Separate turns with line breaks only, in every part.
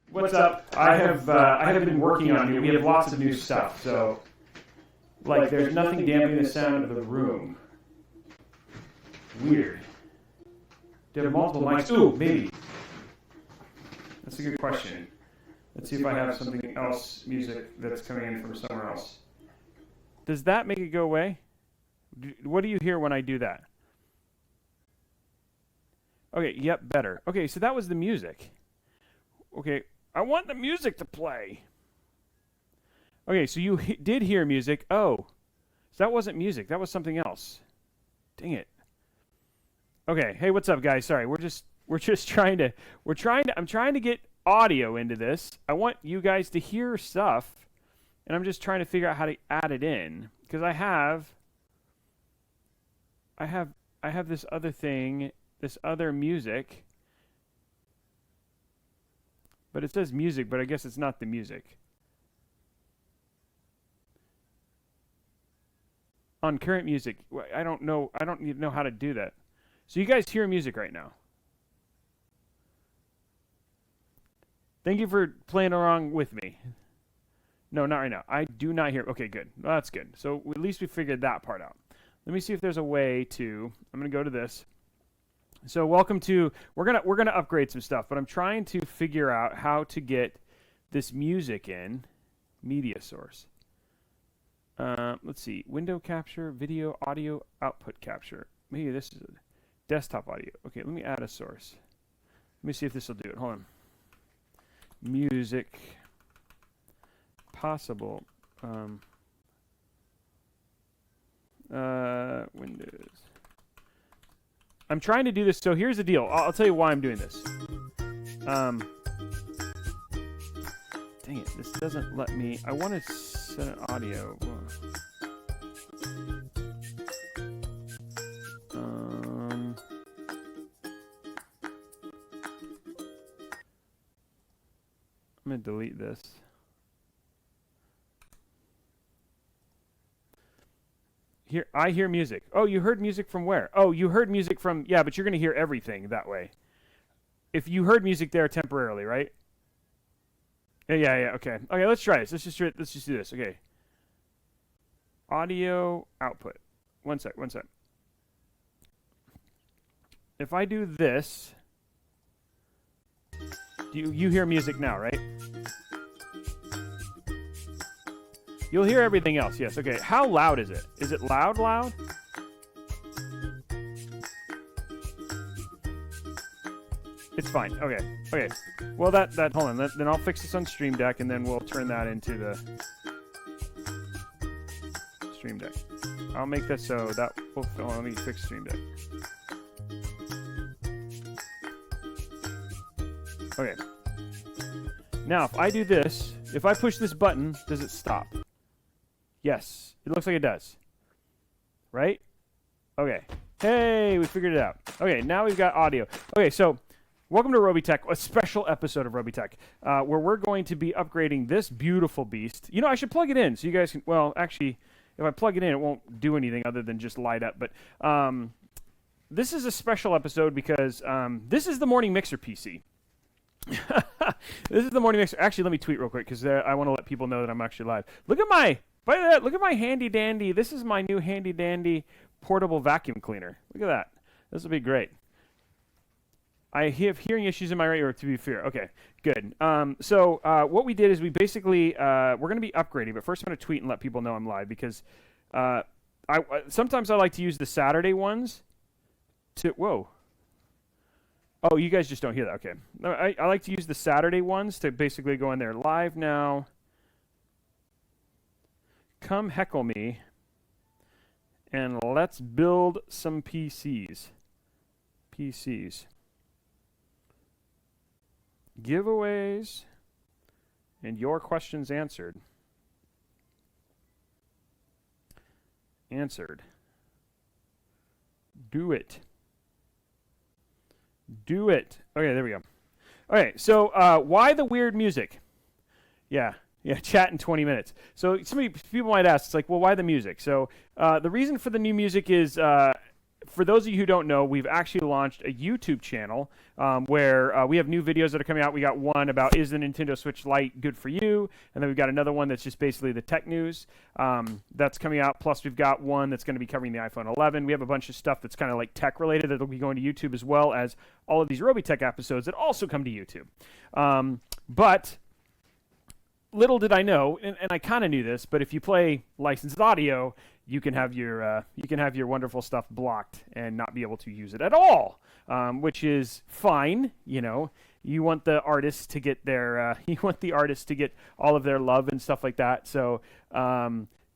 What's up? I have been working on you. We have lots of new stuff, so like there's nothing dampening the sound of the room. Weird. Do you have multiple mics? Ooh, maybe. That's a good question. Let's see if I have something else, music that's coming in from somewhere else. Does that make it go away? What do you hear when I do that? Okay, yep, better. Okay, so that was the music. Okay, I want the music to play. Okay, so you did hear music. Oh, so that wasn't music. That was something else. Dang it. Okay, hey, what's up, guys? Sorry, we're just trying to I'm trying to get audio into this. I want you guys to hear stuff, and I'm just trying to figure out how to add it in because I have this other thing, this other music. But it says music, but I guess it's not the music. On current music, I don't know how to do that. So you guys hear music right now. Thank you for playing along with me. No, not right now. I do not hear. Okay, good. Well, that's good. So at least we figured that part out. Let me see if there's a way to. I'm going to go to this. So welcome to. We're gonna upgrade some stuff, but I'm trying to figure out how to get this music in. Media source. Let's see. Window capture, video, audio, output capture. Maybe this is a desktop audio. Okay, let me add a source. Let me see if this will do it. Hold on. Music. Possible. Windows. I'm trying to do this. So here's the deal. I'll tell you why I'm doing this. Dang it. This doesn't let me. I want to set an audio. I'm going to delete this. Here, I hear music. Oh, you heard music from where? Oh, you heard music from, yeah, but you're going to hear everything that way. If you heard music there temporarily, right? Yeah, okay. Okay, let's try this. Let's just do this. Okay. Audio output. One sec. If I do this, you hear music now, right? You'll hear everything else, yes. Okay, how loud is it? Is it loud? It's fine. Okay. Well, hold on. Then I'll fix this on Stream Deck, and then we'll turn that into the Stream Deck. I'll make that so that will. Oh, let me fix Stream Deck. Okay. Now, if I do this, if I push this button, does it stop? Yes, it looks like it does. Right? Okay. Hey, we figured it out. Okay, now we've got audio. Okay, so welcome to Robeytech, a special episode of Robeytech, where we're going to be upgrading this beautiful beast. You know, I should plug it in so you guys can, well, actually, if I plug it in, it won't do anything other than just light up. But this is a special episode because this is the Morning Mixer PC. This is the Morning Mixer. Actually, let me tweet real quick because I want to let people know that I'm actually live. Look at my handy dandy. This is my new handy dandy portable vacuum cleaner. Look at that. This will be great. I have hearing issues in my right ear, to be fair. Okay, good. So what we did is we basically we're going to be upgrading. But first, I'm going to tweet and let people know I'm live because sometimes I like to use the Saturday ones to. Whoa. Oh, you guys just don't hear that. Okay. No, I like to use the Saturday ones to basically go in there live now. Come heckle me. And let's build some PCs. Giveaways. And your questions answered. Do it. Okay, there we go. Okay, so why the weird music? Yeah, chat in 20 minutes. So some people might ask, it's like, well, why the music? So the reason for the new music is for those of you who don't know, we've actually launched a YouTube channel where we have new videos that are coming out. We got one about, is the Nintendo Switch Lite good for you? And then we've got another one that's just basically the tech news that's coming out. Plus, we've got one that's going to be covering the iPhone 11. We have a bunch of stuff that's kind of like tech related that'll be going to YouTube, as well as all of these Robeytech episodes that also come to YouTube. But little did I know, and I kind of knew this, but if you play licensed audio, you can have your wonderful stuff blocked and not be able to use it at all, which is fine. You know, you want the artists to get their you want the artists to get all of their love and stuff like that. So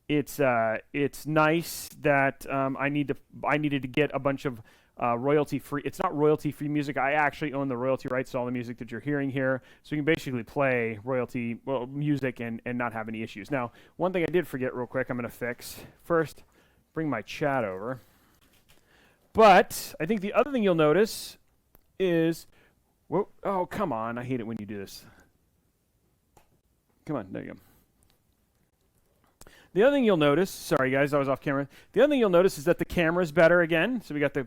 it's nice that I needed to get a bunch of royalty-free. It's not royalty-free music. I actually own the royalty rights to all the music that you're hearing here, so you can basically play music and not have any issues. Now, one thing I did forget real quick, I'm going to fix. First, bring my chat over. But I think the other thing you'll notice is, oh, come on. I hate it when you do this. Come on, there you go. The other thing you'll notice, sorry guys, I was off camera. The other thing you'll notice is that the camera's better again. So we got the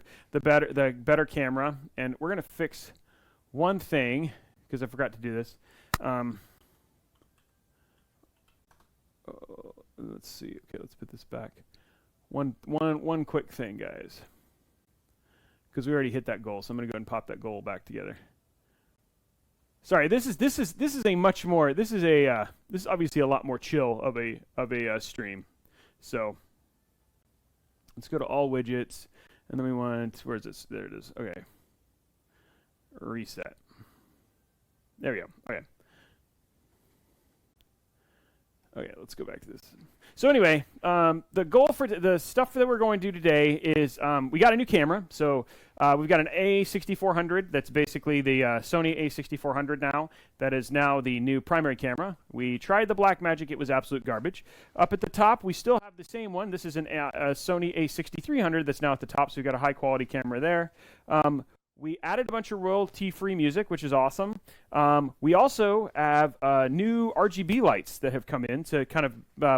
better camera, and we're gonna fix one thing because I forgot to do this. Let's see. Okay, let's put this back. One quick thing, guys, because we already hit that goal. So I'm gonna go ahead and pop that goal back together. Sorry, this is a much more, this is obviously a lot more chill of a stream. So let's go to all widgets, and then we want, where is this? There it is. Okay. Reset. There we go. Okay. Okay, let's go back to this. So anyway, the goal for the stuff that we're going to do today is we got a new camera. So we've got an A6400 that's basically the Sony A6400 now. That is now the new primary camera. We tried the Blackmagic. It was absolute garbage. Up at the top, we still have the same one. This is a Sony A6300 that's now at the top, so we've got a high-quality camera there. We added a bunch of royalty-free music, which is awesome. We also have new RGB lights that have come in to kind of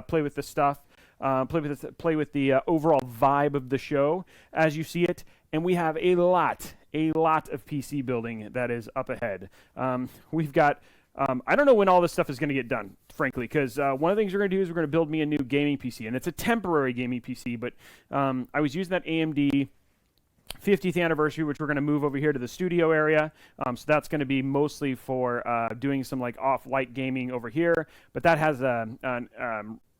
play with the stuff, play with the overall vibe of the show as you see it. And we have a lot of PC building that is up ahead. We've got, I don't know when all this stuff is going to get done, frankly, because one of the things we're going to do is we're going to build me a new gaming PC, and it's a temporary gaming PC. But I was using that AMD 50th anniversary, which we're going to move over here to the studio area. So that's going to be mostly for doing some like off-light gaming over here. But that has a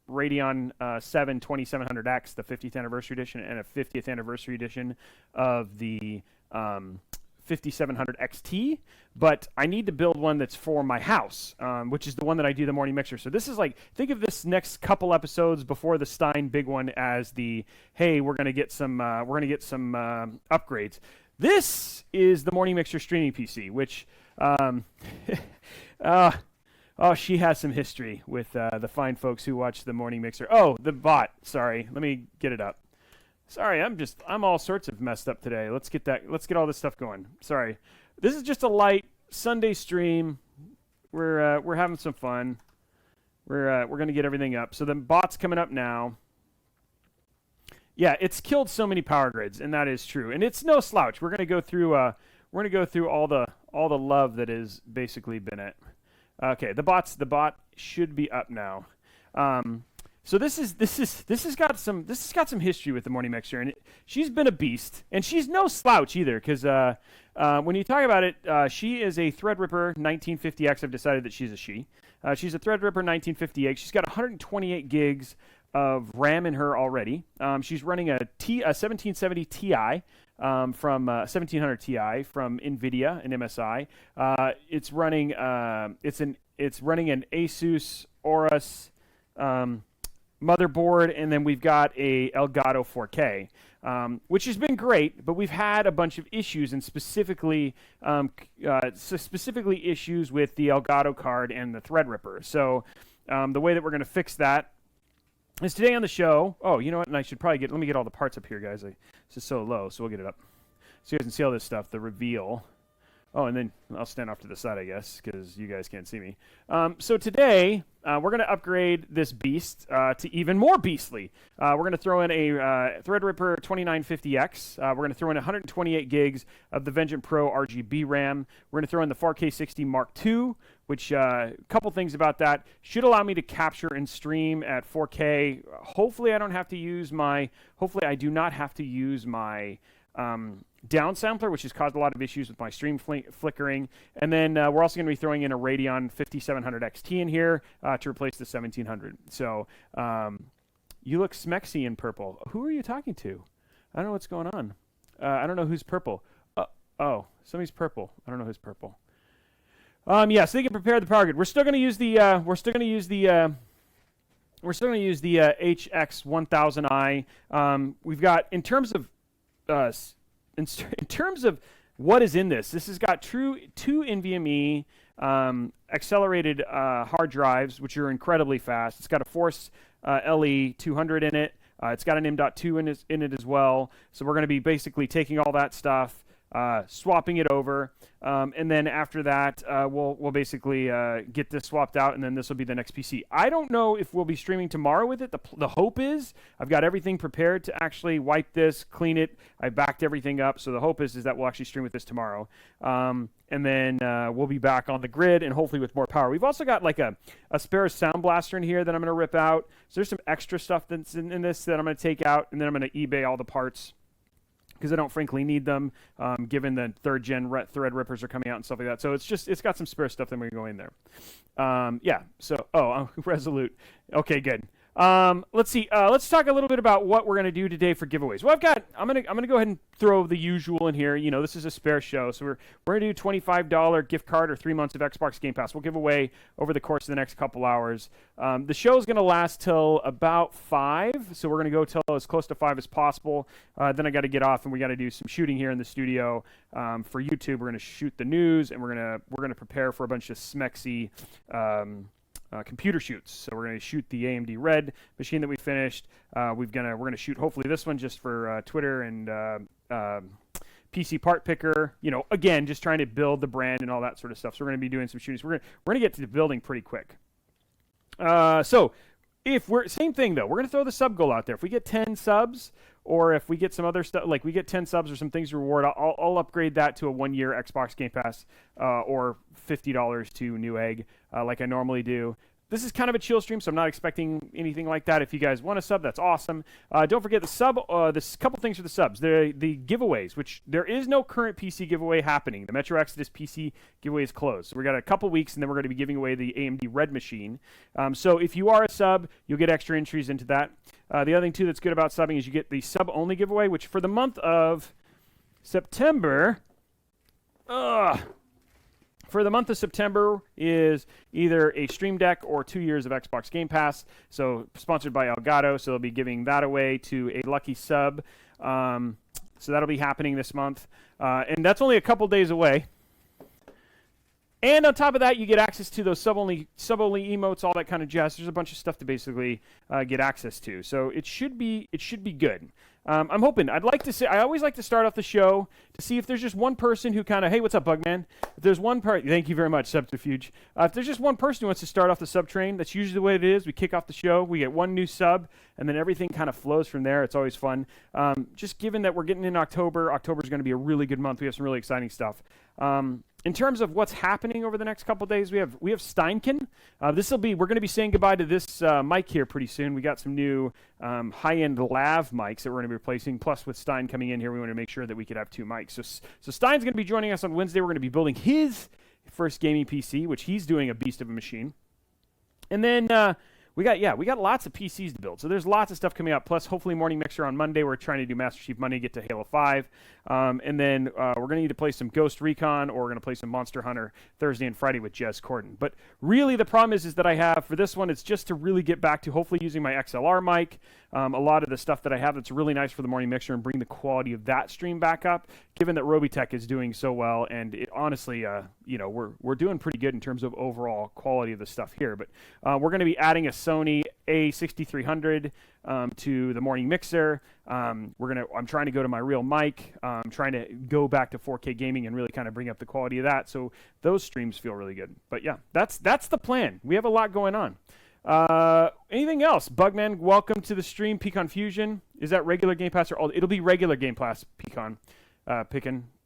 Radeon 7 2700X, the 50th anniversary edition, and a 50th anniversary edition of the 5700 XT. But I need to build one that's for my house, which is the one that I do the morning mixer. So this is like, think of this next couple episodes before the Stein big one as the, hey, we're gonna get some upgrades. This is the morning mixer streaming PC, which oh, she has some history with the fine folks who watch the morning mixer. Oh, the bot. Sorry, let me get it up. Sorry, I'm all sorts of messed up today. Let's get all this stuff going. Sorry. This is just a light Sunday stream. We're having some fun. We're going to get everything up. So the bot's coming up now. Yeah, it's killed so many power grids, and that is true. And it's no slouch. We're going to go through all the love that has basically been it. Okay, the bot should be up now. So this has got some history with the morning mixer, and she's been a beast, and she's no slouch either. Because when you talk about it, she is a Threadripper 1950X. I've decided that she's a she. She's a Threadripper 1950X. She's got 128 gigs of RAM in her already. She's running a 1770 Ti. From 1700 Ti from NVIDIA and MSI. It's running an Asus Aorus motherboard, and then we've got a Elgato 4K, which has been great, but we've had a bunch of issues, and specifically issues with the Elgato card and the Threadripper. So the way that we're going to fix that is today on the show. Oh, you know what? And I should probably let me get all the parts up here, guys. This is so low, so we'll get it up so you guys can see all this stuff. The reveal. Oh, and then I'll stand off to the side, I guess, because you guys can't see me. So today, we're going to upgrade this beast to even more beastly. We're going to throw in a Threadripper 2950X. We're going to throw in 128 gigs of the Vengeance Pro RGB RAM. We're going to throw in the 4K60 Mark II, which a couple things about that should allow me to capture and stream at 4K. Hopefully, I do not have to use my downsampler, which has caused a lot of issues with my stream flickering. And then we're also going to be throwing in a Radeon 5700 XT in here to replace the 1700. So you look smexy in purple. Who are you talking to? I don't know what's going on. I don't know who's purple. Oh, somebody's purple. I don't know who's purple. Yeah, so they can prepare the power grid. We're still going to use the HX1000i. We've got in terms of what is in this has got two NVMe accelerated hard drives, which are incredibly fast. It's got a Force LE200 in it. It's got an M.2 in it as well. So we're going to be basically taking all that stuff, swapping it over, and then after that, we'll basically get this swapped out, and then this will be the next PC. I don't know if we'll be streaming tomorrow with it. The hope is I've got everything prepared to actually wipe this, clean it. I backed everything up, so the hope is that we'll actually stream with this tomorrow. And then we'll be back on the grid and hopefully with more power. We've also got like a spare sound blaster in here that I'm going to rip out. So there's some extra stuff that's in this that I'm going to take out, and then I'm going to eBay all the parts, because I don't frankly need them, given the third-gen Threadrippers are coming out and stuff like that. So it's got some spare stuff that we're going to go in there. Yeah, so, Resolute. Okay, good. Let's see. Let's talk a little bit about what we're going to do today for giveaways. Well, I'm going to go ahead and throw the usual in here. You know, this is a spare show, so we're going to do $25 gift card or 3 months of Xbox Game Pass. We'll give away over the course of the next couple hours. The show is going to last till about 5, so we're going to go till as close to 5 as possible. Then I got to get off, and we got to do some shooting here in the studio for YouTube. We're going to shoot the news, and we're going to prepare for a bunch of smexy computer shoots. So we're going to shoot the AMD Red machine that we finished. We're going to shoot hopefully this one just for Twitter and PC Part Picker. You know, again, just trying to build the brand and all that sort of stuff. So we're going to be doing some shootings. We're going to get to the building pretty quick. So if we're same thing though, we're going to throw the sub goal out there. If we get 10 subs, or if we get some other stuff, like we get 10 subs or some things to reward, I'll upgrade that to a 1-year Xbox Game Pass or $50 to Newegg like I normally do. This is kind of a chill stream, so I'm not expecting anything like that. If you guys want a sub, that's awesome. Don't forget the sub. This couple things for the subs. The giveaways, which there is no current PC giveaway happening. The Metro Exodus PC giveaway is closed. So we got a couple weeks, and then we're going to be giving away the AMD Red machine. So if you are a sub, you'll get extra entries into that. The other thing too that's good about subbing is you get the sub-only giveaway, which for the month of September. For the month of September is either a Stream Deck or 2 years of Xbox Game Pass. So sponsored by Elgato. So they'll be giving that away to a lucky sub. So that'll be happening this month. And that's only a couple days away. And on top of that, you get access to those sub-only emotes, all that kind of jazz. There's a bunch of stuff to basically get access to. So it should be good. I'm hoping. I always like to start off the show to see if there's just one person who kind of, hey, what's up, Bugman? If there's one part, thank you very much, Subterfuge. If there's just one person who wants to start off the sub train, that's usually the way it is. We kick off the show, we get one new sub, and then everything kind of flows from there. It's always fun. Just given that we're getting in October, October's going to be a really good month. We have some really exciting stuff. In terms of what's happening over the next couple of days, we have Steinken. We're going to be saying goodbye to this mic here pretty soon. We got some new high-end lav mics that we're going to be replacing. Plus, with Stein coming in here, we want to make sure that we could have 2 mics. So Stein's going to be joining us on Wednesday. We're going to be building his first gaming PC, which he's doing a beast of a machine. And then we got lots of PCs to build. So there's lots of stuff coming up. Plus, hopefully, Morning Mixer on Monday. We're trying to do Master Chief Monday, get to Halo 5. And then we're going to need to play some Ghost Recon, or we're going to play some Monster Hunter Thursday and Friday with Jez Corden. But really, the problem is that I have, for this one, it's just to really get back to hopefully using my XLR mic. A lot of the stuff that I have that's really nice for the Morning Mixer, and bring the quality of that stream back up, given that Robeytech is doing so well. And it, honestly, we're doing pretty good in terms of overall quality of the stuff here. But we're going to be adding a Sony A6300 to the morning mixer. I'm trying to go to my real mic. I'm trying to go back to 4K gaming and really kind of bring up the quality of that. So those streams feel really good. But yeah, that's the plan. We have a lot going on. Anything else? Bugman, welcome to the stream. Pecan Fusion. Is that regular Game Pass or all? It'll be regular Game Pass. Pecan.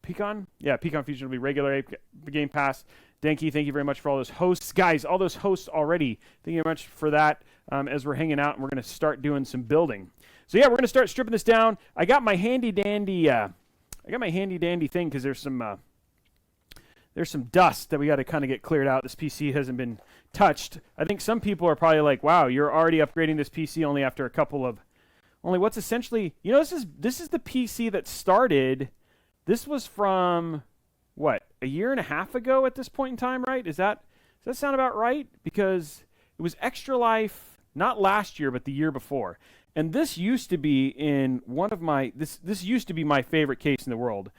Pecan? Yeah, Pecan Fusion will be regular Game Pass. Denki, thank you very much for all those hosts. Guys, all those hosts already. Thank you very much for that as we're hanging out and we're going to start doing some building. So yeah, we're going to start stripping this down. I got my handy dandy thing because there's some dust that we got to kind of get cleared out. This PC hasn't been touched. I think some people are probably like, wow, you're already upgrading this PC only after what's essentially, this is the PC that started. This was from what, a year and a half ago at this point in time, right? Does that sound about right? Because it was Extra Life, not last year, but the year before. And this used to be in one of my, this used to be my favorite case in the world.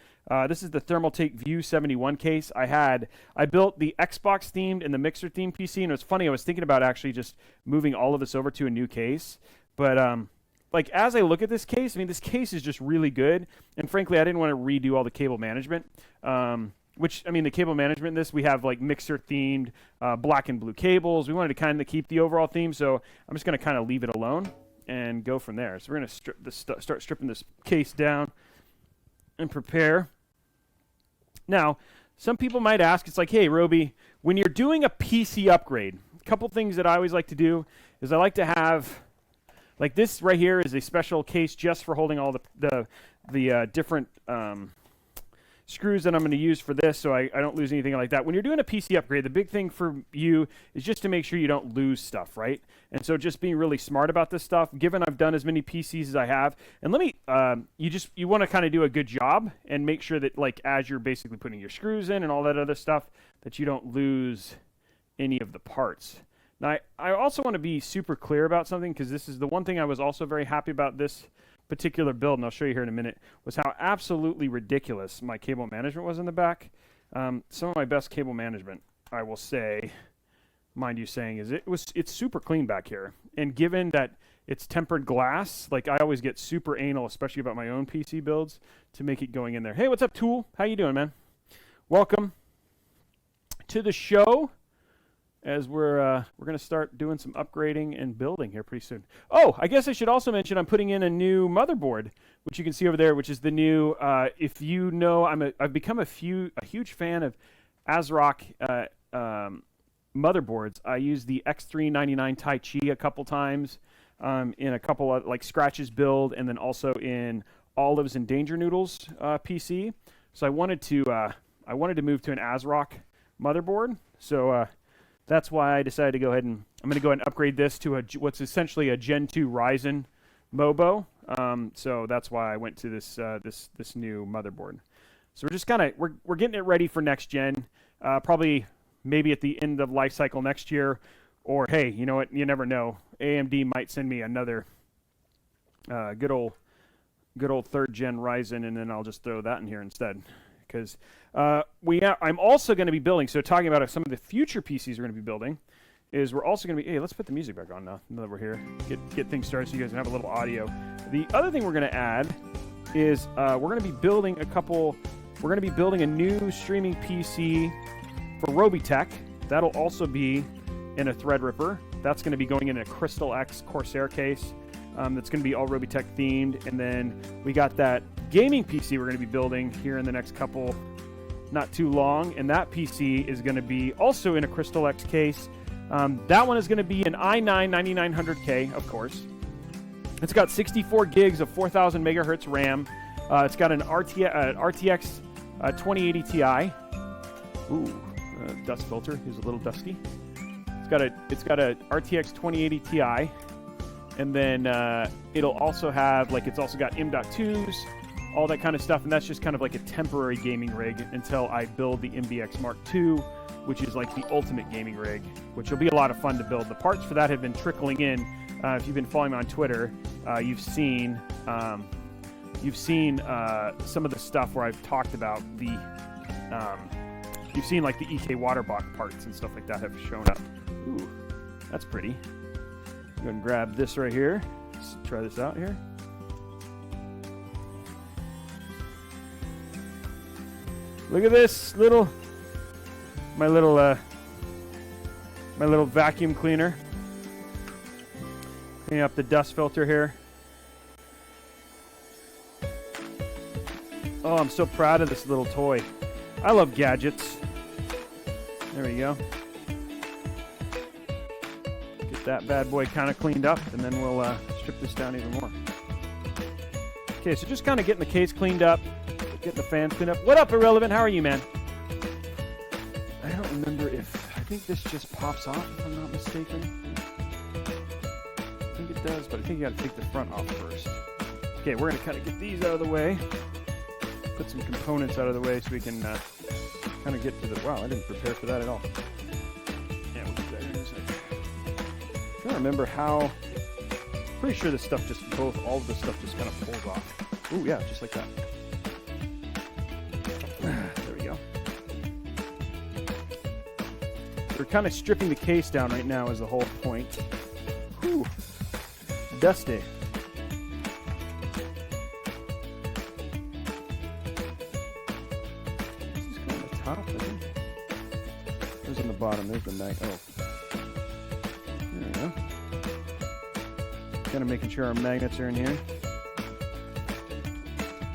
This is the Thermaltake View 71 case. I built the Xbox themed and the mixer themed PC, and it was funny, I was thinking about actually just moving all of this over to a new case. But like as I look at this case, I mean, this case is just really good. And frankly, I didn't want to redo all the cable management. The cable management in this, we have like mixer themed, black and blue cables. We wanted to kind of keep the overall theme, so I'm just going to kind of leave it alone and go from there. So we're going to start stripping this case down and prepare. Now, some people might ask, it's like, hey, Robey, when you're doing a PC upgrade, a couple things that I always like to do is I like to have, like this right here is a special case just for holding all the different screws that I'm going to use for this, so I don't lose anything like that. When you're doing a PC upgrade, the big thing for you is just to make sure you don't lose stuff, right? And so just being really smart about this stuff, given I've done as many PCs as I have, and you want to kind of do a good job and make sure that like as you're basically putting your screws in and all that other stuff, that you don't lose any of the parts. Now, I also want to be super clear about something, because this is the one thing I was also very happy about this particular build, and I'll show you here in a minute, was how absolutely ridiculous my cable management was in the back. Some of my best cable management, I will say, mind you saying, is it's super clean back here. And given that it's tempered glass, like I always get super anal, especially about my own PC builds, to make it going in there. Hey, what's up, Tool? How you doing, man? Welcome to the show. As we're going to start doing some upgrading and building here pretty soon. Oh, I guess I should also mention I'm putting in a new motherboard, which you can see over there, which is the new, if you know, I've become a huge fan of ASRock motherboards. I use the X399 Tai Chi a couple times in a couple of like Scratches build, and then also in Olives and Danger Noodles PC. So I wanted to move to an ASRock motherboard. So that's why I decided to go ahead and I'm going to go ahead and upgrade this to what's essentially a Gen 2 Ryzen MOBO. So that's why I went to this new motherboard. So we're just we're getting it ready for next gen. Probably maybe at the end of life cycle next year, or hey, you know what? You never know. AMD might send me another good old 3rd gen Ryzen, and then I'll just throw that in here instead. Because I'm also going to be building, so talking about some of the future PCs we're going to be building, is we're also going to be, hey, let's put the music back on now that we're here. Get things started so you guys can have a little audio. The other thing we're going to add is we're going to be building a new streaming PC for Robeytech. That'll also be in a Threadripper. That's going to be going in a Crystal X Corsair case. That's going to be all Robeytech themed. And then we got that gaming PC we're going to be building here in the next couple, not too long. And that PC is going to be also in a Crystal X case. That one is going to be an i9 9900K, of course. It's got 64 gigs of 4000 megahertz RAM. It's got an RTX 2080 Ti. Ooh, dust filter is a little dusty. It's got a RTX 2080 Ti. And then it'll also have, it's also got M.2s, all that kind of stuff. And that's just kind of like a temporary gaming rig until I build the MBX Mark II, which is like the ultimate gaming rig, which will be a lot of fun to build. The parts for that have been trickling in. If you've been following me on Twitter, you've seen some of the stuff where I've talked about the, you've seen like the EK Waterbach parts and stuff like that have shown up. Ooh, that's pretty. I'm going to grab this right here. Let's try this out here. Look at this my little vacuum cleaner. Cleaning up the dust filter here. Oh, I'm so proud of this little toy. I love gadgets. There we go. Get that bad boy kind of cleaned up, and then we'll strip this down even more. Okay, so just kind of getting the case cleaned up, getting the fans cleaned up. What up, Irrelevant? How are you, man? I don't remember if... I think this just pops off, if I'm not mistaken. I think it does, but I think you got to take the front off first. Okay, we're going to kind of get these out of the way. Put some components out of the way so we can kind of get to the... Wow, I didn't prepare for that at all. Yeah, we'll get that in a second. I'm trying to remember how... Pretty sure this stuff just... all of this stuff just kind of pulls off. Ooh, yeah, just like that. There we go. We're kind of stripping the case down right now is the whole point. Whew. Dusty. Top, I think. There's on the bottom. There's the mag. Oh. There we go. Kind of making sure our magnets are in here.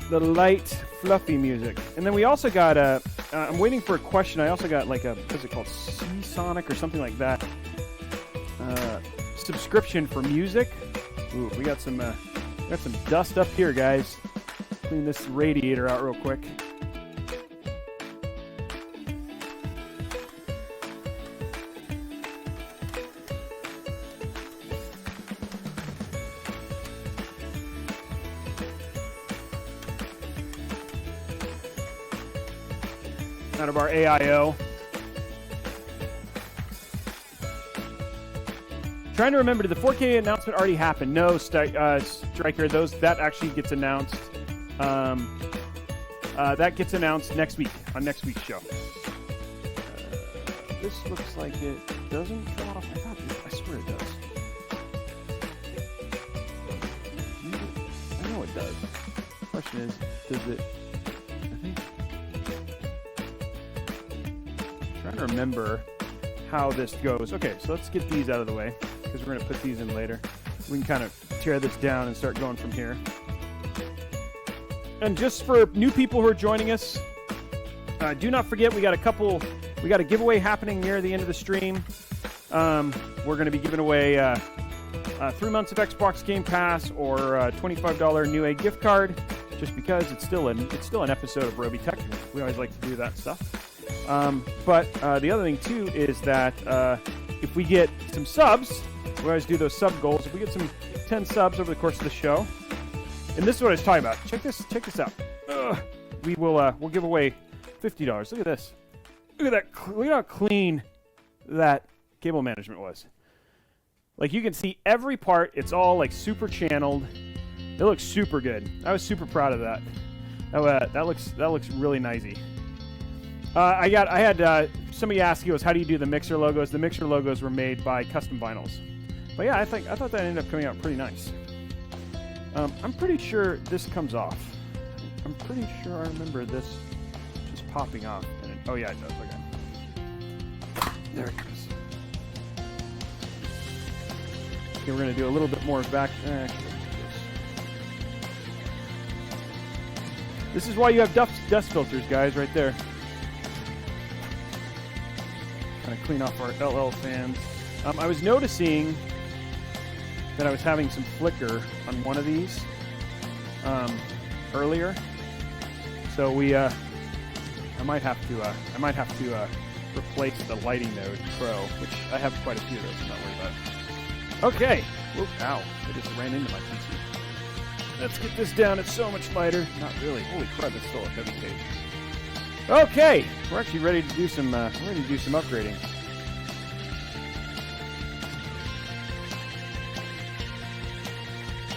The light, fluffy music. And then we also got a... I'm waiting for a question. I also got like a... What's it called? Seasonic or something like that. Subscription for music. Ooh, we got some dust up here, guys. Clean this radiator out real quick. Out of our AIO. Trying to remember, did the 4K announcement already happen? No, Striker, that actually gets announced. That gets announced next week, on next week's show. This looks like it doesn't come off. I swear it does. I know it does. The question is, does it... Trying to remember how this goes. Okay, so let's get these out of the way because we're going to put these in later. We can kind of tear this down and start going from here. And just for new people who are joining us, do not forget we got a giveaway happening near the end of the stream. We're going to be giving away 3 months of Xbox Game Pass or a $25 New A gift card, just because it's still an episode of Robeytech. We always like to do that stuff. But the other thing, too, is that if we get some subs, we always do those sub goals. If we get some 10 subs over the course of the show, and this is what I was talking about. Check this out. We'll give away $50. Look at this. Look at that. Look at how clean that cable management was. Like, you can see every part. It's all, like, super channeled. It looks super good. I was super proud of that. That looks really nicey. I had somebody ask you, how do you do the mixer logos? The mixer logos were made by Custom Vinyls. But yeah, I thought that ended up coming out pretty nice. I'm pretty sure this comes off. I'm pretty sure I remember this just popping off. Oh yeah, it does. Okay. There it goes. Okay, we're gonna do a little bit more back. This is why you have dust filters, guys, right there. Kind of clean off our LL fans. I was noticing that I was having some flicker on one of these earlier, so I might have to replace the lighting node Pro, which I have quite a few of those. I'm not worried about it. Okay. Whoop, ow! I just ran into my PC. Let's get this down. It's so much lighter. Not really. Holy crap! It's still a heavy case. Okay, we're actually ready to do some upgrading.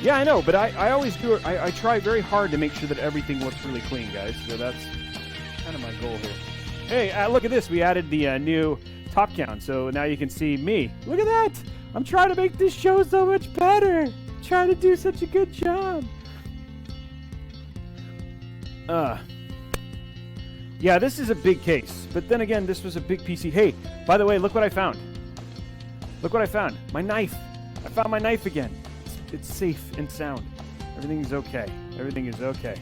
Yeah, I know, but I always do it. I try very hard to make sure that everything looks really clean, guys. So that's kind of my goal here. Hey, look at this. We added the new top down, so now you can see me. Look at that! I'm trying to make this show so much better. I'm trying to do such a good job. Yeah, this is a big case, but then again, this was a big PC. Hey, by the way, look what I found. Look what I found. My knife. I found my knife again. It's safe and sound. Everything is okay. Everything is okay.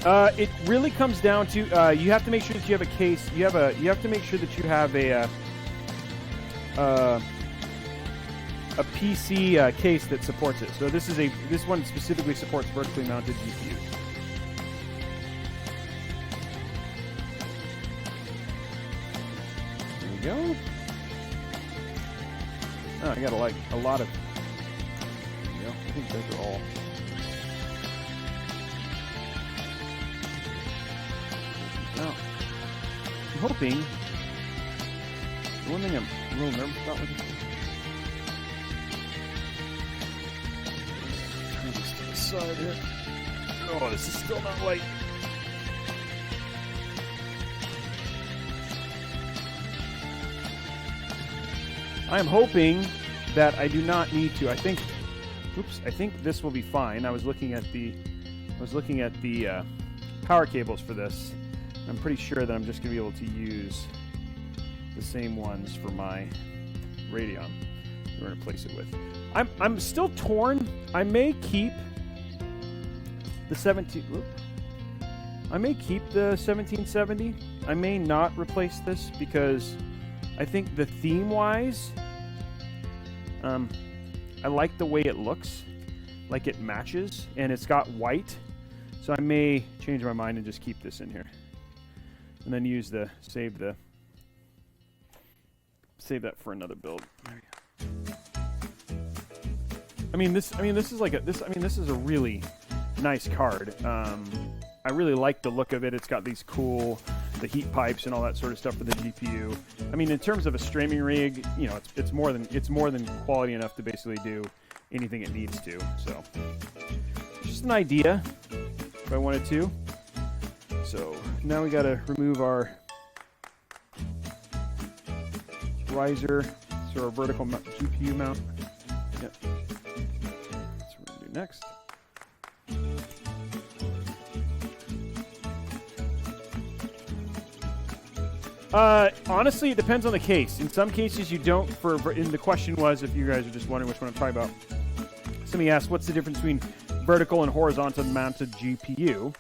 It really comes down to you have to make sure that you have a case. You have to make sure that you have a PC case that supports it. So this one specifically supports vertically mounted GPUs. There we go. Oh, I got a lot of. You know, I think those are all. Now, I'm hoping. The one thing I'm a little nervous about with this. Turn this to the side here. Oh, this is still not light. I am hoping that I do not need to. I think this will be fine. I was looking at the power cables for this. I'm pretty sure that I'm just going to be able to use the same ones for my Radeon we're going to replace it with. I'm still torn. I may keep the 1770. I may not replace this because I think the theme-wise, I like the way it looks, like it matches, and it's got white. So I may change my mind and just keep this in here, and then use save that for another build. This is a really nice card. I really like the look of it. It's got these the heat pipes and all that sort of stuff for the GPU. I mean, in terms of a streaming rig, you know, it's more than quality enough to basically do anything it needs to. So, just an idea if I wanted to. So now we got to remove our riser, so our vertical GPU mount. Yep. That's what we're gonna do next. Honestly, it depends on the case. In some cases, you don't. And the question was, if you guys are just wondering which one I'm talking about, somebody asked, what's the difference between vertical and horizontal mounted GPU?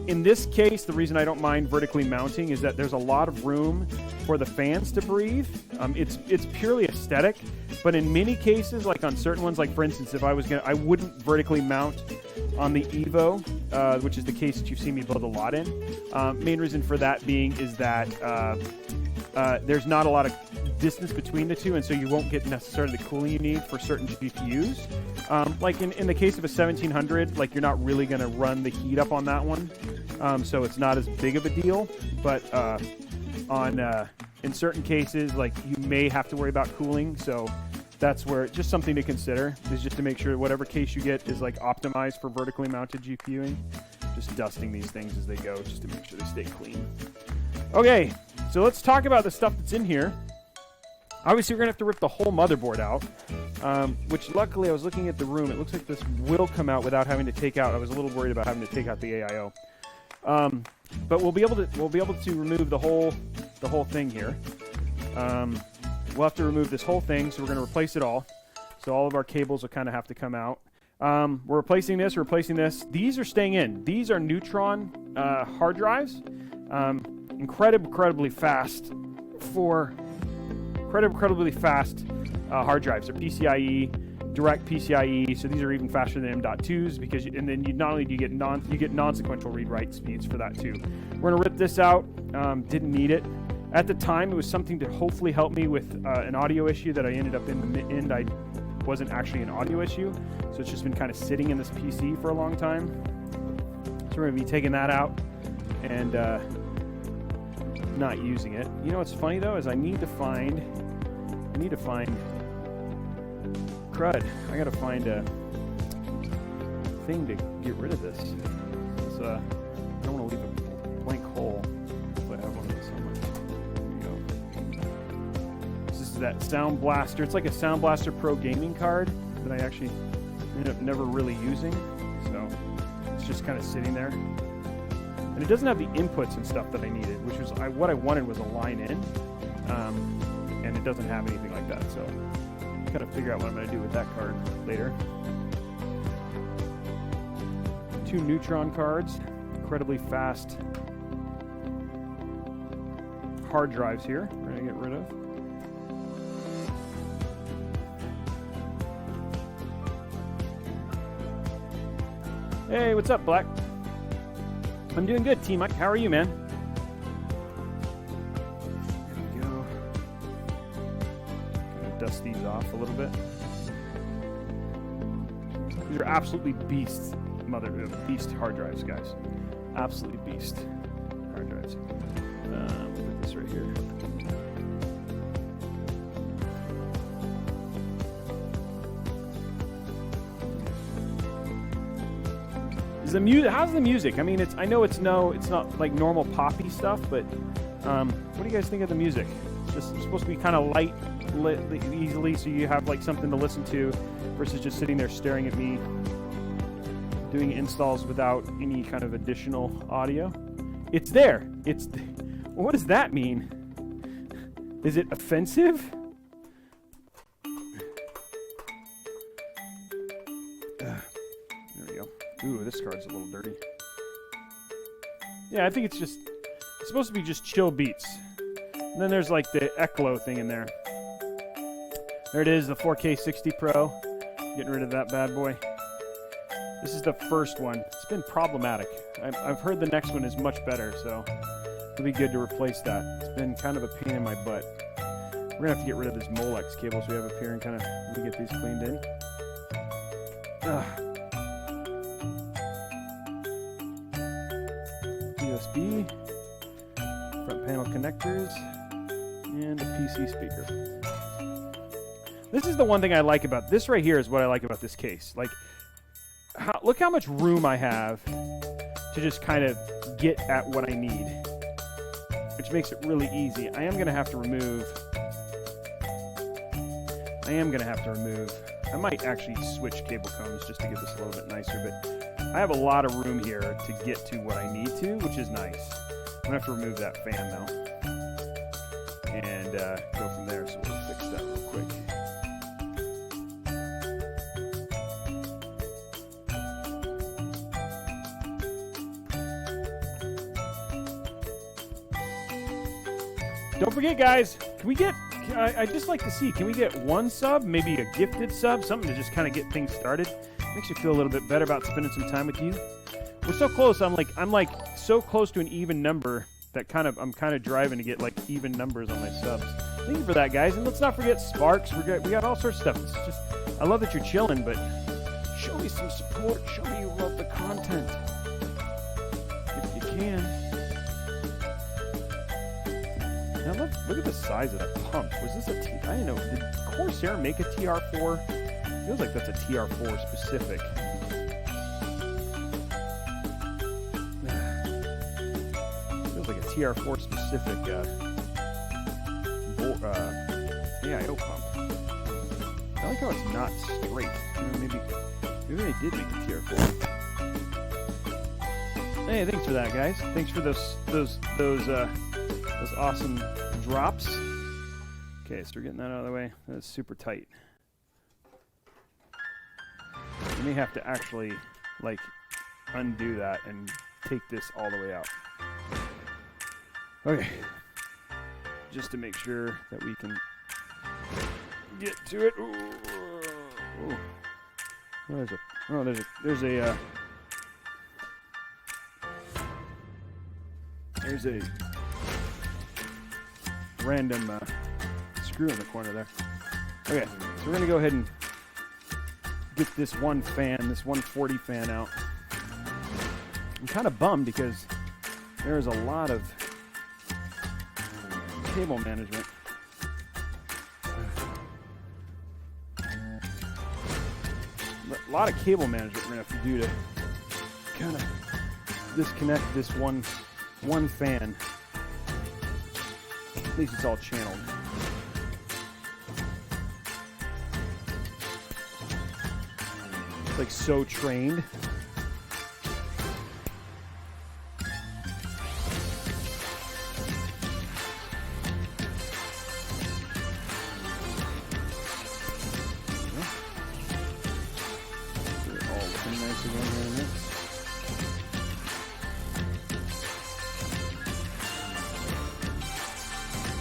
In this case, the reason I don't mind vertically mounting is that there's a lot of room for the fans to breathe. It's purely aesthetic, but in many cases, like on certain ones, like for instance, if I wouldn't vertically mount on the Evo, which is the case that you've seen me build a lot in. Main reason for that being is that there's not a lot of distance between the two, and so you won't get necessarily the cooling you need for certain GPUs. Like in the case of a 1700, like you're not really going to run the heat up on that one, so it's not as big of a deal. But in certain cases, like you may have to worry about cooling, so that's where just something to consider is just to make sure whatever case you get is like optimized for vertically mounted GPUing. Just dusting these things as they go just to make sure they stay clean. Okay, so let's talk about the stuff that's in here. Obviously, we're going to have to rip the whole motherboard out, which luckily I was looking at the room. It looks like this will come out without having to take out. I was a little worried about having to take out the AIO. But we'll be able to remove the whole thing here. We'll have to remove this whole thing, so we're going to replace it all. So all of our cables will kind of have to come out. We're replacing this. These are staying in. These are Neutron hard drives. Incredibly fast hard drives. They're PCIe, direct PCIe. So these are even faster than M.2s because, and then not only do you get non-sequential read-write speeds for that too. We're gonna rip this out. Didn't need it. At the time, it was something to hopefully help me with an audio issue that I ended up in the end. I wasn't actually an audio issue, so it's just been kind of sitting in this PC for a long time. So we're gonna be taking that out and not using it. You know what's funny though is I need to find crud. I gotta find a thing to get rid of this. I don't want to leave a blank hole if I have one of these. that Sound Blaster. It's like a Sound Blaster Pro gaming card that I actually ended up never really using. So it's just kind of sitting there. And it doesn't have the inputs and stuff that I needed, which was what I wanted was a line in. And it doesn't have anything like that. So gotta figure out what I'm gonna do with that card later. 2 Neutron cards, incredibly fast hard drives here. We're gonna get rid of. Hey, what's up, Black? I'm doing good, T-Mike. How are you, man? There we go. Gonna dust these off a little bit. These are absolutely beast hard drives, guys. Absolutely beast hard drives. Put this right here. How's the music? I mean, I know it's not like normal poppy stuff, but what do you guys think of the music? It's supposed to be kind of light, easily, so you have like something to listen to, versus just sitting there staring at me doing installs without any kind of additional audio. It's there. What does that mean? Is it offensive? There we go. Ooh, this card's a little dirty. Yeah, I think it's supposed to be just chill beats. And then there's like the Eclo thing in there. There it is, the 4K 60 Pro. Getting rid of that bad boy. This is the first one. It's been problematic. I've heard the next one is much better, so it'll be good to replace that. It's been kind of a pain in my butt. We're gonna have to get rid of these Molex cables we have up here and kind of get these cleaned in. USB, front panel connectors, and a PC speaker. This is the one thing I like about this right here is what I like about this case. Like, look how much room I have to just kind of get at what I need, which makes it really easy. I am going to have to remove. I might actually switch cable cones just to get this a little bit nicer, but I have a lot of room here to get to what I need to, which is nice. I'm going to have to remove that fan though, and go from there, so we'll fix that real quick. Don't forget, guys, I'd just like to see, can we get one sub, maybe a gifted sub, something to just kind of get things started? Makes you feel a little bit better about spending some time with you. We're so close. I'm like so close to an even number that I'm kind of driving to get like even numbers on my subs. Thank you for that, guys. And let's not forget Sparks. We got all sorts of stuff. It's just, I love that you're chilling, but show me some support. Show me you love the content if you can. Now look at the size of that pump. Was this a I don't know. Did Corsair make a TR4? Feels like that's a TR4 specific. Feels like a TR4 specific AIO pump. I like how it's not straight. Maybe they did make a TR4. Hey, thanks for that, guys. Thanks for those awesome drops. Okay, so we're getting that out of the way. That's super tight. You may have to actually, like, undo that and take this all the way out. Okay. Just to make sure that we can get to it. Ooh. There's a random screw in the corner there. Okay, so we're going to go ahead and get this one fan, this 140 fan out. I'm kind of bummed because there is a lot of cable management. A lot of cable management we're going to have to do to kind of disconnect this one fan. At least it's all channeled. like so trained.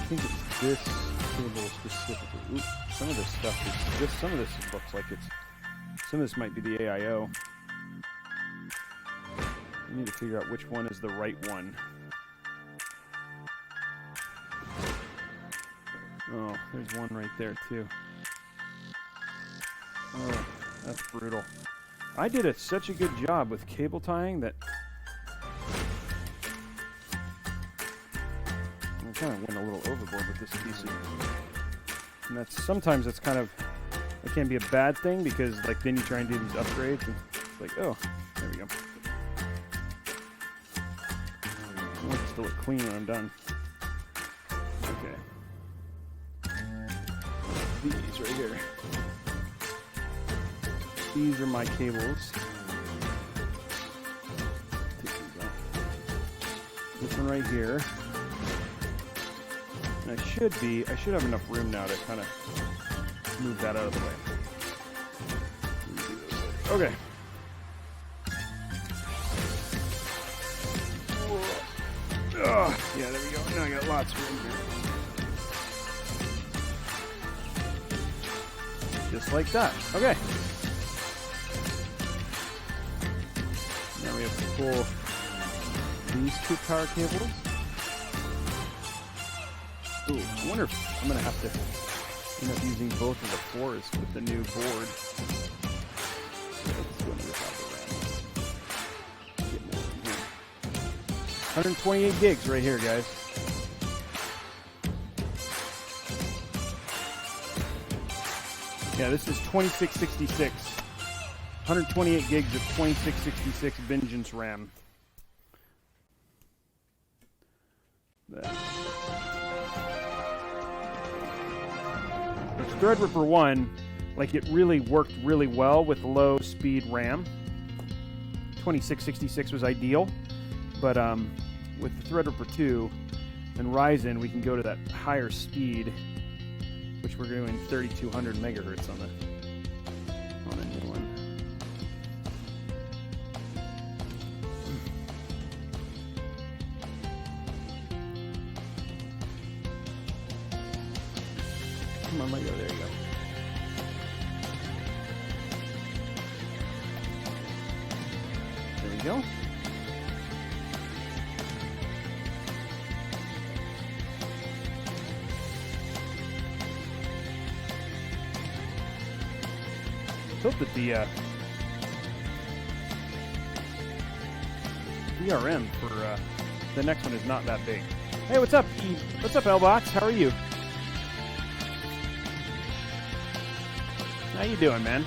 I think it's this cable specifically. Ooh, some of this stuff is just, some of this looks like it's, some of this might be the AIO. I need to figure out which one is the right one. Oh, there's one right there too. Oh, that's brutal. I did such a good job with cable tying that I kind of went a little overboard with this PC. And that's sometimes that's kind of, it can be a bad thing because like then you try and do these upgrades and it's like, oh, there we go. I want this to look clean when I'm done. Okay. These right here. These are my cables. Take these out. This one right here. And I should have enough room now to kind of move that out of the way. Okay. Yeah, there we go. Now I got lots of room here. Just like that. Okay. Now we have to pull these two power cables. Ooh, I wonder if I'm going to have to end up using both of the 4s with the new board. Let's go into this other RAM. Get more in here. 128 gigs right here, guys. Yeah, this is 2666. 128 gigs of 2666 Vengeance RAM. Threadripper 1, like it really worked really well with low speed RAM. 2666 was ideal, but with the Threadripper 2 and Ryzen, we can go to that higher speed, which we're doing 3200 megahertz on a new one. Come on, Lego, there you go. There we go. I hope that the DRM for the next one is not that big. Hey, what's up, What's up, Lbox? How are you? How you doing, man?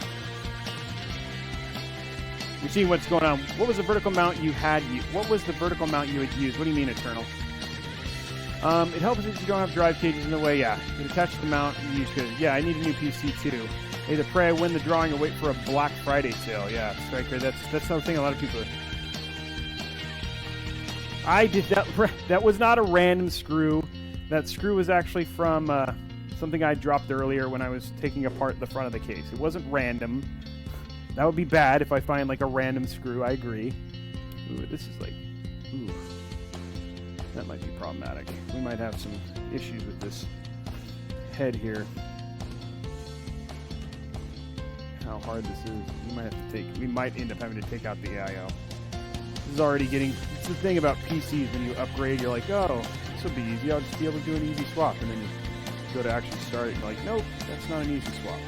You're seeing what's going on. What was the vertical mount you had? What was the vertical mount you had used? What do you mean, Eternal? It helps if you don't have drive cages in the way. Yeah, you can attach the mount and use good. Yeah, I need a new PC too. Either pray I win the drawing or wait for a Black Friday sale. Yeah, Striker. That's something a lot of people. I did that. That was not a random screw. That screw was actually from something I dropped earlier when I was taking apart the front of the case. It wasn't random. That would be bad if I find like a random screw. I agree. Ooh, this is like, ooh, that might be problematic. We might have some issues with this head here. How hard this is. We might end up having to take out the AIO. This is already getting, it's the thing about PCs, when you upgrade, you're like, oh, this will be easy. I'll just be able to do an easy swap. And then you go to actually start it and you're like, nope, that's not an easy swap.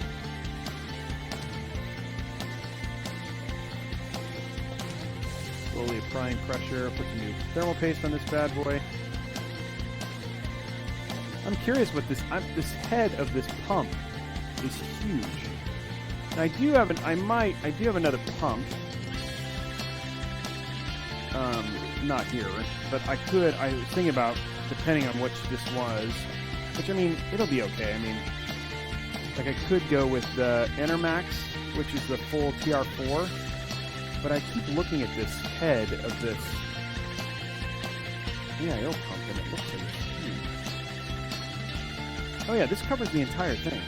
Slowly applying pressure, put some new thermal paste on this bad boy. I'm curious what this head of this pump is huge. And I do have another pump. Not here, but I was thinking about, depending on which this was, which I mean, it'll be okay. I mean, like I could go with the Enermax which is the full TR4. But I keep looking at this head of this AIO pump, and it looks like it's huge. Oh yeah, this covers the entire thing.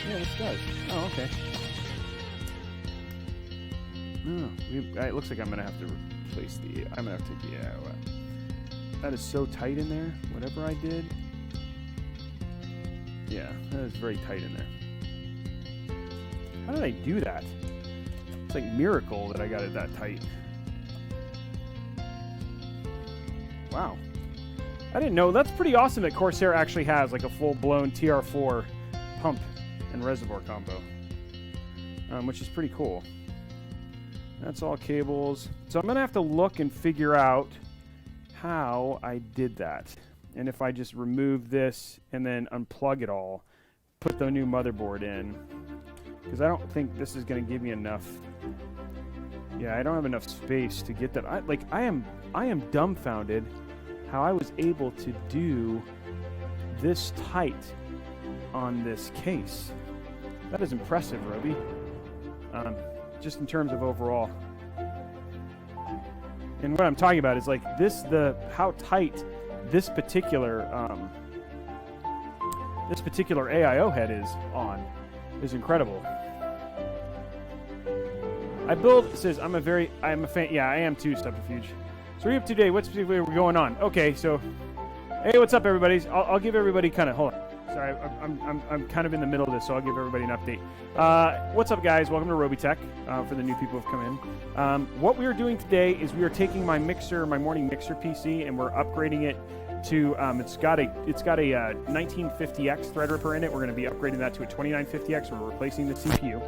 Yeah, this does. Oh, okay. No, it looks like I'm gonna have to replace the. I'm gonna have to take the AIO out. That is so tight in there. Whatever I did. Yeah, that is very tight in there. How did I do that? It's like a miracle that I got it that tight. Wow. I didn't know. That's pretty awesome that Corsair actually has like a full-blown TR4 pump and reservoir combo, which is pretty cool. That's all cables. So I'm going to have to look and figure out how I did that. And if I just remove this and then unplug it all, put the new motherboard in. Because I don't think this is going to give me enough. Yeah, I don't have enough space to get that. I am dumbfounded how I was able to do this tight on this case. That is impressive, Robey. Just in terms of overall. And what I'm talking about is like this, how tight this particular AIO head is incredible. I build, it says, I'm a fan. Yeah, I am too, Subterfuge. So what are you up to today? What's going on? Okay, so, hey, what's up, everybody? I'll give everybody kind of, hold on. Sorry, I'm kind of in the middle of this, so I'll give everybody an update. What's up, guys? Welcome to Robeytech, for the new people who've come in. What we are doing today is we are taking my morning mixer PC, and we're upgrading it to, it's got a 1950X Threadripper in it. We're going to be upgrading that to a 2950X. We're replacing the CPU.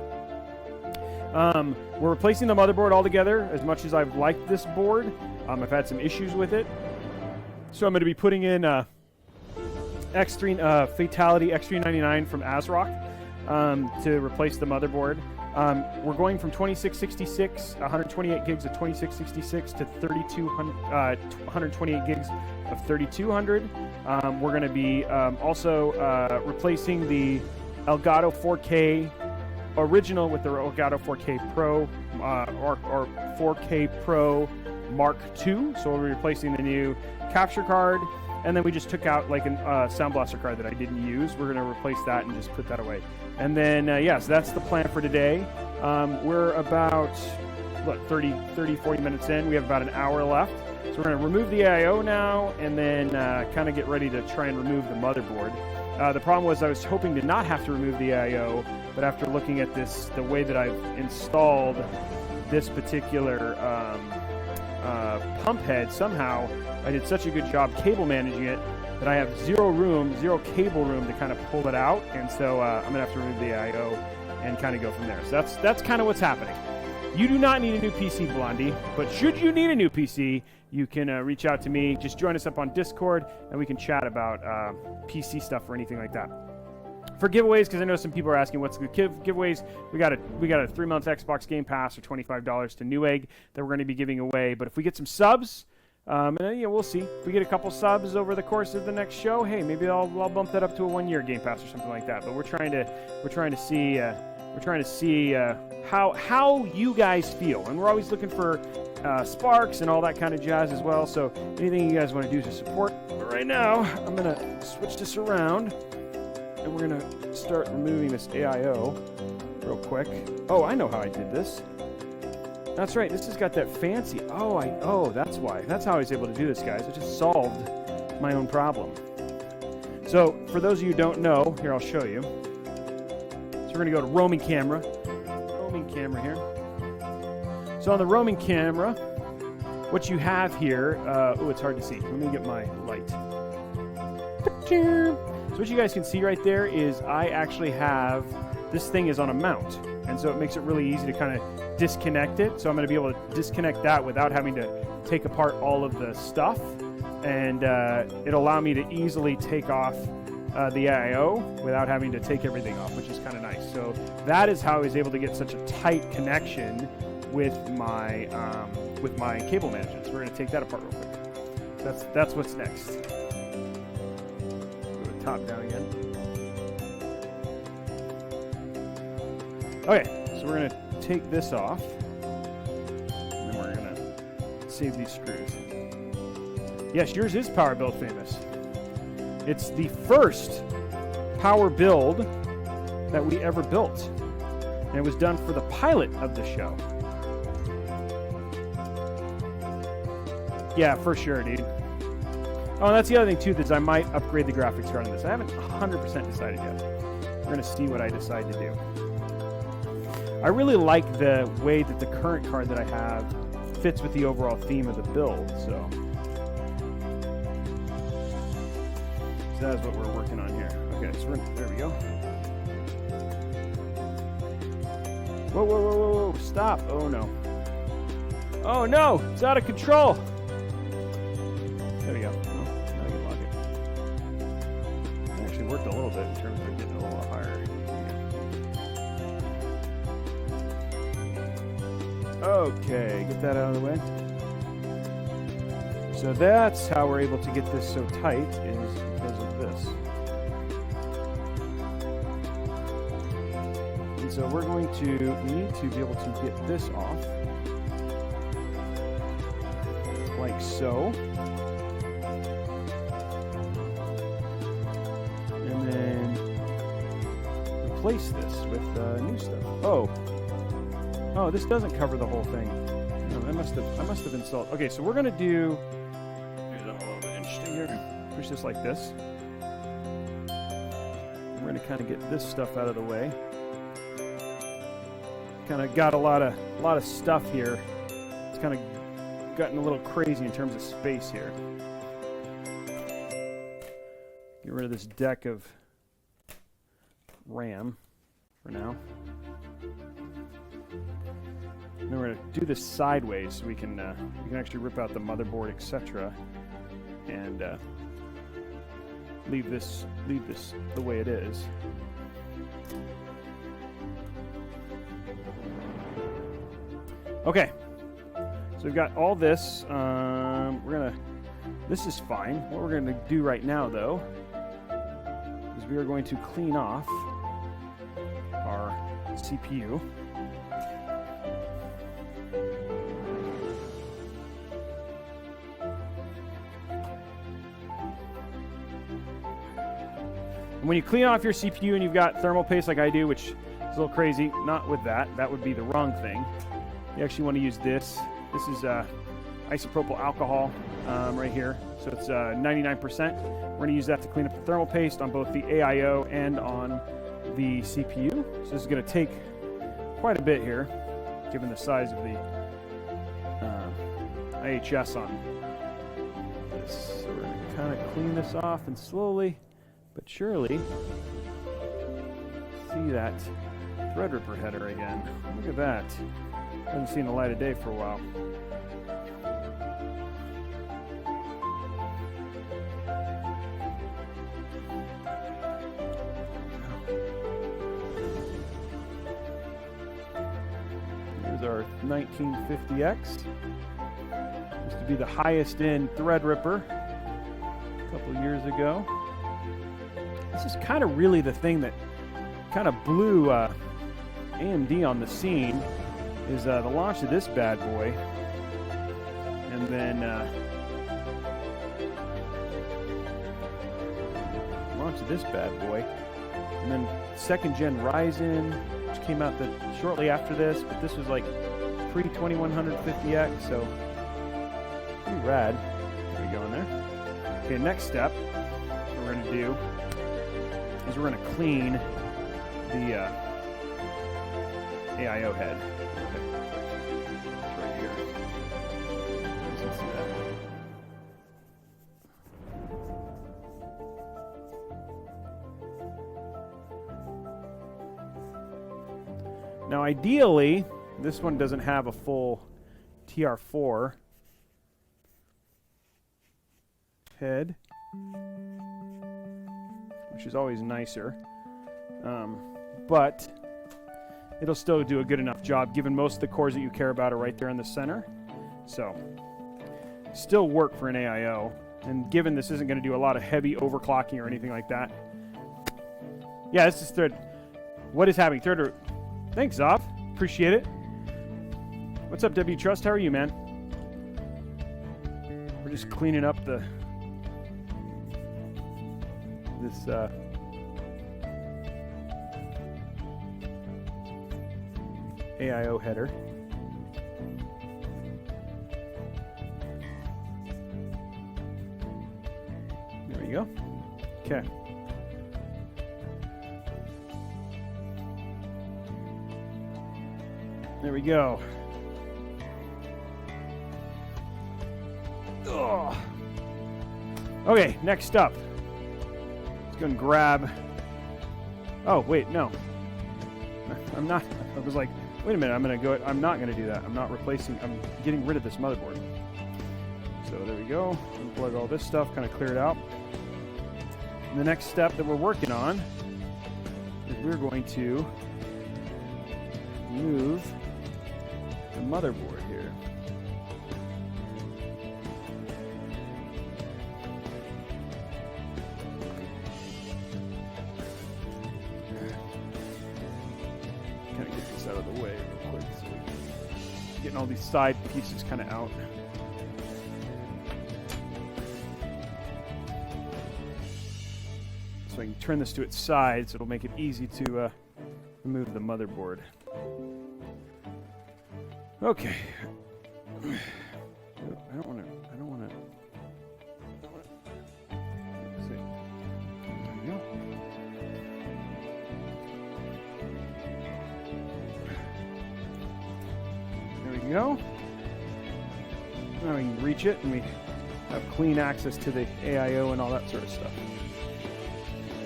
We're replacing the motherboard altogether. As much as I've liked this board, I've had some issues with it. So I'm going to be putting in X3 Fatality X399 from ASRock to replace the motherboard. We're going from 2666, 128 gigs of 2666 to 128 gigs of 3200. We're going to be also replacing the Elgato 4K original with the Elgato 4K Pro or 4K Pro Mark II. So we'll be replacing the new capture card. And then we just took out like a Sound Blaster card that I didn't use. We're going to replace that and just put that away. And then, so that's the plan for today. We're about, 40 minutes in. We have about an hour left. So we're going to remove the AIO now and then kind of get ready to try and remove the motherboard. The problem was I was hoping to not have to remove the AIO, but after looking at this, the way that I've installed this particular pump head, somehow I did such a good job cable managing it that I have zero cable room to kind of pull it out, and so I'm going to have to remove the AIO and kind of go from there. So that's kind of what's happening. You do not need a new PC, Blondie, but should you need a new PC, you can reach out to me. Just join us up on Discord, and we can chat about PC stuff or anything like that. For giveaways, because I know some people are asking what's the giveaways, we got a 3-month Xbox Game Pass for $25 to Newegg that we're going to be giving away. But if we get some subs, and then, we'll see. If we get a couple subs over the course of the next show, hey, maybe I'll bump that up to a 1-year Game Pass or something like that. But we're trying to see how you guys feel, and we're always looking for sparks and all that kind of jazz as well. So anything you guys want to do to support. But right now, I'm gonna switch this around, and we're gonna start removing this AIO real quick. Oh, I know how I did this. That's right. This has got that fancy. Oh, that's why. That's how I was able to do this, guys. I just solved my own problem. So for those of you who don't know, here I'll show you. So we're gonna go to roaming camera. Roaming camera here. So on the roaming camera, what you have here, it's hard to see. Let me get my light. So what you guys can see right there is I actually have, this thing is on a mount. And so it makes it really easy to kind of disconnect it. So I'm going to be able to disconnect that without having to take apart all of the stuff. And it'll allow me to easily take off the AIO without having to take everything off, which is kind of nice. So that is how I was able to get such a tight connection with my cable management. So we're going to take that apart real quick. So that's what's next. Go top down again. Okay, so we're going to take this off. And then we're going to save these screws. Yes, yours is Power Build famous. It's the first power build that we ever built. And it was done for the pilot of the show. Yeah, for sure, dude. Oh, and that's the other thing, too, is I might upgrade the graphics card on this. I haven't 100% decided yet. We're going to see what I decide to do. I really like the way that the current card that I have fits with the overall theme of the build, so that's what we're working on here. Okay, so there we go. Whoa, whoa, whoa, whoa, whoa, stop. Oh, no. Oh, no, it's out of control. There we go. Oh, now I can lock it. It actually worked a little bit in terms of getting a little higher. Okay, get that out of the way. So that's how we're able to get this so tight, is because of this. And so we need to be able to get this off, like so. And then replace this with new stuff. Oh, this doesn't cover the whole thing. No, I must have installed. Okay, so we're gonna do. Here's a little bit interesting here. Push this like this. We're gonna kind of get this stuff out of the way. Kind of got a lot of stuff here. It's kind of gotten a little crazy in terms of space here. Get rid of this deck of RAM for now. And then we're going to do this sideways so we can actually rip out the motherboard, etc. And leave this the way it is. Okay, so we've got all this. This is fine. What we're gonna do right now, though, is we are going to clean off our CPU. And when you clean off your CPU and you've got thermal paste like I do, which is a little crazy, not with that. That would be the wrong thing. You actually want to use this. This is isopropyl alcohol right here. So it's 99%. We're going to use that to clean up the thermal paste on both the AIO and on the CPU. So this is going to take quite a bit here, given the size of the IHS on this. So we're going to kind of clean this off and slowly but surely see that Threadripper header again. Look at that. Hasn't seen the light of day for a while. Here's our 1950X. Used to be the highest end Threadripper a couple years ago. This is kind of really the thing that kind of blew AMD on the scene, is the launch of this bad boy, and then and then second gen Ryzen, which came out shortly after this, but this was like pre-2150X, so pretty rad. There we go in there. Okay, next step, what we're going to do is we're going to clean the AIO head. It's right here. You can see that. Now, ideally, this one doesn't have a full TR4 head, which is always nicer. But it'll still do a good enough job, given most of the cores that you care about are right there in the center. So, still work for an AIO. And given this isn't going to do a lot of heavy overclocking or anything like that. Yeah, this is Thread. What is happening? Thanks, Zob. Appreciate it. What's up, W Trust? How are you, man? We're just cleaning up this AIO header. There we go. Okay. There we go. Ugh. Okay, next up. Let's go and grab... Oh, wait, no. I'm not... I was like, wait a minute, I'm not going to do that. I'm not replacing... I'm getting rid of this motherboard. So there we go. Unplug all this stuff, kind of clear it out. And the next step that we're working on is we're going to move the motherboard here. Kind of get this out of the way real quick. So getting all these side pieces kind of out. So I can turn this to its side, so it'll make it easy to remove the motherboard. Okay. I don't want to. Let's see. There we go. There we go. Now we can reach it, and we have clean access to the AIO and all that sort of stuff.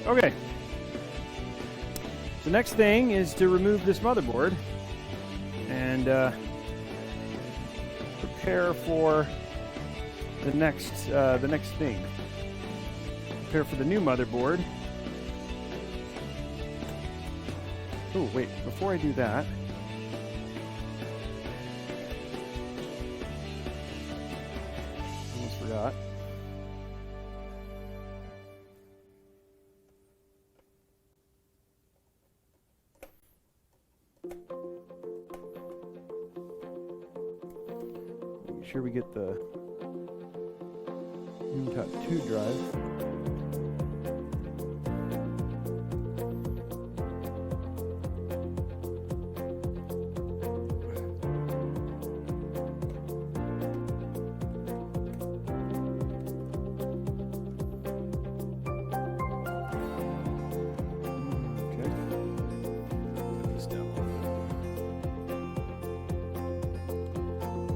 Okay. The next thing is to remove this motherboard and prepare for the next thing. Prepare for the new motherboard. Oh wait! Before I do that, I almost forgot. Make sure we get the M.2 drive.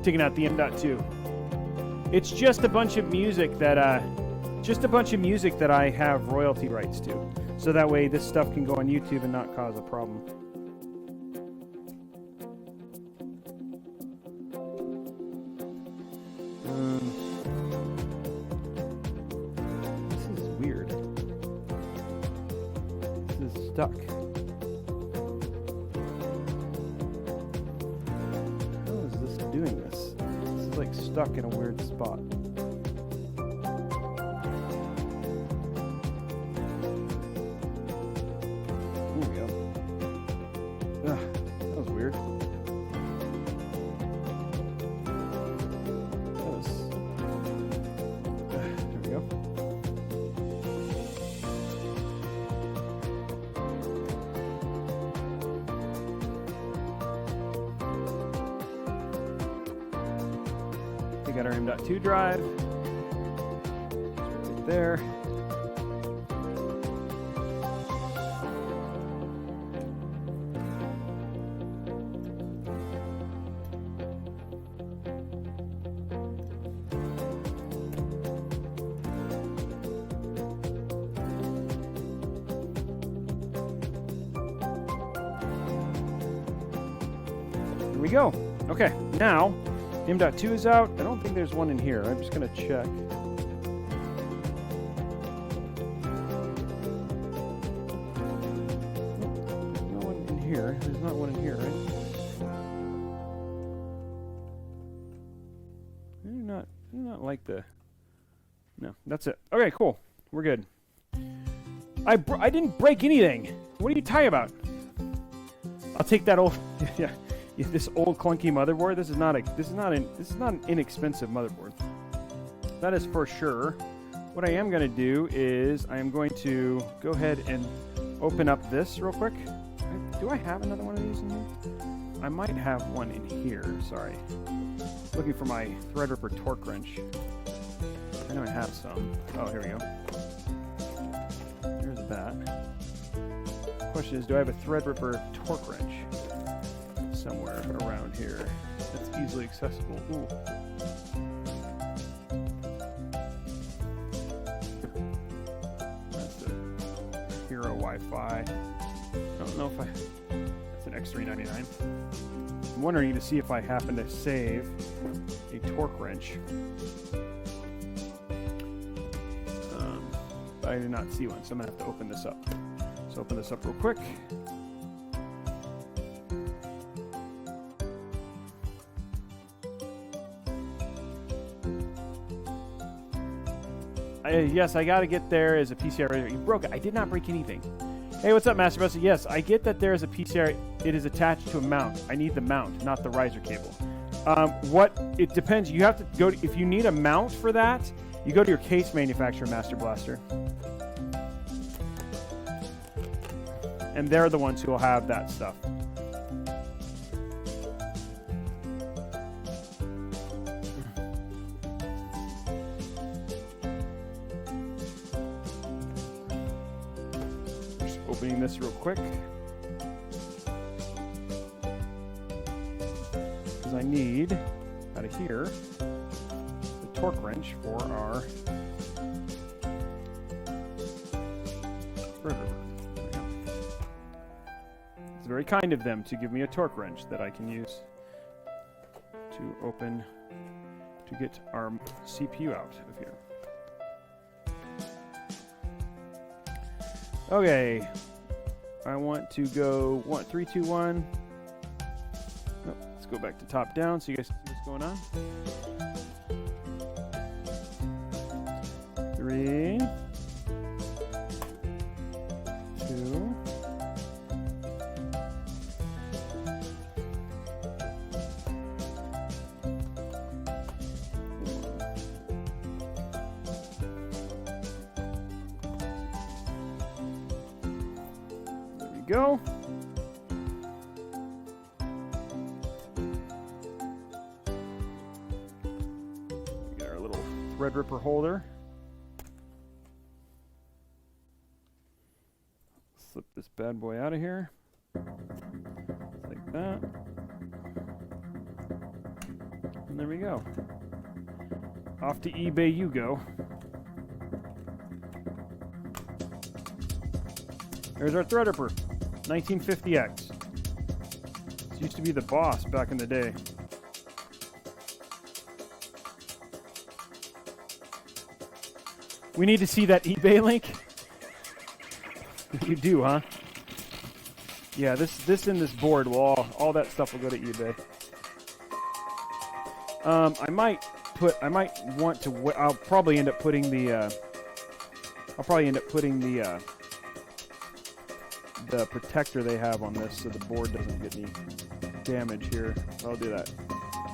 Taking out the M.2. It's just a bunch of music that I have royalty rights to, so that way this stuff can go on YouTube and not cause a problem. This is weird. This is stuck. Doing this. This is like stuck in a weird spot. There we go. Ugh, that was weird. There we go. Got our M.2 drive. Right there. Here we go. Okay, now M.2 is out. I don't think there's one in here. I'm just going to check. There's no one in here. There's not one in here, right? I do not like the... No, that's it. Okay, cool. We're good. I didn't break anything. What are you talking about? I'll take that old, yeah, this old clunky motherboard. This is not an inexpensive motherboard. That is for sure. What I am going to do is I am going to go ahead and open up this real quick. Do I have another one of these in here? I might have one in here. Sorry. Looking for my Threadripper torque wrench. I know I have some. Oh, here we go. There's that. Question is, do I have a Threadripper torque wrench somewhere around here that's easily accessible? Ooh. That's a Hero Wi-Fi. I don't know if that's an X399. I'm wondering to see if I happen to save a torque wrench. But I did not see one, so I'm going to have to open this up. So open this up real quick. Yes, I got to get there as a PCI. You broke it. I did not break anything. Hey, what's up, Master Buster? Yes, I get that there is a PCI. It is attached to a mount. I need the mount, not the riser cable. It depends. You have to go to, if you need a mount for that, you go to your case manufacturer, Master Blaster. And they're the ones who will have that stuff. Just opening this real quick. Because I need, out of here, the torque wrench for our Threadripper. It's very kind of them to give me a torque wrench that I can use to get our CPU out of here. Okay, I want to go 3, 2, 1. Nope, let's go back to top down so you guys can see what's going on. 3, 2. Go. We got our little Threadripper holder. Slip this bad boy out of here. Like that. And there we go. Off to eBay you go. There's our Threadripper. 1950X. This used to be the boss back in the day. We need to see that eBay link. You do, huh? Yeah, this and this board will all that stuff will go to eBay. I'll probably end up putting the protector they have on this so the board doesn't get any damage here. I'll do that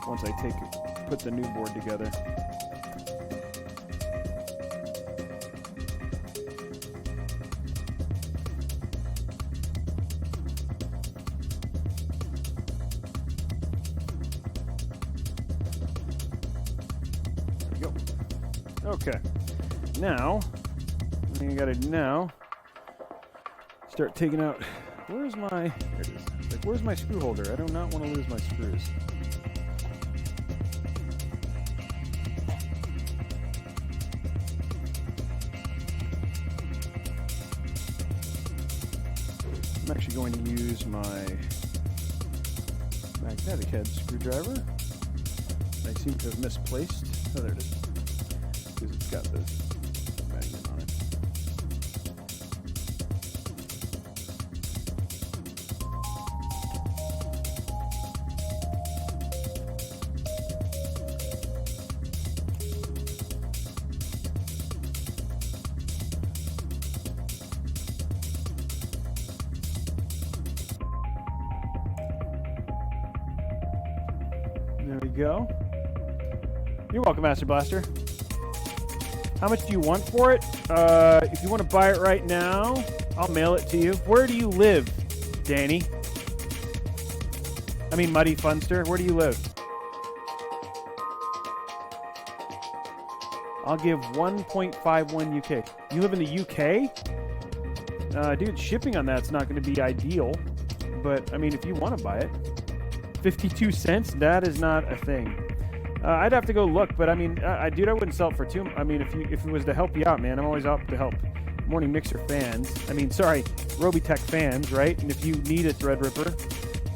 once I put the new board together. There we go. Okay. Now, what you gotta do now, start taking out, there it is. Like, where's my screw holder? I do not want to lose my screws. I'm actually going to use my magnetic head screwdriver. I seem to have misplaced. Oh, there it is. Because it's got this magnet on it. go. You're welcome, Master Blaster. How much do you want for it? If you want to buy it right now, I'll mail it to you. Where do you live, Danny? I mean, Muddy Funster. Where do you live? I'll give 1.51 UK. You live in the UK? Dude, shipping on that's not going to be ideal. But, I mean, if you want to buy it. 52 cents? That is not a thing. I'd have to go look, but I mean, dude, I wouldn't sell it for too. I mean, if it was to help you out, man, I'm always out to help. Morning Mixer fans. I mean, sorry, Robeytech fans, right? And if you need a Threadripper,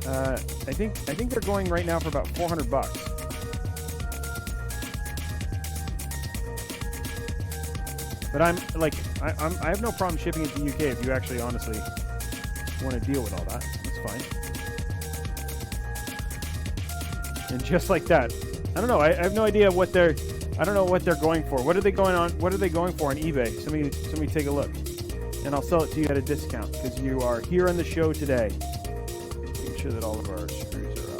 I think they're going right now for about $400. But I have no problem shipping it to the UK if you actually honestly want to deal with all that. That's fine. And just like that. I don't know. I have no idea what they're. I don't know what they're going for. What are they going on? What are they going for on eBay? Somebody take a look, and I'll sell it to you at a discount because you are here on the show today. Make sure that all of our screws are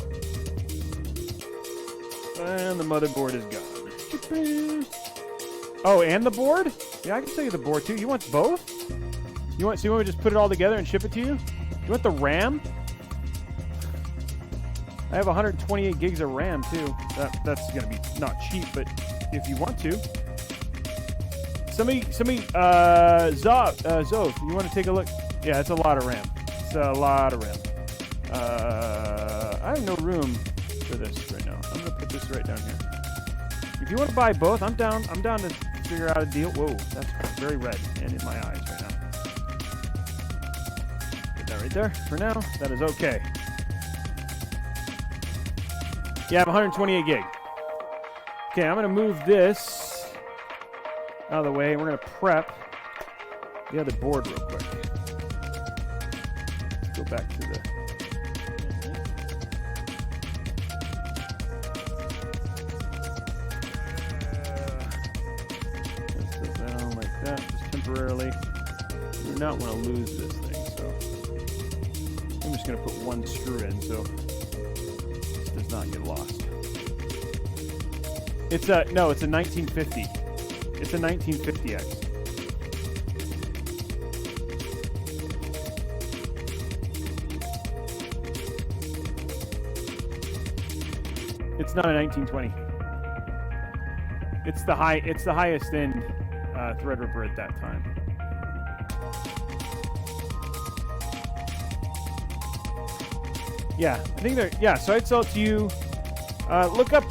out, and the motherboard is gone. Oh, and the board? Yeah, I can sell you the board too. You want both? You want? So you want me to just put it all together and ship it to you? You want the RAM? I have 128 gigs of RAM too. That's gonna be not cheap, but if you want to, somebody, Zov, you want to take a look? Yeah, it's a lot of RAM. It's a lot of RAM. I have no room for this right now. I'm gonna put this right down here. If you want to buy both, I'm down. I'm down to figure out a deal. Whoa, that's very red and in my eyes right now. Put that right there. For now, that is okay. Yeah, I have 128 gig. Okay, I'm going to move this out of the way. We're going to prep the other board real quick. Let's go back to the... Let's put that on like that, just temporarily. We do not want to lose this thing, so... I'm just going to put one screw in, so... does not get lost. It's a 1950. It's a 1950X. It's not a 1920. It's the highest end Threadripper at that time. Yeah, I think they're... Yeah, so I'd sell it to you. Look up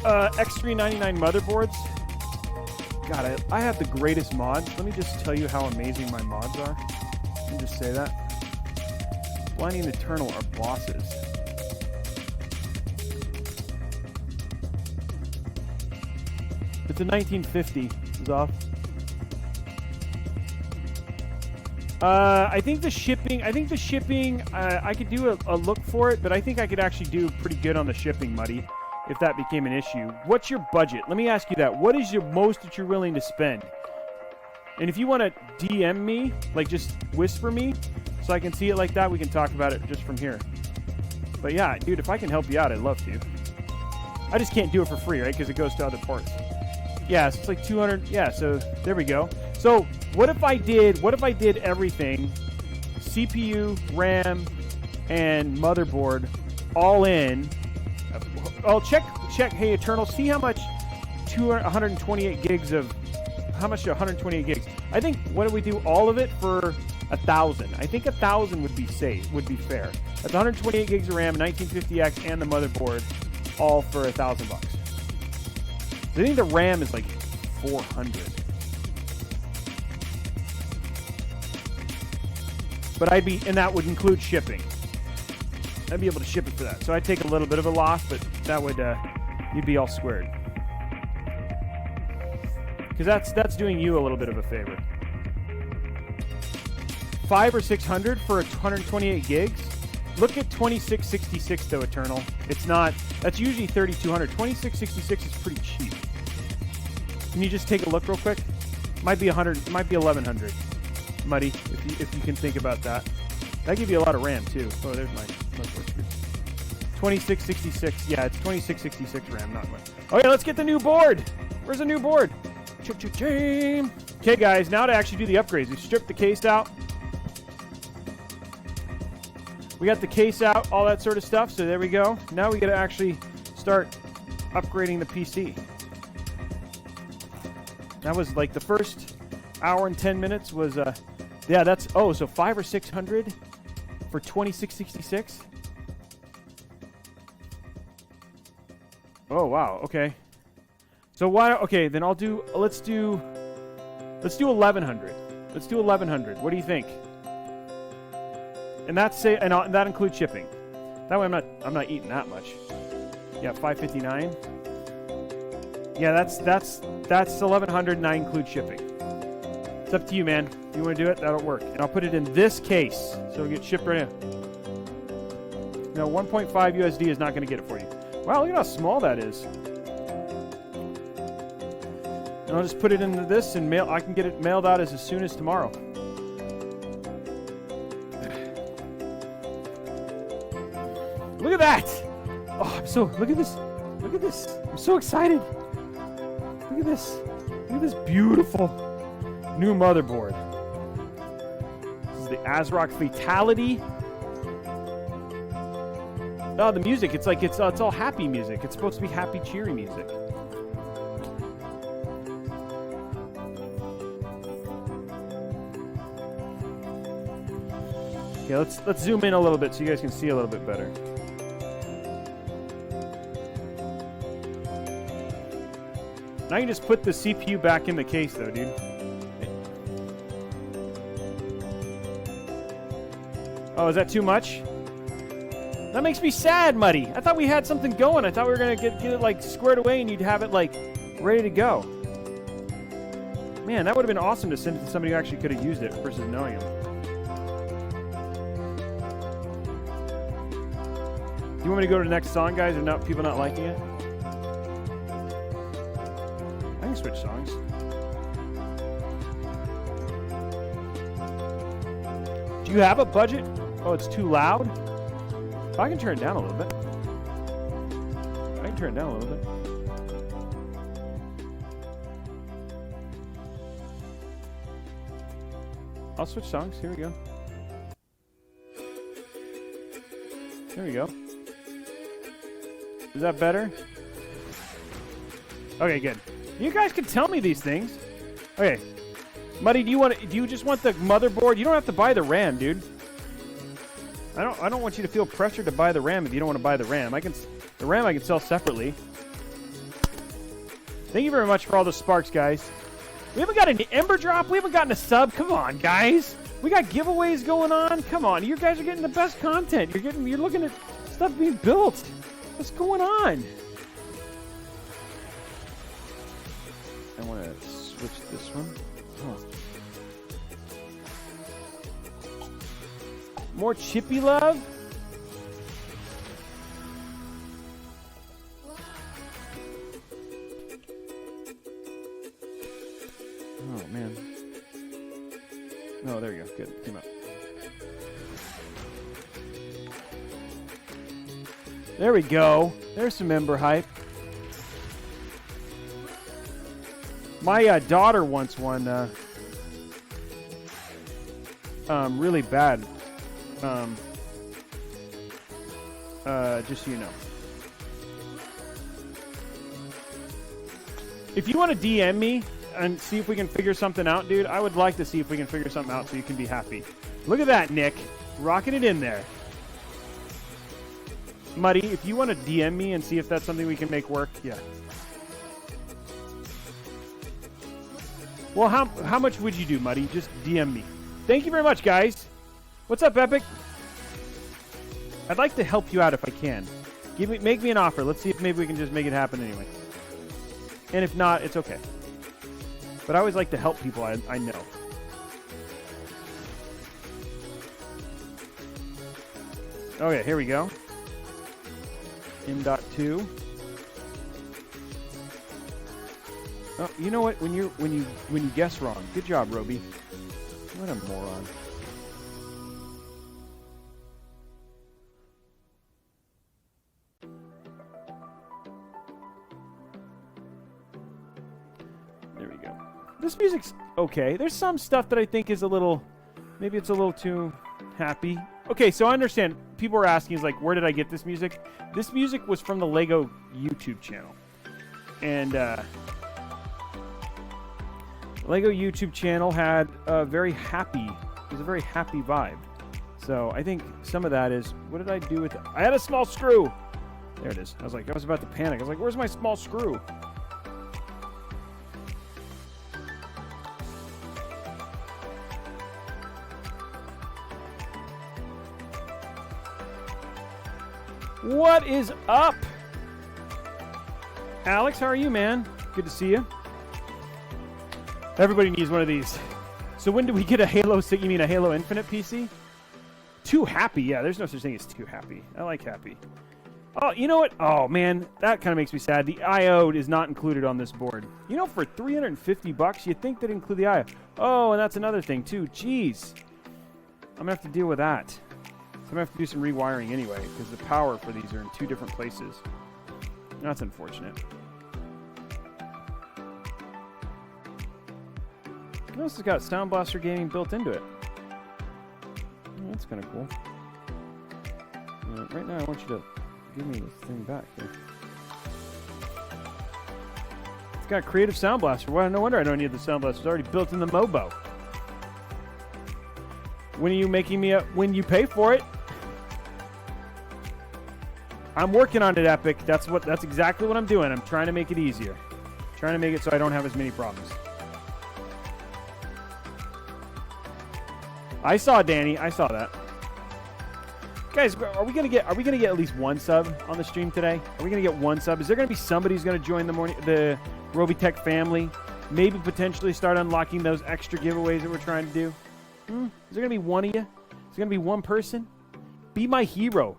X399 motherboards. God, I have the greatest mods. Let me just tell you how amazing my mods are. Let me just say that. Blinding Eternal are bosses. It's a 1950. Is off. I think the shipping, I could do a look for it, but I think I could actually do pretty good on the shipping, Muddy, if that became an issue. What's your budget? Let me ask you that. What is your most that you're willing to spend? And if you want to DM me, like just whisper me, so I can see it like that, we can talk about it just from here. But yeah, dude, if I can help you out, I'd love to. I just can't do it for free, right? Because it goes to other parts. Yeah, so it's like 200. Yeah, so there we go. So what if I did everything, CPU, RAM, and motherboard all in? I'll check. Hey, Eternal, see how much 128 gigs of, how much 128 gigs? I think, what do we do? All of it for 1,000. I think 1,000 would be safe, would be fair. That's 128 gigs of RAM, 1950X, and the motherboard, all for $1,000 bucks. I think the RAM is like 400. But and that would include shipping. I'd be able to ship it for that. So I'd take a little bit of a loss, but that would, you'd be all squared. Because that's doing you a little bit of a favor. 500 or 600 for 128 gigs. Look at 2666 though, Eternal. It's not. That's usually 3200. 2666 is pretty cheap. Can you just take a look real quick? Might be 100. Might be 1100. Muddy, if you can think about that. That give you a lot of RAM too. Oh, there's my motherboard screws. 2666. Yeah, it's 2666 RAM, not much. Okay, let's get the new board. Where's the new board? Cha-cha-ching. Okay, guys, now to actually do the upgrades. We stripped the case out. We got the case out, all that sort of stuff. So there we go. Now we got to actually start upgrading the PC. That was like the first hour and 10 minutes was, yeah, that's, oh, so 500 or 600 for 2666. Oh, wow. Okay. So why, okay, then I'll do, let's do 1100. Let's do 1100. What do you think? And that's say, and that includes shipping. That way I'm not eating that much. Yeah, 559. Yeah, that's 1100 and I include shipping. It's up to you, man. If you want to do it, that'll work. And I'll put it in this case, so it'll get shipped right in. No, 1.5 USD is not going to get it for you. Wow, look at how small that is. And I'll just put it into this and mail. I can get it mailed out as soon as tomorrow. Look at that! Oh, look at this. Look at this. I'm so excited. Look at this. Look at this beautiful new motherboard. This is the ASRock Fatality. Oh, the music. It's like it's all happy music. It's supposed to be happy, cheery music. Okay, let's zoom in a little bit so you guys can see a little bit better. Now you can just put the CPU back in the case, though, dude. Oh, is that too much? That makes me sad, Muddy. I thought we had something going. I thought we were gonna get it like squared away and you'd have it like ready to go. Man, that would have been awesome to send it to somebody who actually could have used it versus knowing him. Do you want me to go to the next song, guys, or not? People not liking it? I can switch songs. Do you have a budget? Oh, it's too loud? Oh, I can turn it down a little bit. I can turn it down a little bit. I'll switch songs. Here we go. There we go. Is that better? Okay, good. You guys can tell me these things. Okay. Muddy, do you just want the motherboard? You don't have to buy the RAM, dude. I don't want you to feel pressured to buy the RAM if you don't want to buy the RAM. The RAM I can sell separately. Thank you very much for all the sparks, guys. We haven't got an Ember drop. We haven't gotten a sub. Come on, guys. We got giveaways going on. Come on, you guys are getting the best content. You're looking at stuff being built. What's going on? I want to switch this one. Oh. More chippy love? Oh, man. Oh, there you go. Good. Came up. There we go. There's some Ember hype. My daughter once won really bad. Just so you know. If you want to DM me and see if we can figure something out, dude, I would like to see if we can figure something out so you can be happy. Look at that, Nick. Rocking it in there. Muddy, if you want to DM me and see if that's something we can make work, yeah. Well, how much would you do, Muddy? Just DM me. Thank you very much, guys. What's up, Epic? I'd like to help you out if I can. Make me an offer. Let's see if maybe we can just make it happen anyway. And if not, it's okay. But I always like to help people I know. Okay, here we go. M.2. Oh, you know what? When you guess wrong, good job, Robey. What a moron. There we go. This music's okay. There's some stuff that I think is a little... Maybe it's a little too happy. Okay, so I understand. People are asking, is like, where did I get this music? This music was from the Lego YouTube channel. And Lego YouTube channel had a very happy... It was a very happy vibe. So I think some of that is... What did I do with it? I had a small screw! There it is. I was about to panic. I was like, where's my small screw? What is up? Alex, how are you, man? Good to see you. Everybody needs one of these. So when do we get a Halo 6? You mean a Halo Infinite PC? Too happy. Yeah, there's no such thing as too happy. I like happy. Oh, you know what? Oh, man, that kind of makes me sad. The I/O is not included on this board. You know, for $350, you'd think they'd include the I/O. Oh, and that's another thing, too. Jeez. I'm going to have to deal with that. So I'm going to have to do some rewiring anyway, because the power for these are in 2 different places. That's unfortunate. This has got Sound Blaster Gaming built into it. Oh, that's kind of cool. Right now, I want you to give me this thing back here. It's got Creative Sound Blaster. Well, no wonder I don't need the Sound Blaster. It's already built in the Mobo. When are you making me when you pay for it? I'm working on it, Epic. That's exactly what I'm doing. I'm trying to make it easier. Trying to make it so I don't have as many problems. I saw Danny. I saw that. Guys, are we gonna get at least one sub on the stream today? Are we gonna get one sub? Is there gonna be somebody who's gonna join the Robeytech family? Maybe potentially start unlocking those extra giveaways that we're trying to do. Is there gonna be one of you? Is there gonna be one person? Be my hero.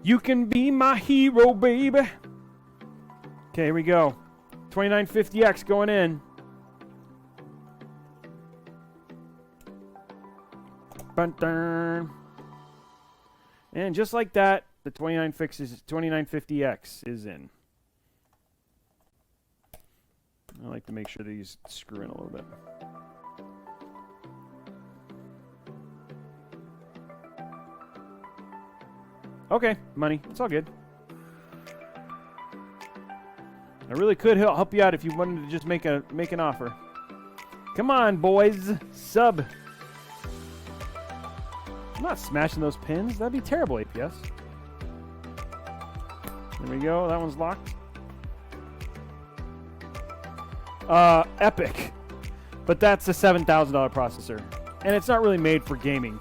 You can be my hero, baby. Okay, here we go. 2950X going in. Bun-dun. And just like that, the 2950X is in. I like to make sure these screw in a little bit. Okay, money. It's all good. I really could help you out if you wanted to just make an offer. Come on, boys. Sub. I'm not smashing those pins. That'd be terrible, APS. There we go. That one's locked. Epic. But that's a $7,000 processor. And it's not really made for gaming.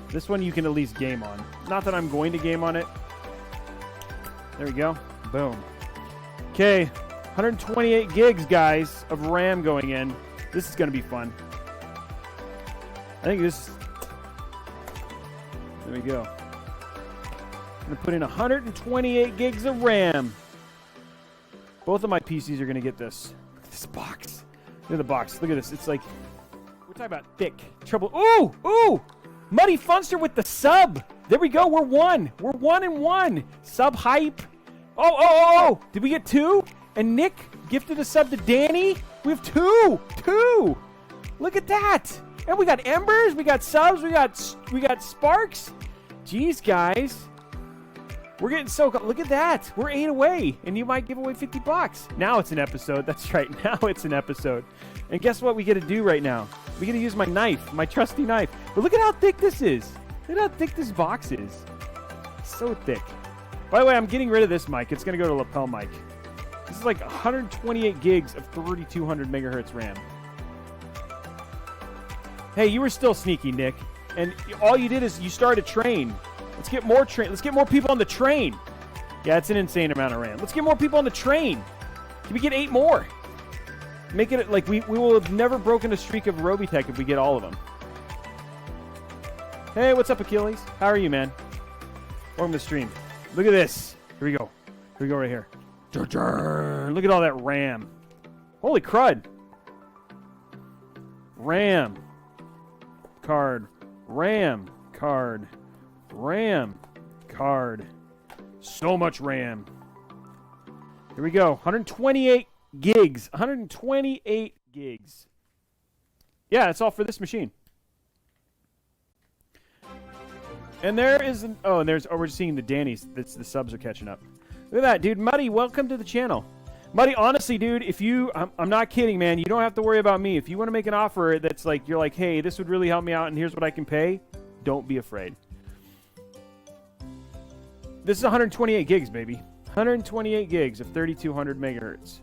This one you can at least game on. Not that I'm going to game on it. There we go. Boom. Okay. 128 gigs, guys, of RAM going in. This is going to be fun. I think this... There we go. I'm going to put in 128 gigs of RAM. Both of my PCs are going to get this. Look at this box. Look at the box. Look at this. It's like... We're talking about thick. Trouble... Ooh! Ooh! Muddy Funster with the sub. There we go. We're one. We're 1 and 1. Sub hype. Oh. Did we get 2? And Nick gifted a sub to Danny. We have 2. 2. Look at that. And we got embers. We got subs. We got sparks. Jeez, guys. We're getting so... Look at that. We're 8 away. And you might give away $50. Now it's an episode. That's right. Now it's an episode. And guess what we get to do right now? We get to use my knife. My trusty knife. But look at how thick this is. Look at how thick this box is. It's so thick. By the way, I'm getting rid of this mic. It's going to go to lapel mic. This is like 128 gigs of 3200 megahertz RAM. Hey, you were still sneaky, Nick. And all you did is you started a train. Let's get more people on the train. Yeah, it's an insane amount of RAM. Let's get more people on the train. Can we get 8 more? Make it like we will have never broken a streak of Robeytech if we get all of them. Hey, what's up, Achilles? How are you, man? Welcome to the stream. Look at this. Here we go. Here we go right here. Look at all that RAM. Holy crud. RAM. Card. RAM. Card. RAM. Card. So much RAM. Here we go. 128 gigs. 128 gigs. Yeah, it's all for this machine. And there is an... Oh, and there's... Oh, we're just seeing the Danny's. That's the subs are catching up. Look at that, dude. Muddy, welcome to the channel. Muddy, honestly, dude, if you... I'm not kidding, man. You don't have to worry about me. If you want to make an offer that's like... You're like, hey, this would really help me out, and here's what I can pay. Don't be afraid. This is 128 gigs, baby. 128 gigs of 3200 megahertz.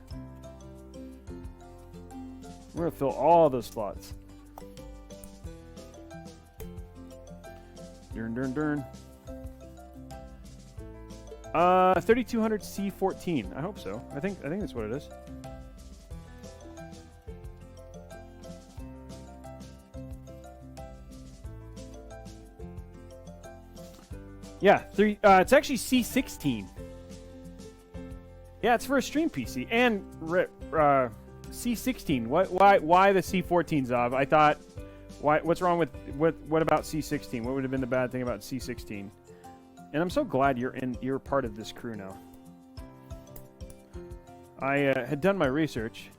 We're going to fill all those slots. Dern, dern, dern. 3200 C14. I hope so. I think that's what it is. Yeah, it's actually C16. Yeah, it's for a stream PC and C16. Why the C14, Zav? I thought, what's wrong with what about C16? What would have been the bad thing about C16? And I'm so glad you're part of this crew now. I had done my research.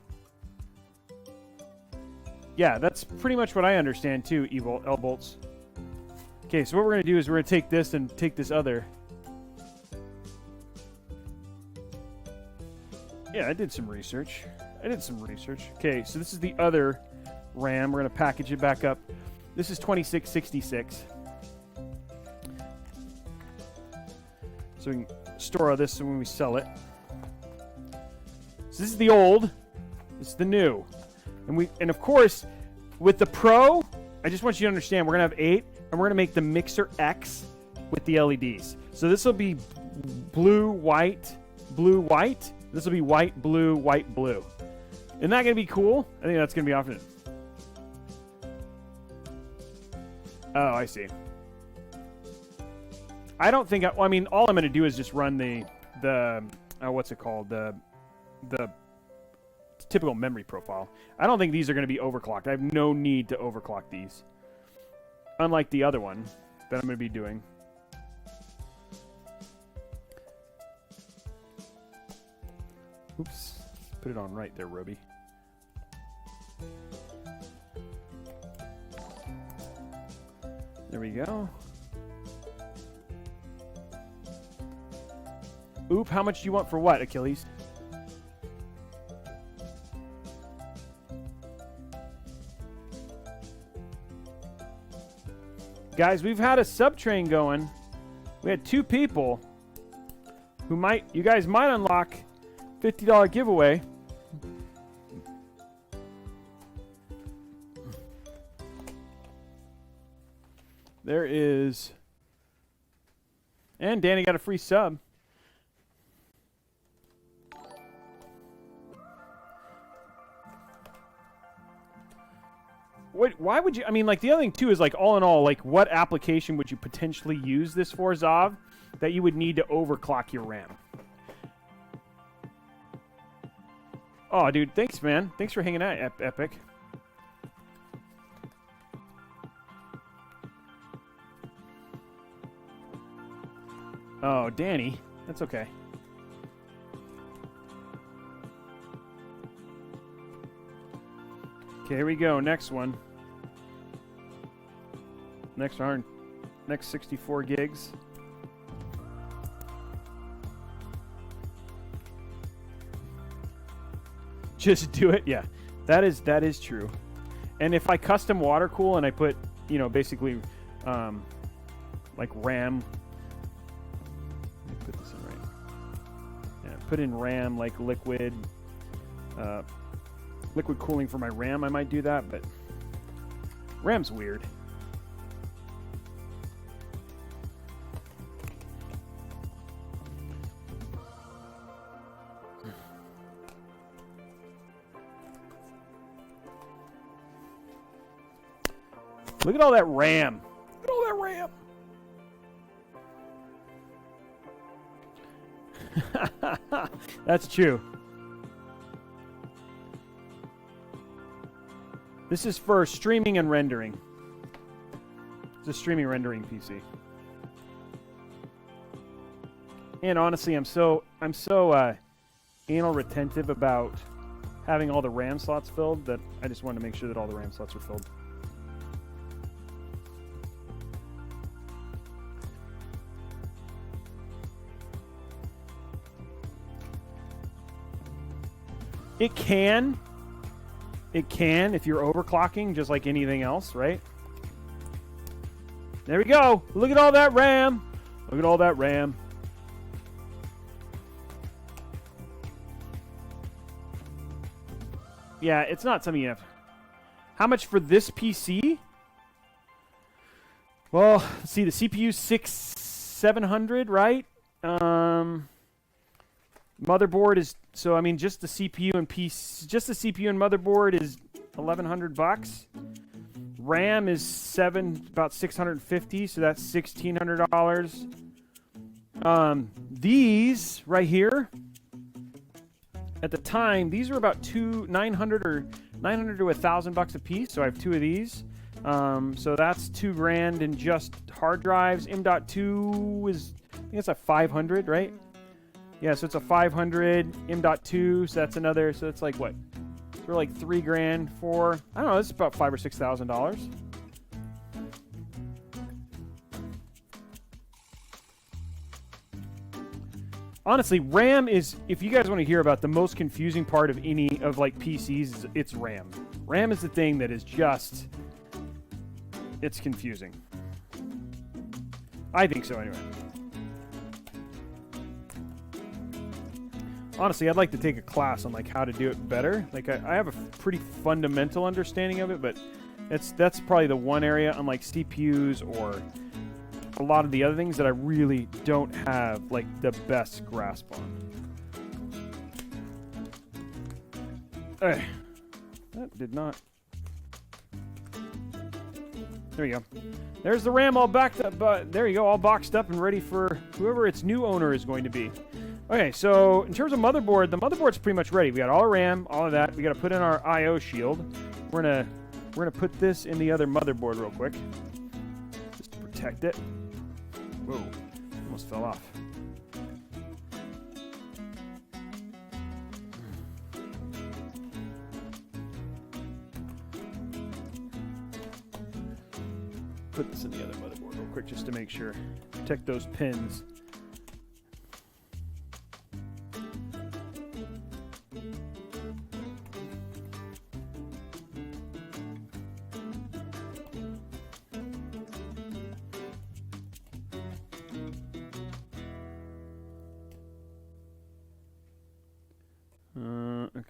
Yeah, that's pretty much what I understand too, Evil L-Bolts. Okay, so what we're going to do is we're going to take this and take this other. Yeah, I did some research. Okay, so this is the other RAM. We're going to package it back up. This is 2666. So we can store all this when we sell it. So this is the old. This is the new. And of course, with the Pro, I just want you to understand, we're going to have 8, and we're going to make the Mixer X with the LEDs. So this will be blue, white, blue, white. This will be white, blue, white, blue. Isn't that going to be cool? I think that's going to be awesome. Oh, I see. I don't think... I mean, all I'm going to do is just run the what's it called? The typical memory profile. I don't think these are going to be overclocked. I have no need to overclock these. Unlike the other one that I'm going to be doing. Oops. Put it on right there, Robey. There we go. Oop, how much do you want for what, Achilles? Guys, we've had a sub train going. We had 2 people who you guys might unlock $50 giveaway. There is. And Danny got a free sub. Why would you... I mean, like, the other thing, too, is, like, all in all, like, what application would you potentially use this for, Zav, that you would need to overclock your RAM? Oh, dude, thanks, man. Thanks for hanging out, Epic. Oh, Danny. That's okay. Okay, here we go. Next one. Next 64 gigs. Just do it. Yeah, that is true. And if I custom water cool and I put, you know, basically, like RAM. Let me put this in right. Yeah, put in RAM like liquid cooling for my RAM. I might do that, but RAM's weird. Look at all that RAM. Look at all that RAM. That's true. This is for streaming and rendering. It's a streaming rendering PC. And honestly, I'm so anal retentive about having all the RAM slots filled that I just wanted to make sure that all the RAM slots are filled. It can if you're overclocking, just like anything else, right? There we go. Look at all that RAM. Look at all that RAM. Yeah, it's not something you have. How much for this PC? Well, let's see, the CPU 700, right? Motherboard is, so I mean, just the CPU and motherboard is $1,100. RAM is about 650, so that's $1,600. These right here, at the time, these were about $900 to $1,000 a piece. So I have 2 of these. So that's $2,000 in just hard drives. M.2 is, I think it's a 500, right? Yeah, so it's a 500 M.2. So that's another. So it's like what? So like $3,000 for, I don't know. It's about $5,000 or $6,000. Honestly, RAM is, if you guys want to hear about the most confusing part of any of like PCs, it's RAM. RAM is the thing that is just, it's confusing. I think so anyway. Honestly, I'd like to take a class on like how to do it better. Like I have a pretty fundamental understanding of it, but that's probably the one area on like CPUs or a lot of the other things that I really don't have like the best grasp on. That did not. There you go. There's the RAM all backed up. There you go, all boxed up and ready for whoever its new owner is going to be. Okay, so in terms of motherboard, the motherboard's pretty much ready. We got all our RAM, all of that. We got to put in our I/O shield. We're gonna put this in the other motherboard real quick, just to protect it. Whoa, almost fell off. Put this in the other motherboard real quick just to make sure. Protect those pins.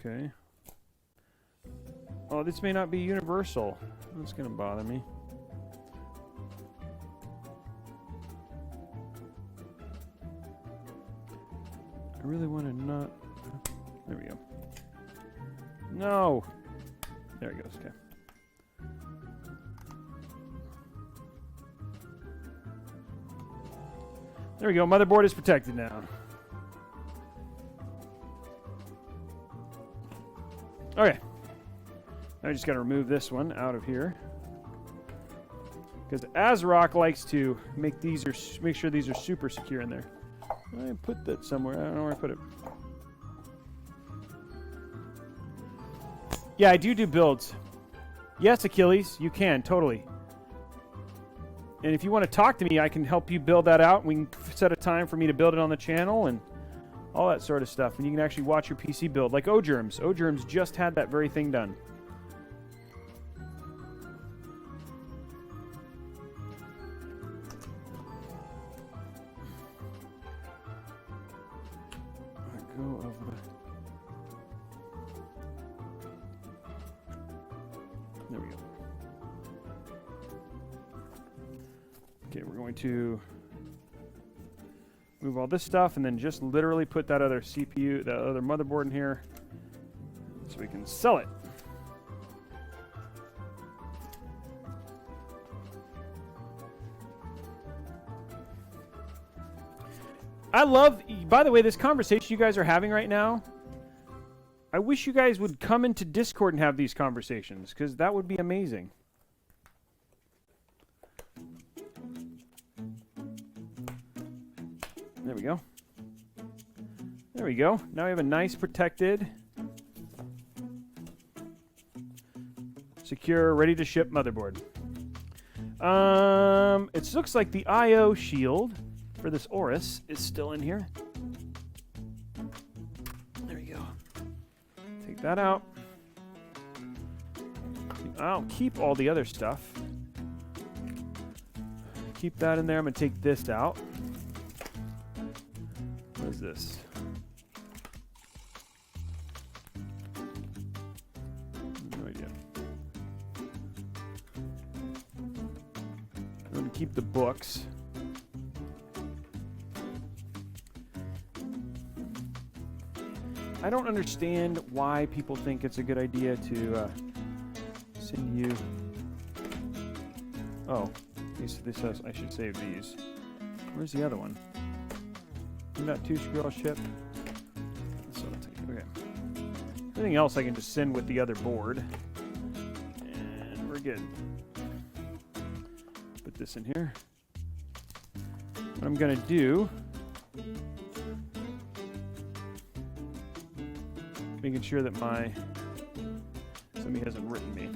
Okay. Oh, this may not be universal. That's gonna bother me. I really want to not... There we go. No! There it goes, okay. There we go, motherboard is protected now. Okay. Now I just got to remove this one out of here. Because Azrock likes to make sure these are super secure in there. I put that somewhere. I don't know where I put it. Yeah, I do builds. Yes, Achilles, you can, totally. And if you want to talk to me, I can help you build that out. We can set a time for me to build it on the channel and all that sort of stuff. And you can actually watch your PC build. Like OGerms. OGerms just had that very thing done. There we go. Okay, we're going to move all this stuff and then just literally put that other CPU, that other motherboard in here so we can sell it. I love, by the way, this conversation you guys are having right now, I wish you guys would come into Discord and have these conversations, because that would be amazing. There we go. There we go. Now we have a nice protected Secure, ready to ship motherboard. It looks like the I/O shield for this Aorus is still in here. There we go. Take that out. I'll keep all the other stuff. Keep that in there. I'm going to take this out. What is this? No idea. I'm going to keep the books. I don't understand why people think it's a good idea to send you... Oh, this says I should save these. Where's the other one? You got 2 screw ship. So I'll take it. Okay. Everything else I can just send with the other board. And we're good. Put this in here. What I'm going to do... Making sure that somebody hasn't written me.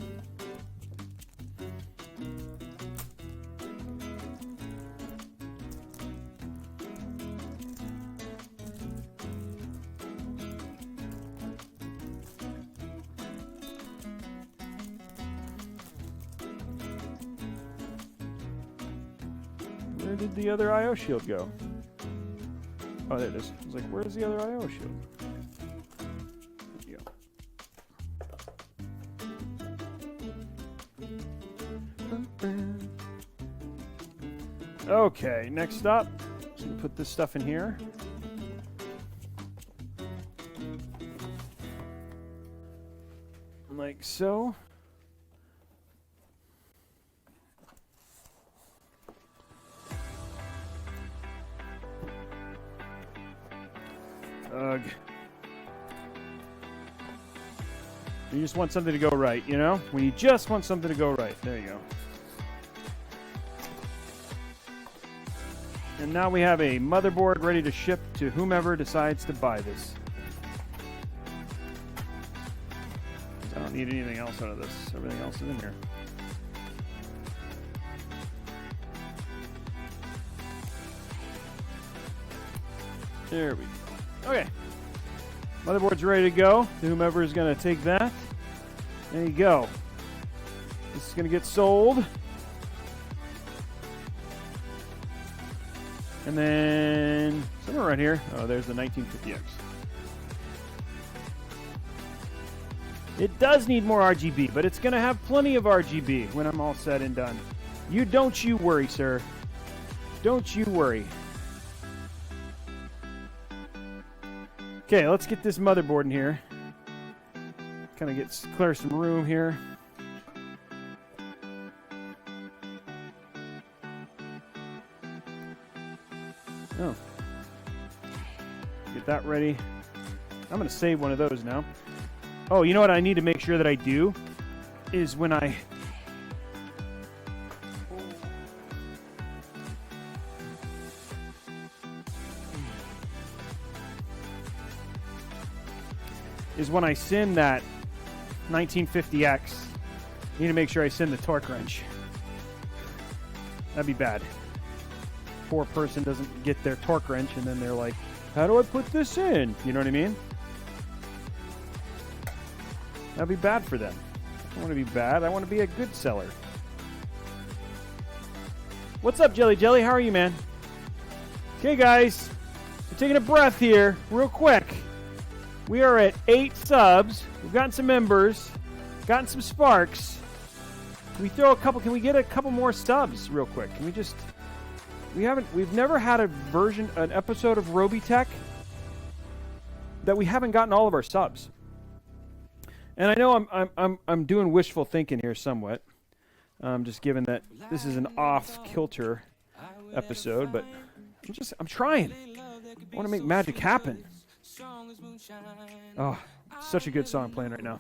Where did the other I/O shield go? Oh, there it is. I was like, where's the other I/O shield? Okay, next up, so we put this stuff in here. Like so. Ugh. You just want something to go right, you know? When you just want something to go right. There you go. And now we have a motherboard ready to ship to whomever decides to buy this. I don't need anything else out of this. Everything else is in here. There we go. Okay. Motherboard's ready to go to whomever is going to take that. There you go. This is going to get sold. And then somewhere around here, oh, there's the 1950X. It does need more RGB, but it's going to have plenty of RGB when I'm all said and done. Don't you worry, sir. Don't you worry. Okay, let's get this motherboard in here. Kind of clear some room here. Oh. Get that ready. I'm going to save one of those now. Oh, you know what I need to make sure that I do? Is when I... is when I send that 1950X, I need to make sure I send the torque wrench. That'd be bad. Poor person doesn't get their torque wrench and then they're like, how do I put this in? You know what I mean? That'd be bad for them. I don't want to be bad. I want to be a good seller. What's up, Jelly Jelly? How are you, man? Okay, guys. We're taking a breath here real quick. We are at 8 subs. We've gotten some members. Gotten some sparks. Can we get a couple more subs real quick? Can we just... We've never had an episode of Robeytech that we haven't gotten all of our subs. And I know I'm doing wishful thinking here somewhat, just given that this is an off-kilter episode, but I'm trying. I want to make magic happen. Oh, such a good song playing right now.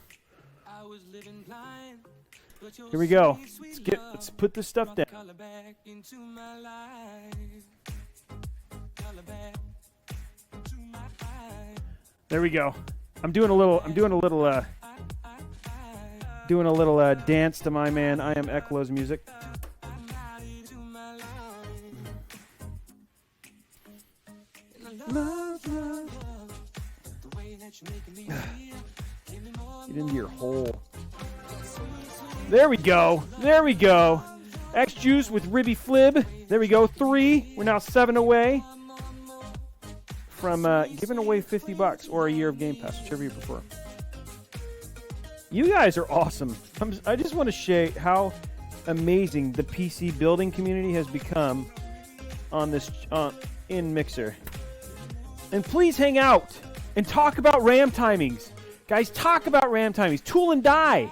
Here we go. Let's put this stuff down. There we go. I'm doing a little Doing a little dance to my man I Am Eklo's music. Get into your hole. There we go. There we go. X-Juice with Ribby Flib. There we go. 3. We're now 7 away from giving away $50 or a year of Game Pass, whichever you prefer. You guys are awesome. I just want to show how amazing the PC building community has become on this in Mixer. And please hang out and talk about RAM timings. Guys, talk about RAM timings. Tool and Die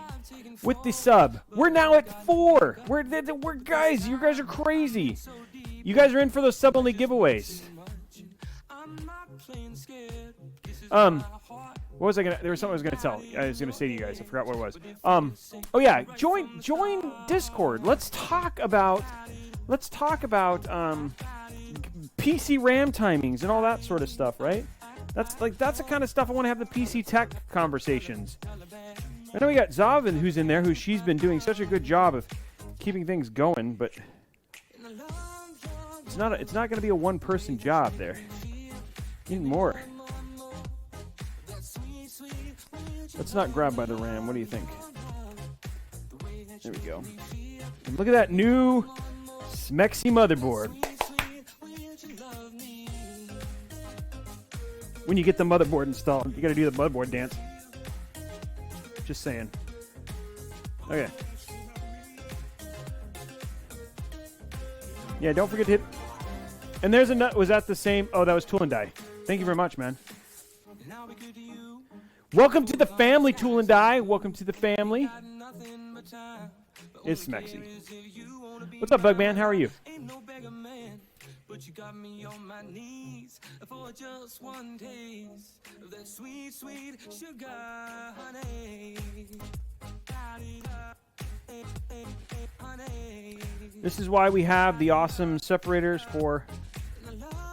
with the sub. We're now at 4. We're guys, you guys are crazy. You guys are in for those sub-only giveaways. What was I gonna? There was something I was gonna tell. I was gonna say to you guys. I forgot what it was. Oh yeah, join Discord. Let's talk about PC RAM timings and all that sort of stuff, right? That's the kind of stuff I want to have the PC tech conversations. I know we got Zavin who's in there, she's been doing such a good job of keeping things going, but it's not going to be a one-person job there. You need more. Let's not grab by the RAM. What do you think? There we go. And look at that new Smexy motherboard. When you get the motherboard installed, you got to do the motherboard dance. Just saying. Okay. Yeah, don't forget to hit. And there's a nut. Was that the same? Oh, that was Tool and Die. Thank you very much, man. Welcome to the family, Tool and Die. Welcome to the family. It's Smexy. What's up, Bugman? How are you? But you got me on my knees for just one taste of that sweet, sweet sugar honey. This is why we have the awesome separators for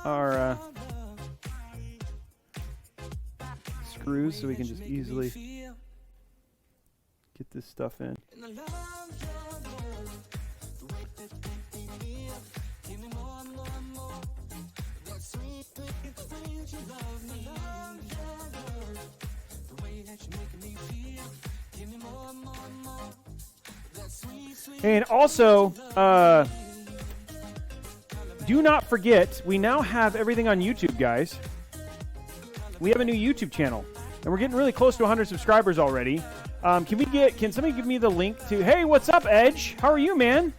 our screws, so we can just easily get this stuff in. And also, do not forget, we now have everything on YouTube, guys. We have a new YouTube channel, and we're getting really close to 100 subscribers already. Can somebody give me the link to? Hey, what's up, Edge? How are you, man?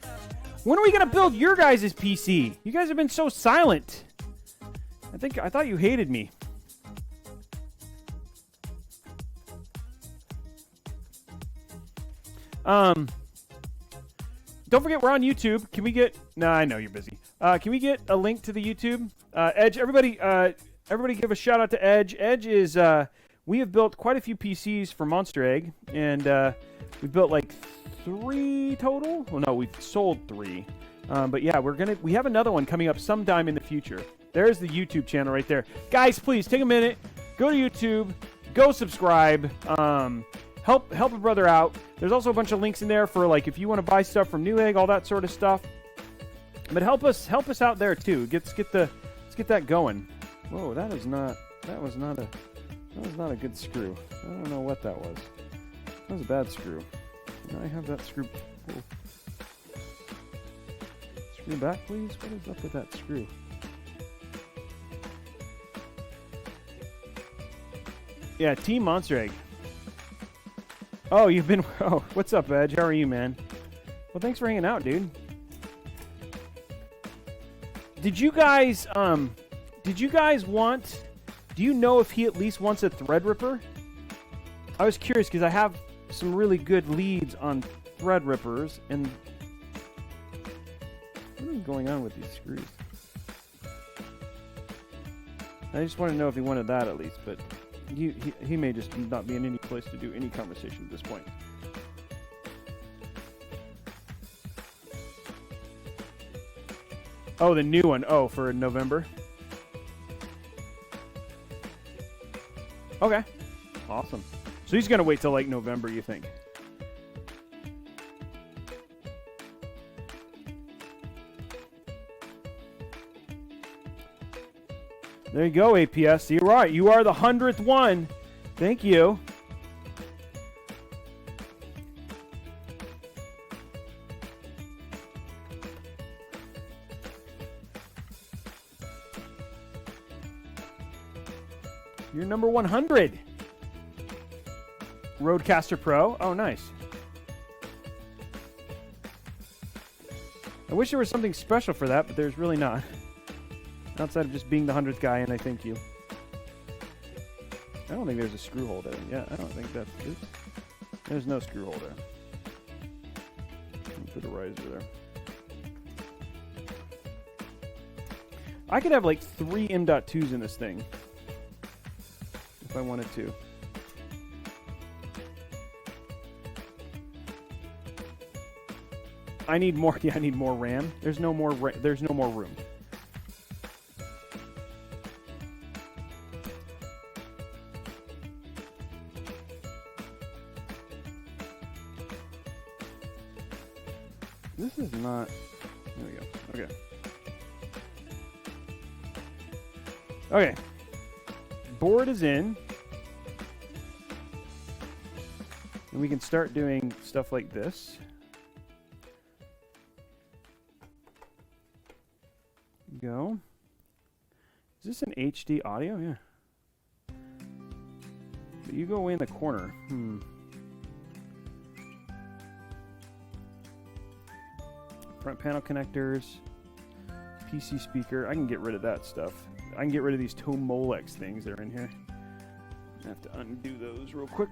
When are we gonna build your guys' PC? You guys have been so silent. I thought you hated me. Don't forget, we're on YouTube. Can we get... Nah, I know you're busy. Can we get a link to the YouTube? Edge, everybody give a shout out to Edge. Edge is... we have built quite a few PCs for Monster Egg, and we've built like 3 total. Well, no, we've sold 3. But yeah, we have another one coming up sometime in the future. There's the YouTube channel right there. Guys, please take a minute. Go to YouTube. Go subscribe. Help a brother out. There's also a bunch of links in there for, like, if you want to buy stuff from Newegg, all that sort of stuff. But help us out there too. Let's get that going. Whoa, that was not a good screw. I don't know what that was. That was a bad screw. Now I have that screw. Whoa. Screw back, please. What is up with that screw? Yeah, Team Monster Egg. Oh, what's up, Edge? How are you, man? Well, thanks for hanging out, dude. Do you know if he at least wants a Threadripper? I was curious because I have some really good leads on Threadrippers, and what is going on with these screws? I just want to know if he wanted that at least, but he may just not be in any place to do any conversation at this point. Oh, the new one. Oh, for November. Okay. Awesome. So he's going to wait till like November, you think? There you go, APS. You're right. You are the 100th one. Thank you. You're number 100. Rodecaster Pro. Oh, nice. I wish there was something special for that, but there's really not. Outside of just being the 100th guy, and I thank you. I don't think there's a screw hole there. Yeah, I don't think that's good. There's no screw hole there. Put a riser there. I could have like 3 M.2s in this thing. If I wanted to. I need more. Yeah, I need more RAM. There's no more. There's no more room. This is not. There we go. Okay. Okay. Board is in. And we can start doing stuff like this. Go. Is this an HD audio? Yeah. But you go away in the corner. Front panel connectors. PC speaker. I can get rid of that stuff. I can get rid of these two Molex things that are in here. I have to undo those real quick.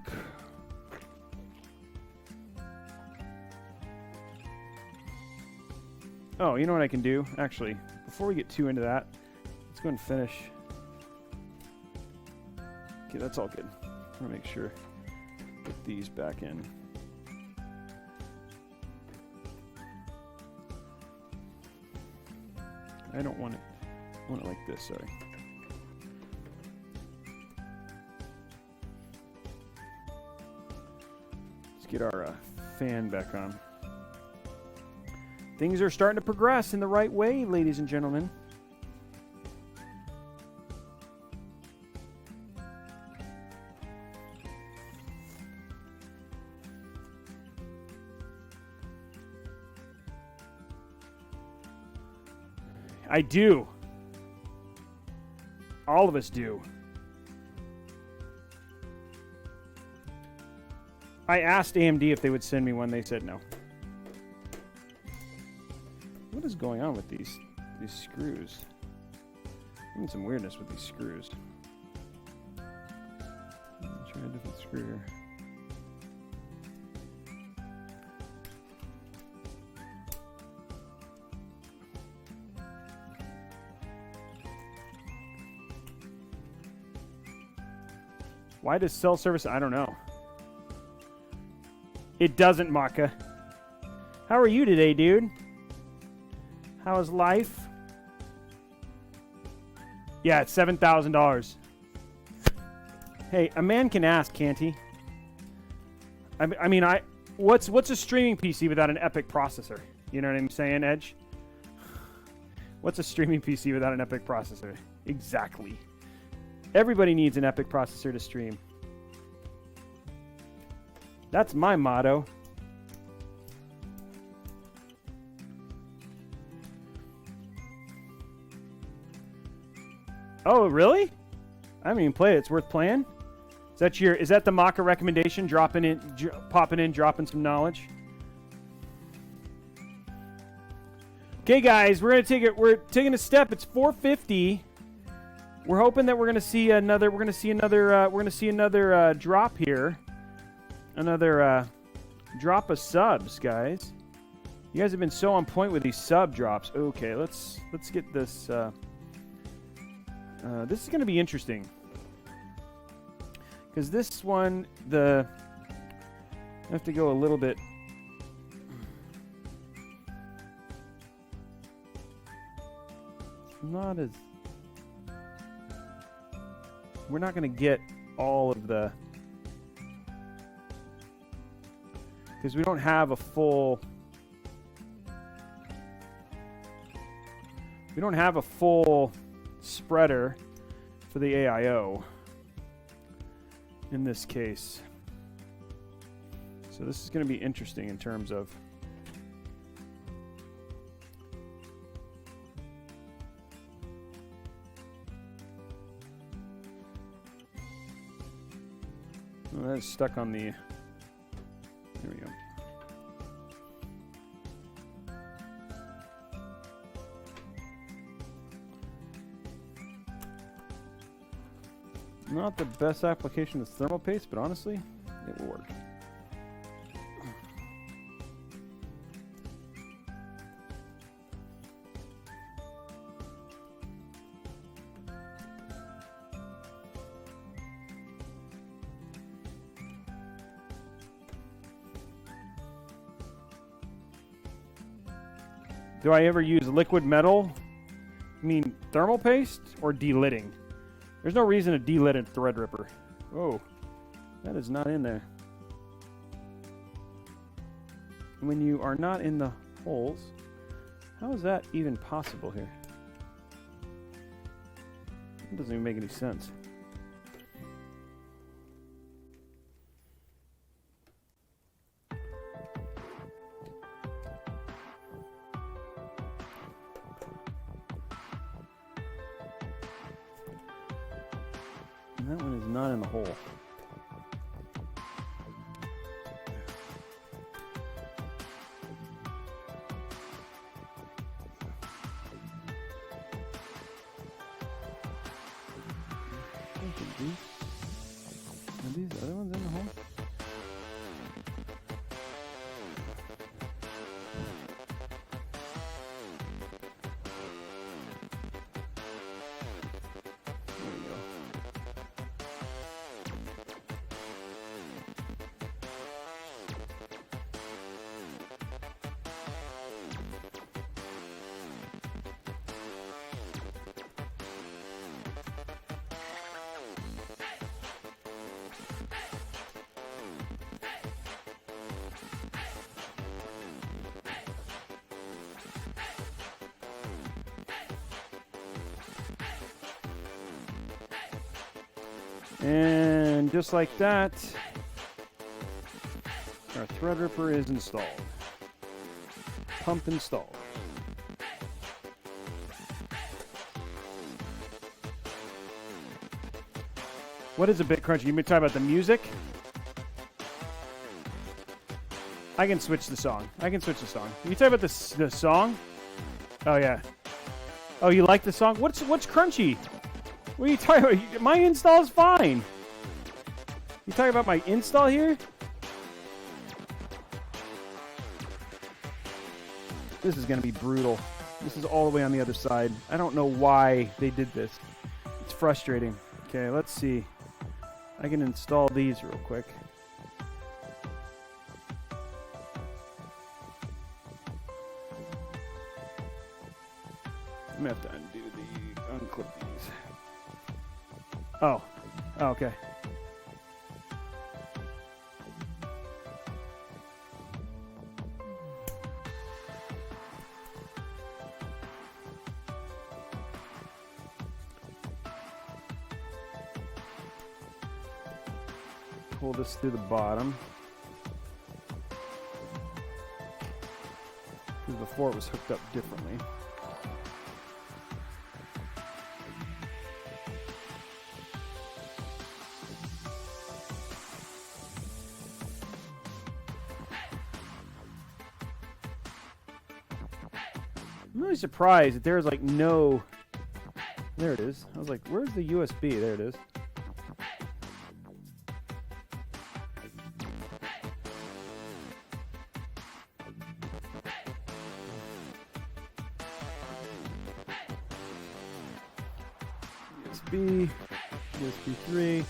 Oh, you know what I can do? Actually, before we get too into that, let's go and finish. Okay, that's all good. I'm gonna make sure put these back in. I don't want it. I want it like this. Sorry. Let's get our fan back on. Things are starting to progress in the right way, ladies and gentlemen. I do. All of us do. I asked AMD if they would send me one. They said no. What is going on with these screws? I need some weirdness with these screws. Let's try a different screw here. Why does cell service? I don't know. It doesn't, Maka. How are you today, dude? How's life? Yeah, it's $7,000. Hey, a man can ask, can't he? I mean, what's a streaming PC without an Epic processor? You know what I'm saying, Edge? What's a streaming PC without an Epic processor? Exactly. Everybody needs an Epic processor to stream. That's my motto. Oh, really? I haven't even played it. It's worth playing? Is that the Maka recommendation? Popping in, dropping some knowledge? Okay, guys, we're taking a step. It's 4:50. We're hoping that we're gonna see another drop here. Another drop of subs, guys. You guys have been so on point with these sub drops. Okay, let's get this. This is going to be interesting because this one, I have to go a little bit. Not as. We're not going to get all of the. Because we don't have a full. We don't have a full spreader. for the AIO in this case. So this is going to be interesting in terms of well, that's stuck on the, there we go. Not the best application of thermal paste, but honestly, it will work. Do I ever use liquid metal? I mean, thermal paste or delitting? There's no reason to delit a Threadripper. Oh, that is not in there. When you are not in the holes, how is that even possible here? It doesn't even make any sense. That one is not in the hole. Are these other ones in the hole? And just like that, our Threadripper is installed. Pump installed. What is a bit crunchy? You mean talk about the music? I can switch the song. You talk about the song? Oh yeah. Oh, you like the song? What's crunchy? What are you talking about? My install is fine. You talking about my install here? This is going to be brutal. This is all the way on the other side. I don't know why they did this. It's frustrating. Okay, let's see. I can install these real quick. I'm going to have to unclip these. Oh, okay. Pull this through the bottom. Because before it was hooked up differently. I'm really surprised that there's like no... There it is. I was like, where's the USB? There it is. USB 3.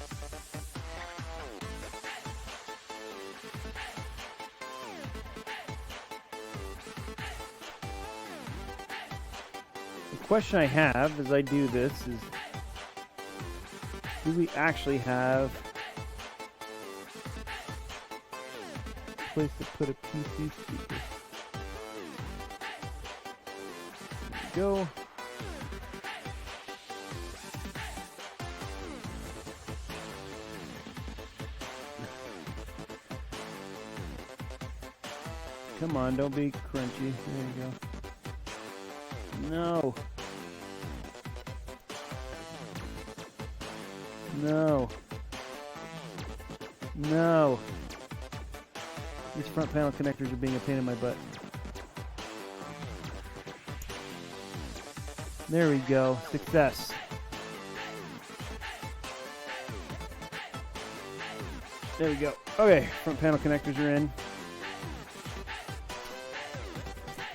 The question I have as I do this is, do we actually have a place to put a PC speaker? There we go. Come on, don't be crunchy. There you go. No. No. No. These front panel connectors are being a pain in my butt. There we go. Success. There we go. Okay, front panel connectors are in.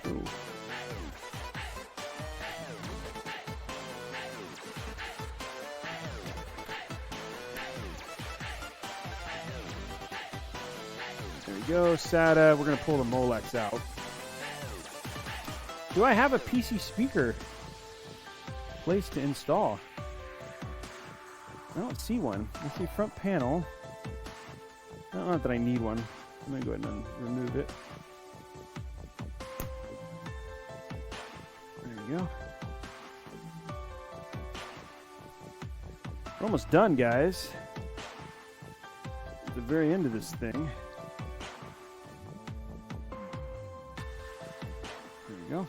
Ooh. There we go, SATA. We're going to pull the Molex out. Do I have a PC speaker place to install? I don't see one. Let's see, front panel. Not that I need one. I'm going to go ahead and remove it. There we go. We're almost done, guys. At the very end of this thing. There we go.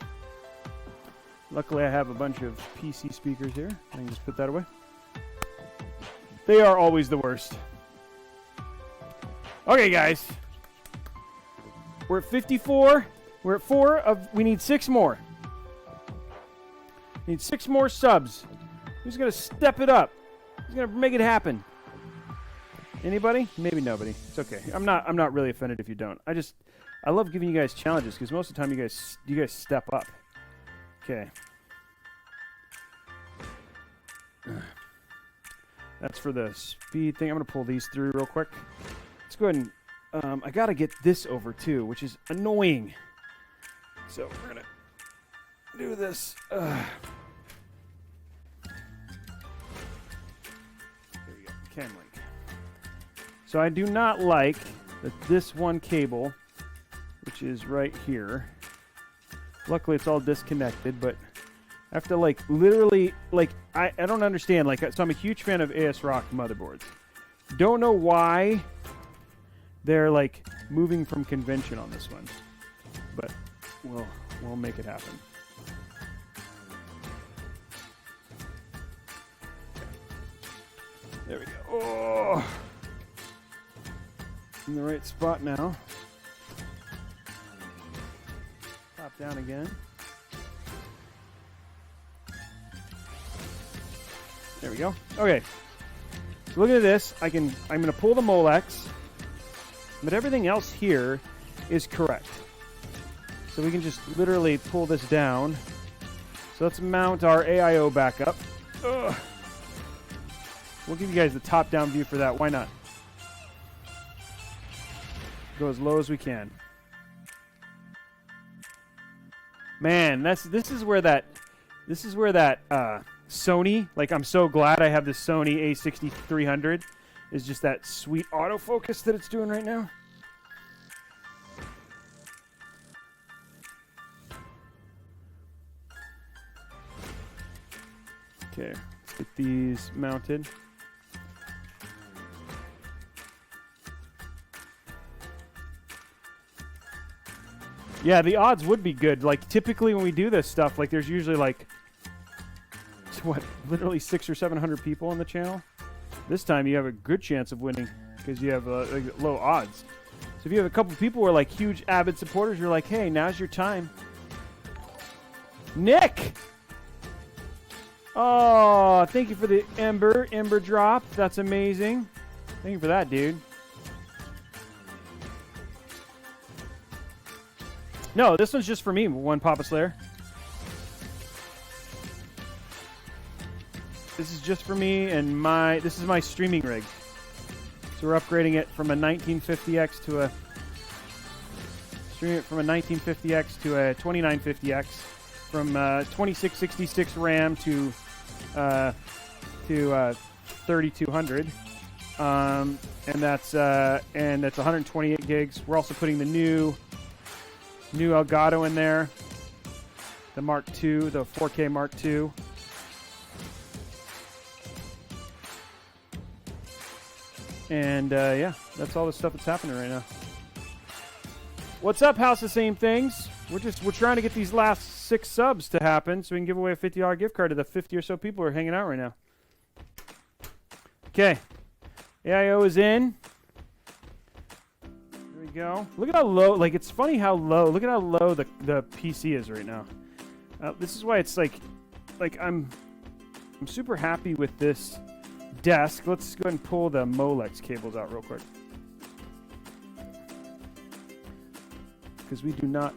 Luckily, I have a bunch of PC speakers here. I can just put that away. They are always the worst. Okay, guys. We're at 54. We're at 4 of... We need 6 more. We need 6 more subs. Who's going to step it up? Who's going to make it happen? Anybody? Maybe nobody. It's okay. I'm not really offended if you don't. I love giving you guys challenges because most of the time you guys step up. Okay. That's for the speed thing. I'm going to pull these through real quick. Let's go ahead and... I got to get this over too, which is annoying. So we're going to do this. There we go. Cam link. So I do not like that this one cable, which is right here. Luckily, it's all disconnected, but I have to, like, literally, like, I don't understand. Like, so I'm a huge fan of ASRock motherboards. Don't know why they're, like, moving from convention on this one. But we'll make it happen. There we go. Oh! In the right spot now. Pop down again. There we go. Okay. So look at this. I'm going to pull the Molex, but everything else here is correct. So we can just literally pull this down. So let's mount our AIO back up. Ugh. We'll give you guys the top-down view for that. Why not? Go as low as we can. Man, this is where that Sony, like, I'm so glad I have this Sony A6300, is just that sweet autofocus that it's doing right now. Okay, let's get these mounted. Yeah, the odds would be good. Like, typically when we do this stuff, like, there's usually, like, what, literally 600 or 700 people on the channel. This time you have a good chance of winning because you have like, low odds. So if you have a couple people who are like huge avid supporters, you're like, hey, now's your time. Nick! Oh, thank you for the Ember drop. That's amazing. Thank you for that, dude. No, this one's just for me, one Papa Slayer. This is just for me and this is my streaming rig. So we're upgrading it from a 1950X to a 2950X, from 2666 RAM to 3200. And that's 128 gigs. We're also putting the new Elgato in there. The Mark II, the 4K Mark II. And yeah, that's all the stuff that's happening right now. What's up, House of Same Things? We're trying to get these last 6 subs to happen so we can give away a $50 gift card to the 50 or so people who are hanging out right now. Okay. AIO is in. There we go. Look at how low, like, it's funny how low, look at how low the PC is right now. This is why it's like I'm super happy with this desk. Let's go ahead and pull the Molex cables out real quick. Because we do not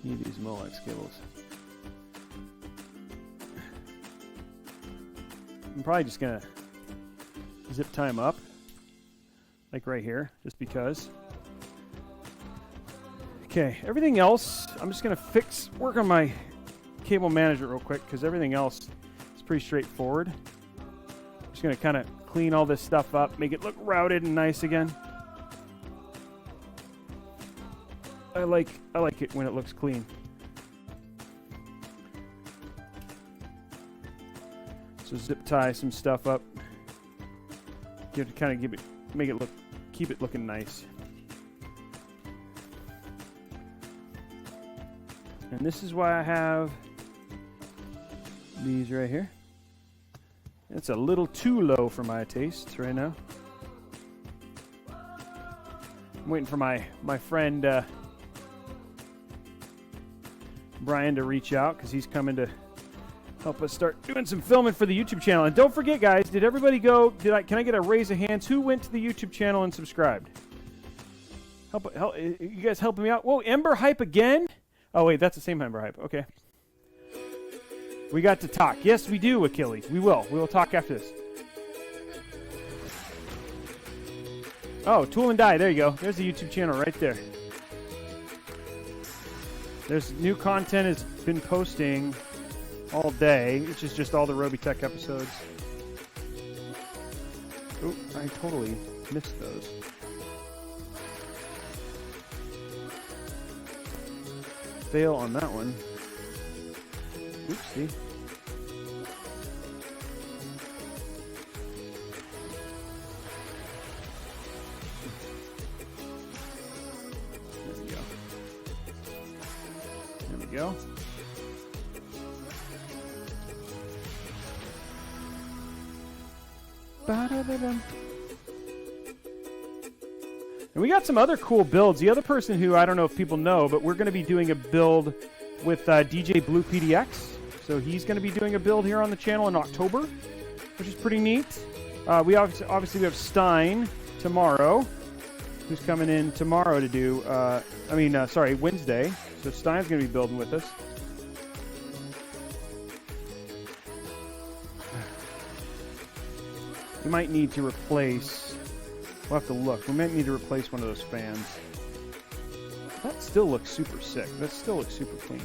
need these Molex cables. I'm probably just going to zip tie them up, like right here, just because. Okay, everything else, I'm just going to work on my cable management real quick, because everything else is pretty straightforward. I'm just going to kind of clean all this stuff up, make it look routed and nice again. I like it when it looks clean. So zip tie some stuff up. You have to kind of keep it looking nice. And this is why I have these right here. It's a little too low for my tastes right now. I'm waiting for my friend Brian to reach out because he's coming to help us start doing some filming for the YouTube channel. And don't forget, guys, did everybody go? Can I get a raise of hands? Who went to the YouTube channel and subscribed? Help! You guys helping me out? Whoa, Ember Hype again? Oh wait, that's the same Ember Hype. Okay. We got to talk. Yes, we do, Achilles. We will. We will talk after this. Oh, Tool and Die. There you go. There's the YouTube channel right there. There's new content has been posting all day, which is just all the Robeytech episodes. Oh, I totally missed those. Fail on that one. Oopsie. Go. And we got some other cool builds. The other person who I don't know if people know, but we're going to be doing a build with DJ Blue PDX. So he's going to be doing a build here on the channel in October, which is pretty neat. We obviously we have Stein tomorrow, who's coming in tomorrow to do. Wednesday. So Stein's going to be building with us. We might need to replace... We'll have to look. We might need to replace one of those fans. That still looks super sick. That still looks super clean.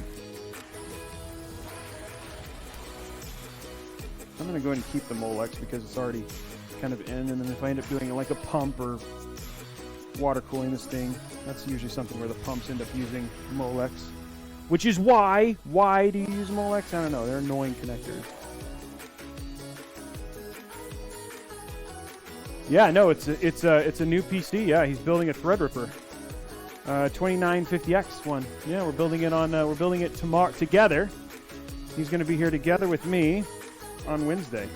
I'm going to go ahead and keep the Molex because it's already kind of in. And then if I end up doing like a pump or water cooling this thing, that's usually something where the pumps end up using Molex. Which is why do you use Molex? I don't know. They're annoying connectors. Yeah, no, it's a new PC. Yeah, he's building a Threadripper, 2950X one. Yeah, we're building it tomorrow together. He's going to be here together with me on Wednesday.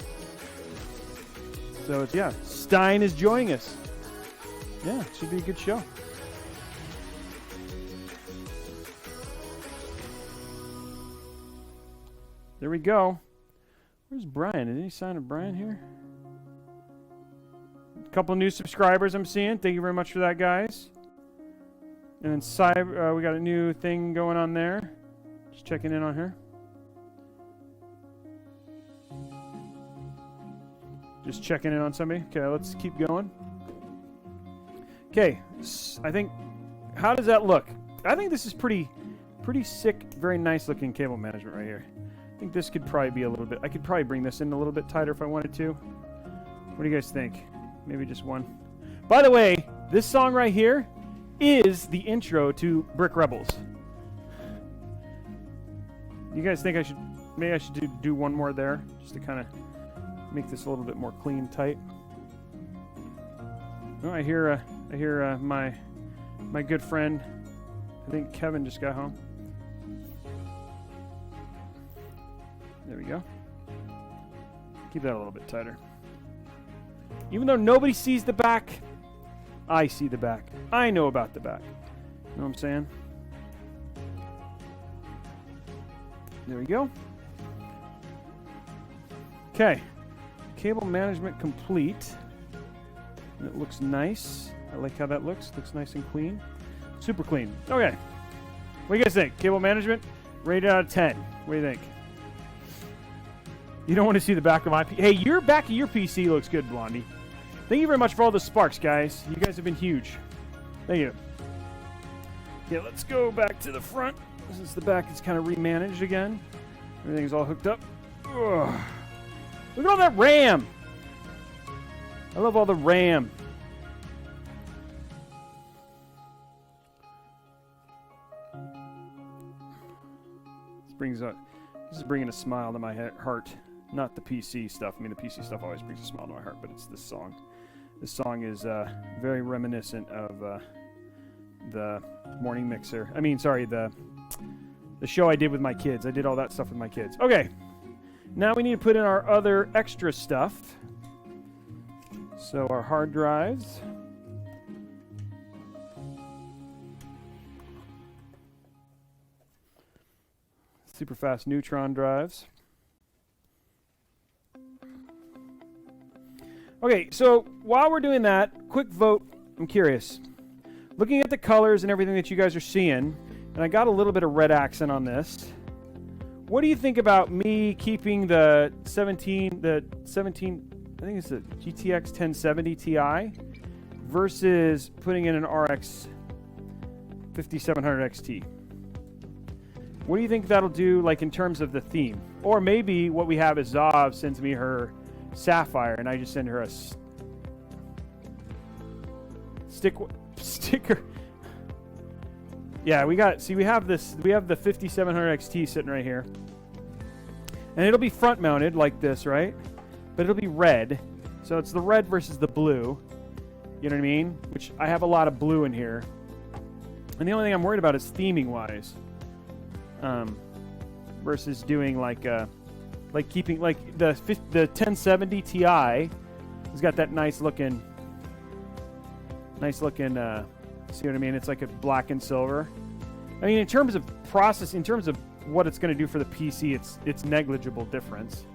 So it's Stein is joining us. Yeah, it should be a good show. There we go. Where's Brian? Is any sign of Brian here? A couple new subscribers I'm seeing. Thank you very much for that, guys. And then we got a new thing going on there. Just checking in on her. Just checking in on somebody. Okay, let's keep going. Okay, I think, how does that look? I think this is pretty sick, very nice looking cable management right here. I think this could probably be a little bit, I could probably bring this in a little bit tighter if I wanted to. What do you guys think? Maybe just one. By the way, this song right here is the intro to Brick Rebels. You guys think maybe I should do one more there, just to kind of make this a little bit more clean, tight. Oh, I hear my my good friend. I think Kevin just got home. There we go. Keep that a little bit tighter. Even though nobody sees the back, I see the back. I know about the back. You know what I'm saying? There we go. Okay. Cable management complete. And it looks nice. I like how that looks. Looks nice and clean. Super clean. Okay. What do you guys think? Cable management? Rated out of 10. What do you think? You don't want to see the back of my PC. Hey, your back of your PC looks good, Blondie. Thank you very much for all the sparks, guys. You guys have been huge. Thank you. Yeah, let's go back to the front. Since the back is kind of remanaged again. Everything's all hooked up. Ugh. Look at all that RAM. I love all the RAM. This is bringing a smile to my heart. Not the PC stuff. I mean, the PC stuff always brings a smile to my heart, but it's this song. This song is very reminiscent of the morning mixer. I mean, sorry, the show I did with my kids. I did all that stuff with my kids. Okay. Now we need to put in our other extra stuff. So our hard drives. Super fast neutron drives. Okay, so while we're doing that, quick vote. I'm curious. Looking at the colors and everything that you guys are seeing, and I got a little bit of red accent on this. What do you think about me keeping the 17, I think it's the GTX 1070 Ti versus putting in an RX 5700 XT? What do you think that'll do, like, in terms of the theme? Or maybe what we have is Zav sends me her Sapphire, and I just send her a sticker. Yeah, we have the 5700 XT sitting right here. And it'll be front mounted like this, right? But it'll be red. So it's the red versus the blue. You know what I mean? Which I have a lot of blue in here. And the only thing I'm worried about is theming wise. Versus doing like keeping like the 1070 Ti has got that nice looking see what I mean? It's like a black and silver. I mean, in terms of process, in terms of what it's going to do for the PC, it's negligible difference.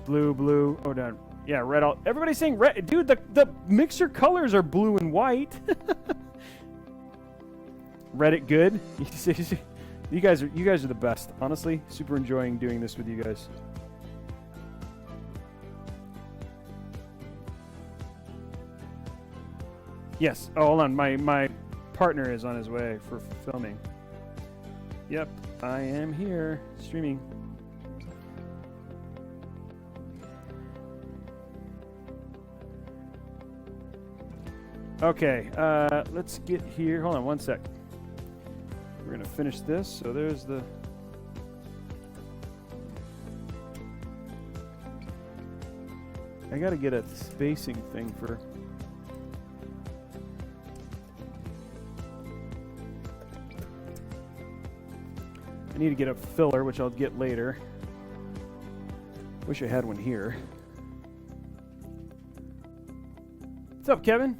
Blue. Oh, no. Yeah, red. Everybody's saying red. Dude, the mixer colors are blue and white. Reddit good. You guys are the best. Honestly, super enjoying doing this with you guys. Yes. Oh, hold on. My partner is on his way for filming. Yep, I am here streaming. Okay, let's get here. Hold on one sec. We're gonna finish this. So there's the. I gotta get a spacing thing for. I need to get a filler, which I'll get later. Wish I had one here. What's up, Kevin?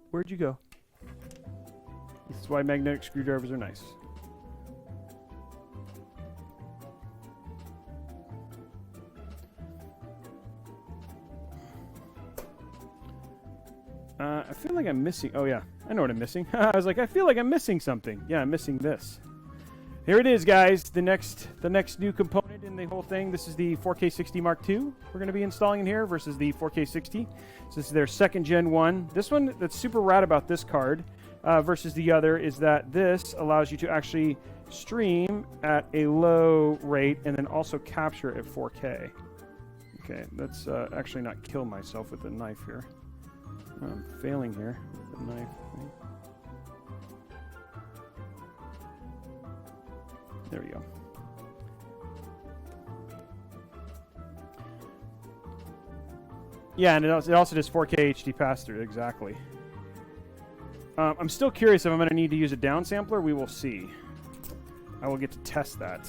Where'd you go? This is why magnetic screwdrivers are nice. I feel like I'm missing. Oh yeah, I know what I'm missing. I was like, I feel like I'm missing something. Yeah, I'm missing this. Here it is, guys. The next new component in the whole thing. This is the 4K60 Mark II we're going to be installing in here versus the 4K60. So this is their second gen one. This one that's super rad about this card versus the other is that this allows you to actually stream at a low rate and then also capture at 4K. Okay, let's actually not kill myself with the knife here. I'm failing here with the knife. There we go. Yeah, and it also does 4K HD pass-through, exactly. I'm still curious if I'm going to need to use a downsampler. We will see. I will get to test that.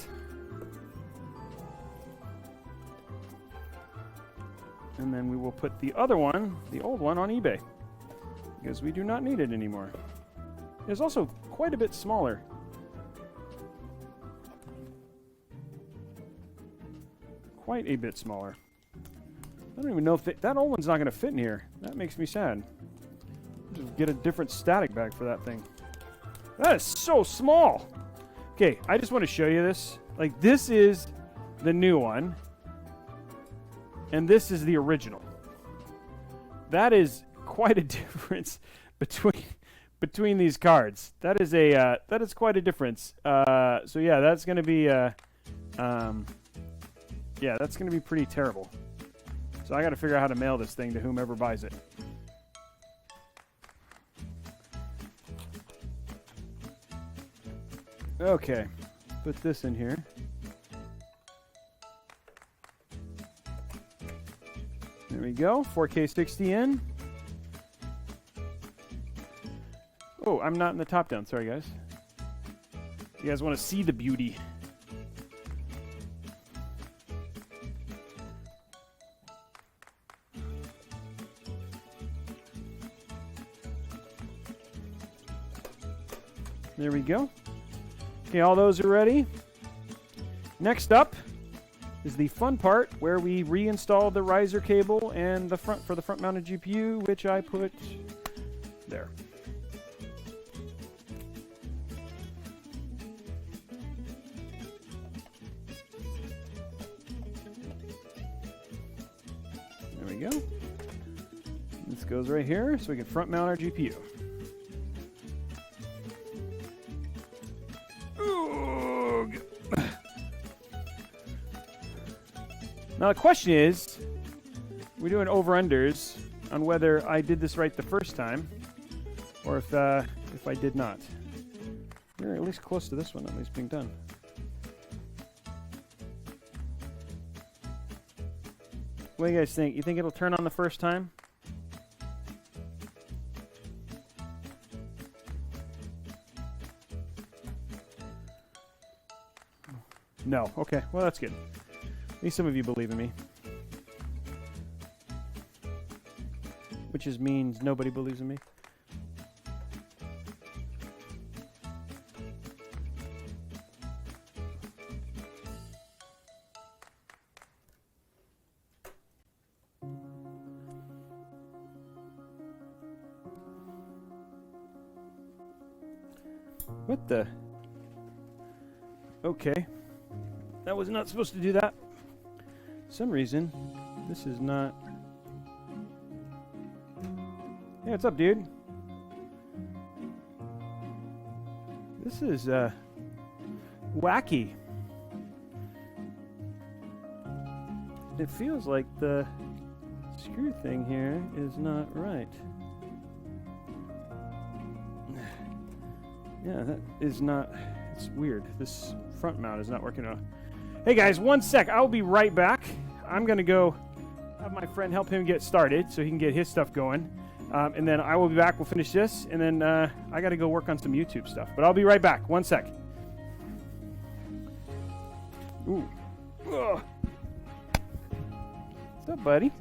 And then we will put the other one, the old one, on eBay. Because we do not need it anymore. It's also quite a bit smaller. Quite a bit smaller. I don't even know if that old one's not going to fit in here. That makes me sad. Just get a different static bag for that thing. That is so small. Okay, I just want to show you this. Like, this is the new one. And this is the original. That is quite a difference between these cards. That is quite a difference. So yeah, that's going to be yeah, that's going to be pretty terrible. So I got to figure out how to mail this thing to whomever buys it. Okay, put this in here. There we go, 4K 60 in. Oh, I'm not in the top down, sorry guys. You guys want to see the beauty. There we go. Okay, all those are ready. Next up is the fun part where we reinstall the riser cable and the front for the front mounted GPU, which I put there. There we go. This goes right here so we can front mount our GPU. Now the question is, we're doing over-unders on whether I did this right the first time, or if I did not. We're at least close to this one, at least being done. What do you guys think? You think it'll turn on the first time? No. Okay. Well, that's good. At least some of you believe in me. Which just means nobody believes in me. What the? Okay. That was not supposed to do that. Some reason, this is not... Hey, what's up, dude? This is, wacky. It feels like the screw thing here is not right. Yeah, that is not... It's weird. This front mount is not working out. Hey guys, one sec. I'll be right back. I'm going to go have my friend help him get started so he can get his stuff going. And then I will be back. We'll finish this. And then I got to go work on some YouTube stuff. But I'll be right back. One sec. Ooh. Ugh. What's up, buddy?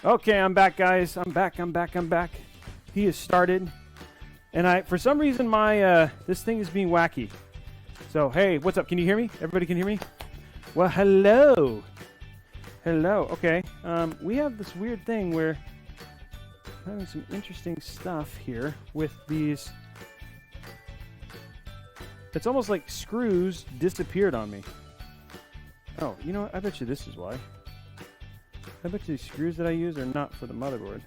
Okay, I'm back, guys. I'm back. He has started. And for some reason, my this thing is being wacky. So, hey, what's up? Can you hear me? Everybody can hear me? Well, hello. Hello. Okay. We have this weird thing where I'm having some interesting stuff here with these. It's almost like screws disappeared on me. Oh, you know what? I bet you this is why. I bet you these screws that I use are not for the motherboard.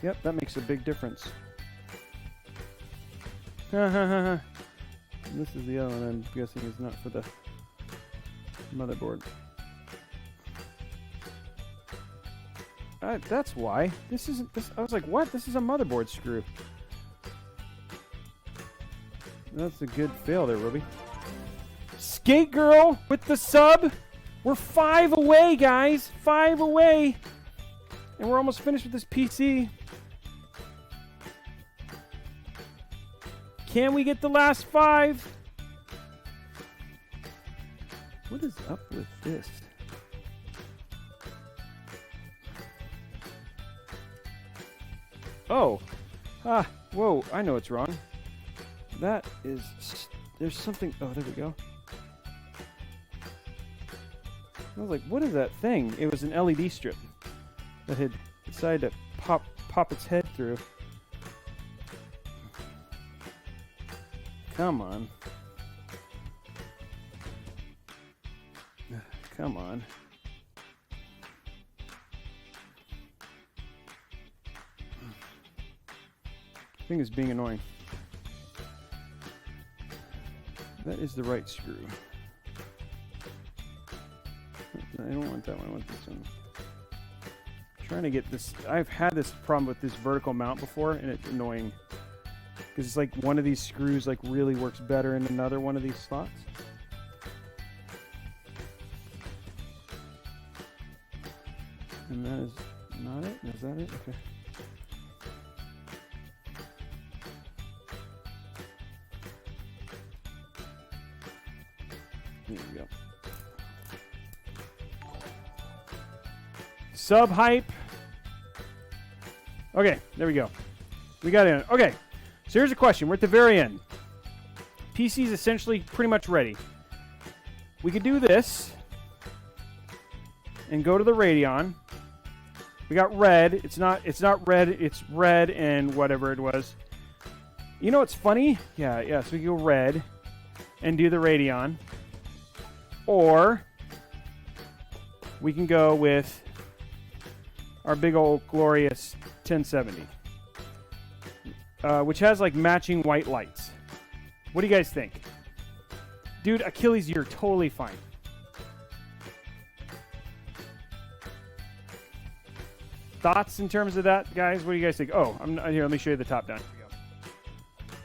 Yep, that makes a big difference. This is the other one I'm guessing is not for the motherboard. That's why. This isn't this. I was like, what? This is a motherboard screw. That's a good fail there, Robey. Skate Girl with the sub. We're 5 away, guys. 5 away. And we're almost finished with this PC. Can we get the last 5? What is up with this? Oh. Whoa, I know what's wrong. That is... There's something... Oh, there we go. I was like, what is that thing? It was an LED strip that had decided to pop its head through. Come on. Come on. Thing is being annoying. That is the right screw. I don't want that one. I want this one. I'm trying to get this. I've had this problem with this vertical mount before, and it's annoying. Because it's like one of these screws like really works better in another one of these slots. And that is not it? Is that it? Okay. There we go. Sub hype. Okay, there we go. We got in. Okay, so here's a question. We're at the very end. PC is essentially pretty much ready. We could do this and go to the Radeon. We got red. It's not red. It's red and whatever it was. You know what's funny? Yeah. So we go red and do the Radeon. Or we can go with our big old glorious 1070, which has like matching white lights. What do you guys think? Dude, Achilles, you're totally fine. Thoughts in terms of that, guys? What do you guys think? Oh, I'm not here. Let me show you the top down. Here we go.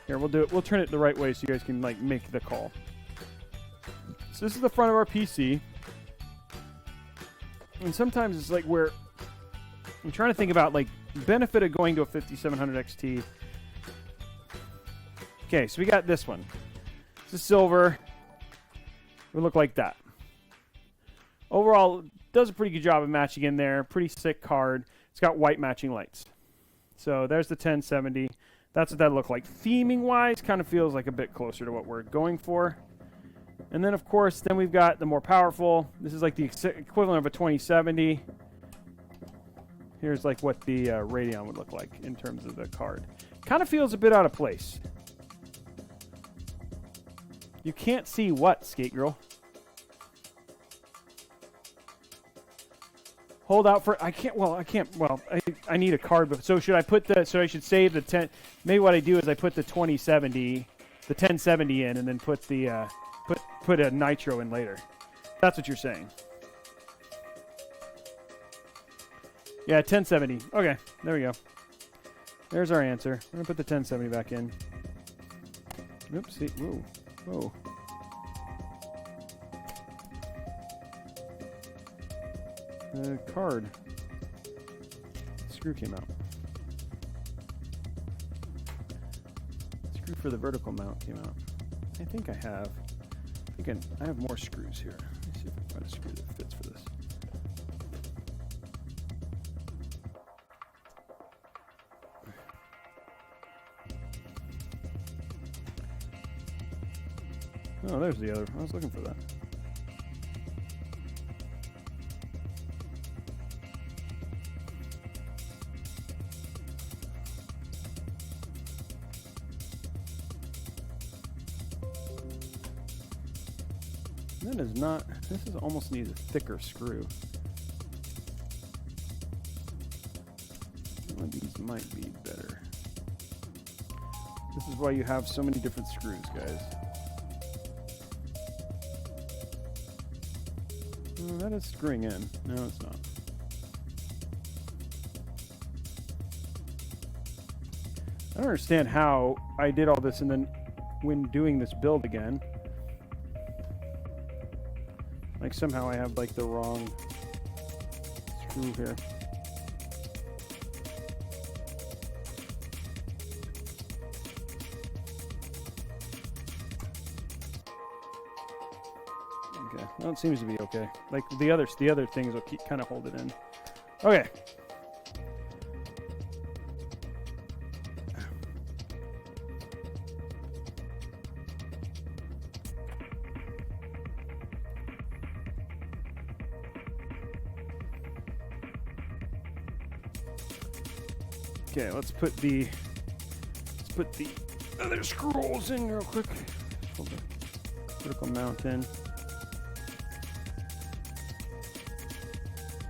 Here, we'll do it. We'll turn it the right way so you guys can like make the call. So this is the front of our PC. And sometimes it's like where I'm trying to think about like benefit of going to a 5700 XT. Okay, so we got this one. It's a silver. It would look like that. Overall, does a pretty good job of matching in there. Pretty sick card. It's got white matching lights. So there's the 1070. That's what that looked like. Theming-wise, kind of feels like a bit closer to what we're going for. And then, of course, then we've got the more powerful. This is like the equivalent of a 2070. Here's like what the Radeon would look like in terms of the card. Kind of feels a bit out of place. You can't see what, Skate Girl? Hold out for... I can't... I need a card. But, so should I put the... So I should save the 10... Maybe what I do is I put the 2070... The 1070 in and then put the... Put a nitro in later. That's what you're saying. Yeah, 1070. Okay, there we go. There's our answer. We're going to put the 1070 back in. Oops. See. Whoa. The card. The screw came out. screw for the vertical mount came out. I think I have. I have more screws here. Let me see if I can find a screw that fits for this. Oh, there's the other. I was looking for that. That is not, this is almost needs a thicker screw. One of these might be better. This is why you have so many different screws, guys. Oh, that is screwing in. No, it's not. I don't understand how I did all this and then when doing this build again, like somehow I have like the wrong screw here. Okay, well it seems to be okay. Like the other things will keep kind of hold it in. Okay. Okay, let's put the other screws in real quick. Hold the vertical mount in.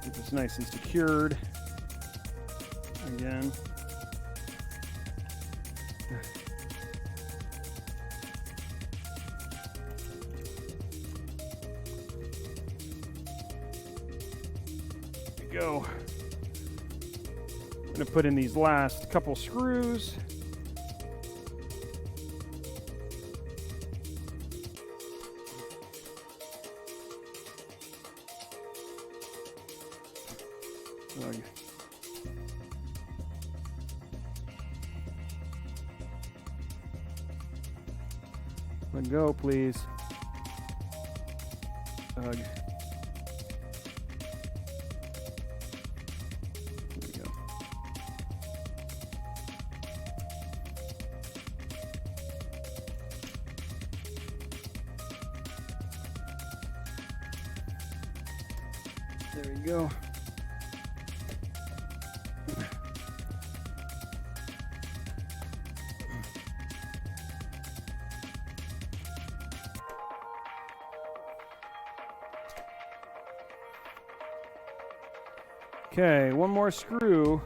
Get this nice and secured. Again. There we go. I'm going to put in these last couple screws. Let go, please. Ugh. There we go. Okay, one more screw.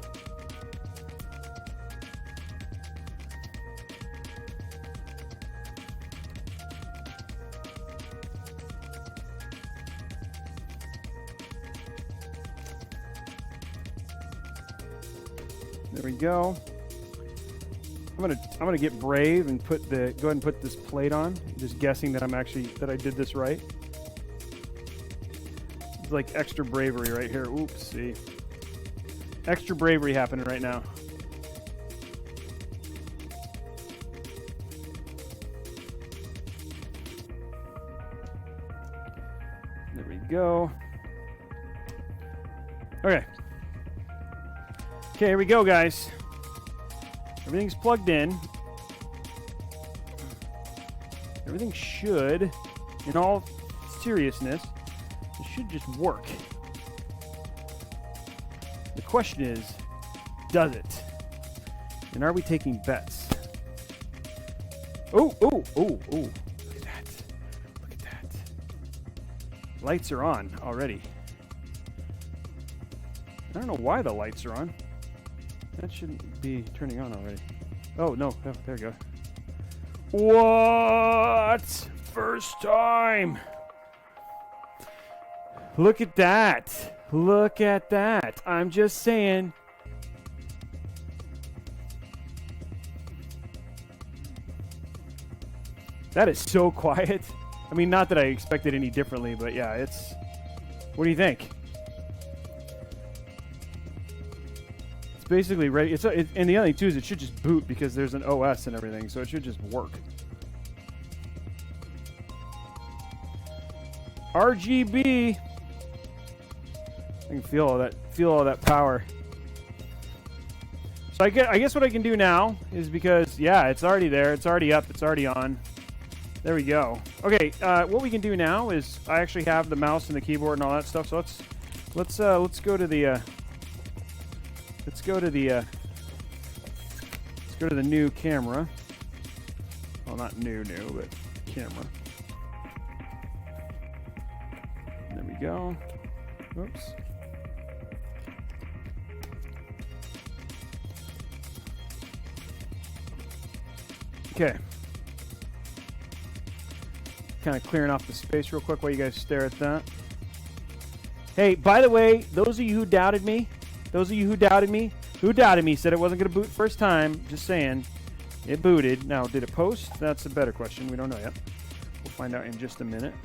There we go. I'm gonna get brave and go ahead and put this plate on. Just guessing that I did this right. It's like extra bravery right here. Oops, see. Extra bravery happening right now. There we go. Okay. Okay, here we go, guys. Everything's plugged in. Everything should, in all seriousness, it should just work. The question is, does it? And are we taking bets? Oh, oh, oh, oh. Look at that. Look at that. Lights are on already. I don't know why the lights are on. That shouldn't be turning on already. Oh, no. Oh, there we go. What? First time. Look at that. Look at that. I'm just saying. That is so quiet. I mean, not that I expected any differently, but yeah, it's... What do you think? It's basically ready. And the other thing too is it should just boot because there's an OS and everything, so it should just work. RGB. I can feel all that. Feel all that power. So I guess what I can do now is because it's already there. It's already up. It's already on. There we go. Okay. What we can do now is I actually have the mouse and the keyboard and all that stuff. So let's go to the new camera. Well, not new, but camera. There we go. Oops. Okay. Kind of clearing off the space real quick while you guys stare at that. Hey, by the way, those of you who doubted me, said it wasn't going to boot first time, just saying, it booted. Now, did it post? That's a better question. We don't know yet. We'll find out in just a minute.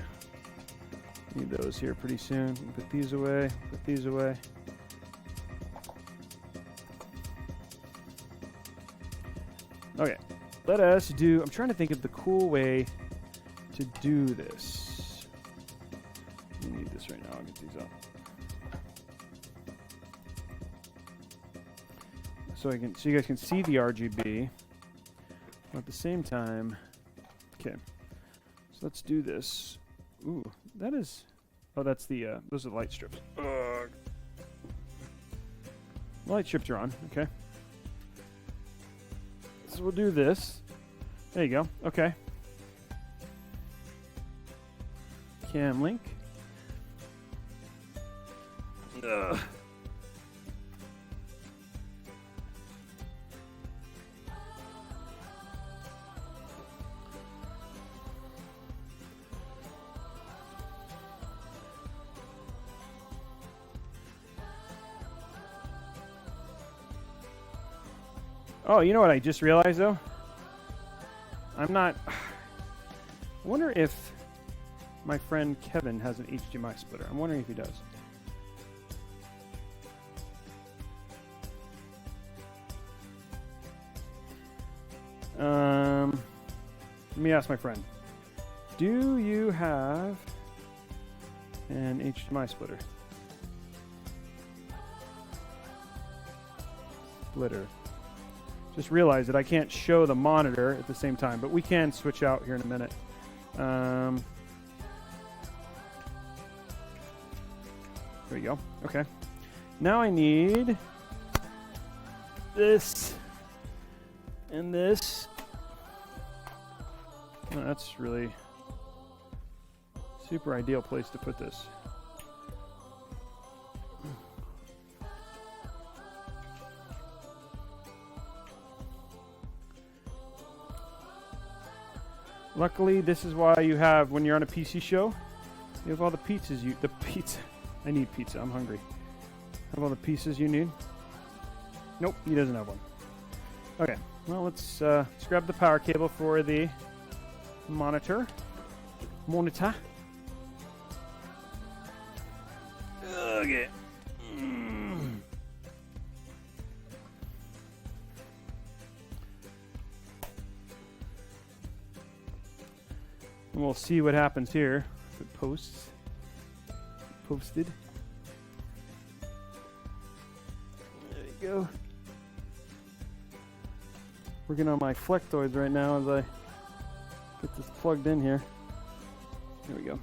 Need those here pretty soon. Put these away. Put these away. Okay. Let us do... I'm trying to think of the cool way to do this. I need this right now. I'll get these up. So you guys can see the RGB. At the same time... Okay. So let's do this. Ooh, that is... Oh, that's the... those are the light strips. Ugh. Light strips are on. Okay. So we'll do this. There you go. Okay. Cam link. Ugh. Oh, you know what I just realized, though? I'm not... I wonder if my friend Kevin has an HDMI splitter. I'm wondering if he does. Let me ask my friend. Do you have an HDMI splitter? Just realized that I can't show the monitor at the same time, but we can switch out here in a minute. There we go. Okay. Now I need this and this. Oh, that's really super ideal place to put this. Luckily, this is why you have, when you're on a PC show, you have all the pizzas I need pizza, I'm hungry. Have all the pieces you need? Nope, he doesn't have one. Okay, well, let's grab the power cable for the monitor. Okay. And we'll see what happens here if it posts. Posted. There you go. Working on my flectoids right now as I get this plugged in here. There we go.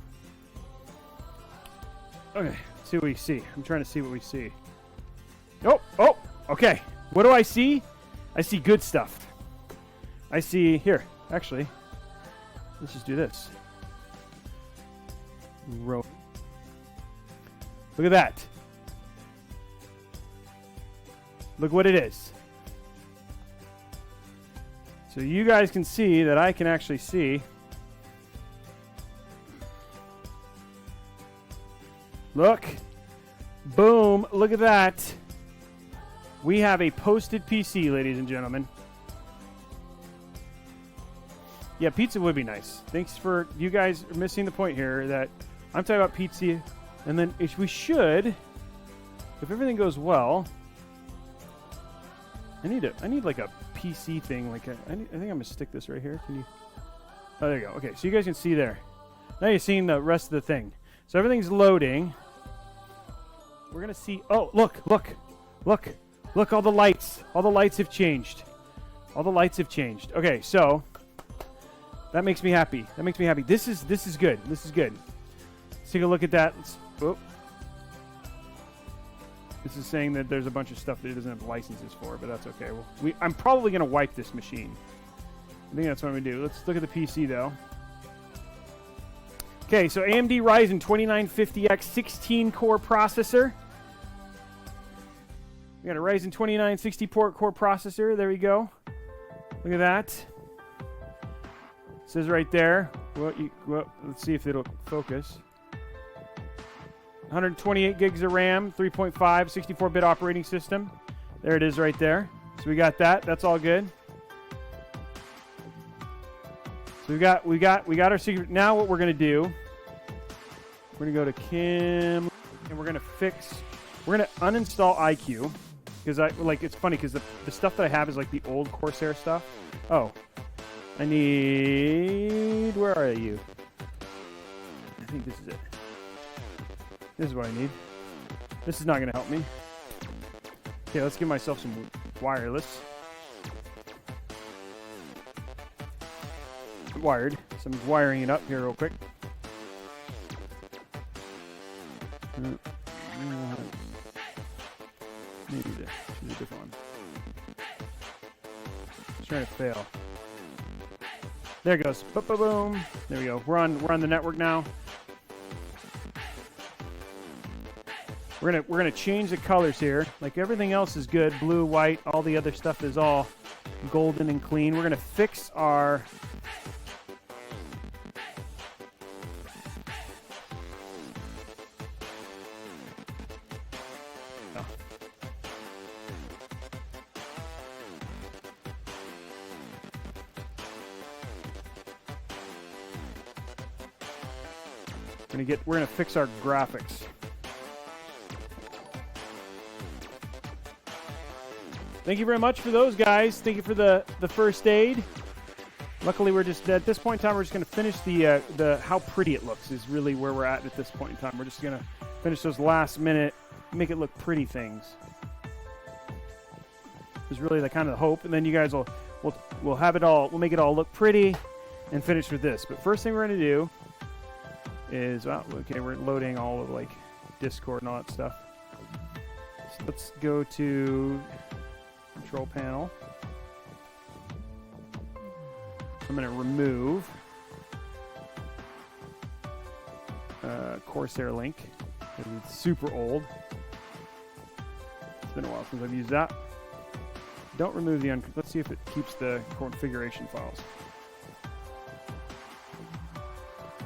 Okay, let's see what we see. I'm trying to see what we see. Oh, okay. What do I see? I see good stuff. I see, here, actually. Let's just do this. Look at that. Look what it is. So you guys can see that I can actually see. Look. Boom. Look at that. We have a posted PC, ladies and gentlemen. Yeah, pizza would be nice. Thanks for... You guys are missing the point here that I'm talking about pizza. And then we should, if everything goes well, I need like a PC thing. Like I think I'm gonna stick this right here. Can you? Oh, there you go. Okay, so you guys can see there. Now you're seeing the rest of the thing. So everything's loading. We're gonna see. Oh, look! All the lights. All the lights have changed. All the lights have changed. Okay, so that makes me happy. This is good. This is good. Let's take a look at that. This is saying that there's a bunch of stuff that it doesn't have licenses for, but that's okay. Well, I'm probably gonna wipe this machine. I think that's what I'm gonna do. Let's look at the PC though. Okay, so AMD Ryzen 2950X 16-core processor. We got a Ryzen 29 64-core processor. There we go. Look at that. It says right there. Well, let's see if it'll focus. 128 gigs of RAM, 3.5, 64-bit operating system. There it is right there. So we got that. That's all good. So we got our secret. Now what we're gonna do? We're gonna go to Kim, and we're gonna uninstall iQ because it's funny because the stuff that I have is like the old Corsair stuff. Oh, I need. Where are you? I think this is it. This is what I need. This is not gonna help me. Okay, let's give myself some wireless. Wired. So I'm wiring it up here real quick. Maybe this. Choose a different one. Just trying to fail. There it goes. Boom. There we go. We're on the network now. We're gonna change the colors here. Like everything else is good. Blue, white, all the other stuff is all golden and clean. We're gonna fix our we're gonna fix our graphics. Thank you very much for those guys. Thank you for the first aid. Luckily, we're just at this point in time. We're just gonna finish the how pretty it looks is really where we're at this point in time. We're just gonna finish those last minute, make it look pretty things. Is really the kind of hope, and then you guys we'll have it all. We'll make it all look pretty, and finish with this. But first thing we're gonna do is, okay, we're loading all of like Discord and all that stuff. So let's go to control panel. I'm going to remove Corsair link because it's super old. It's been a while since I've used that. Don't remove the let's see if it keeps the configuration files.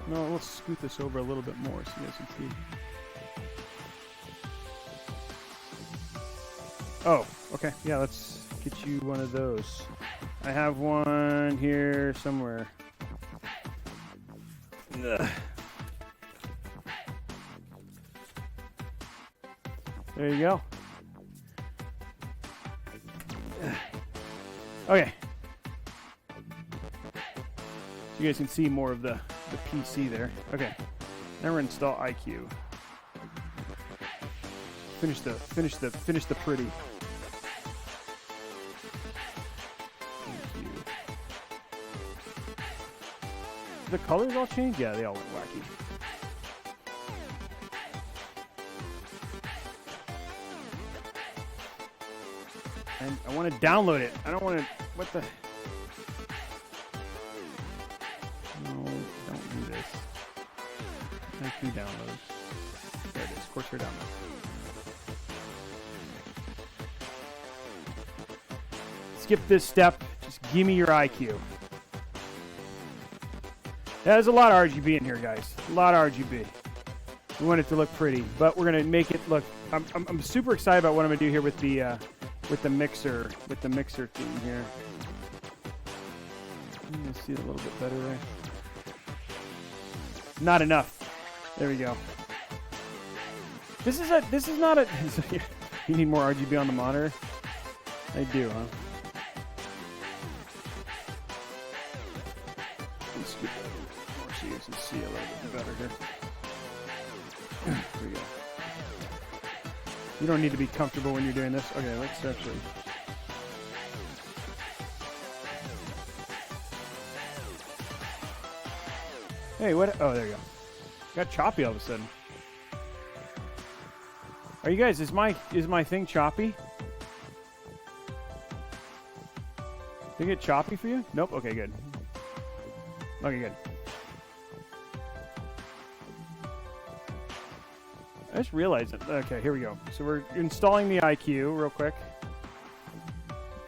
No, let's scoot this over a little bit more so you guys can see. Oh, okay. Yeah, let's get you one of those. I have one here somewhere. Ugh. There you go. Okay. So you guys can see more of the PC there. Okay. Now we're install iQ. Finish the pretty. Thank you. The colors all changed? Yeah, they all went wacky. And I want to download it. I don't want to. What the? No, don't do this. Thank you, download. There it is. Corsair download. Skip this step. Just give me your IQ. There's a lot of RGB in here, guys. A lot of RGB. We want it to look pretty, but we're gonna make it look. I'm super excited about what I'm gonna do here with the mixer theme here. Let me see it a little bit better there. Not enough. There we go. This is not a. You need more RGB on the monitor. They do, huh? Let's get more so you can see a little bit better here. Here we go. You don't need to be comfortable when you're doing this. Okay, let's actually... Hey, what? Oh, there you go. Got choppy all of a sudden. Are you guys? Is my thing choppy? Did it get choppy for you? Nope. Okay, good. Okay, good. I just realized it. Okay, here we go. So we're installing the IQ real quick.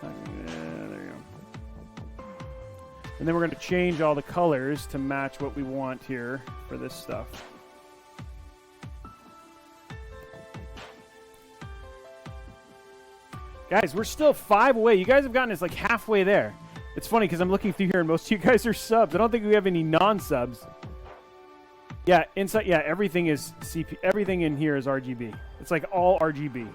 There you go. And then we're going to change all the colors to match what we want here for this stuff. Guys, we're still 5 away. You guys have gotten us like halfway there. It's funny because I'm looking through here and most of you guys are subs. I don't think we have any non-subs. Yeah, inside. Yeah, everything is CP. Everything in here is RGB. It's like all RGB.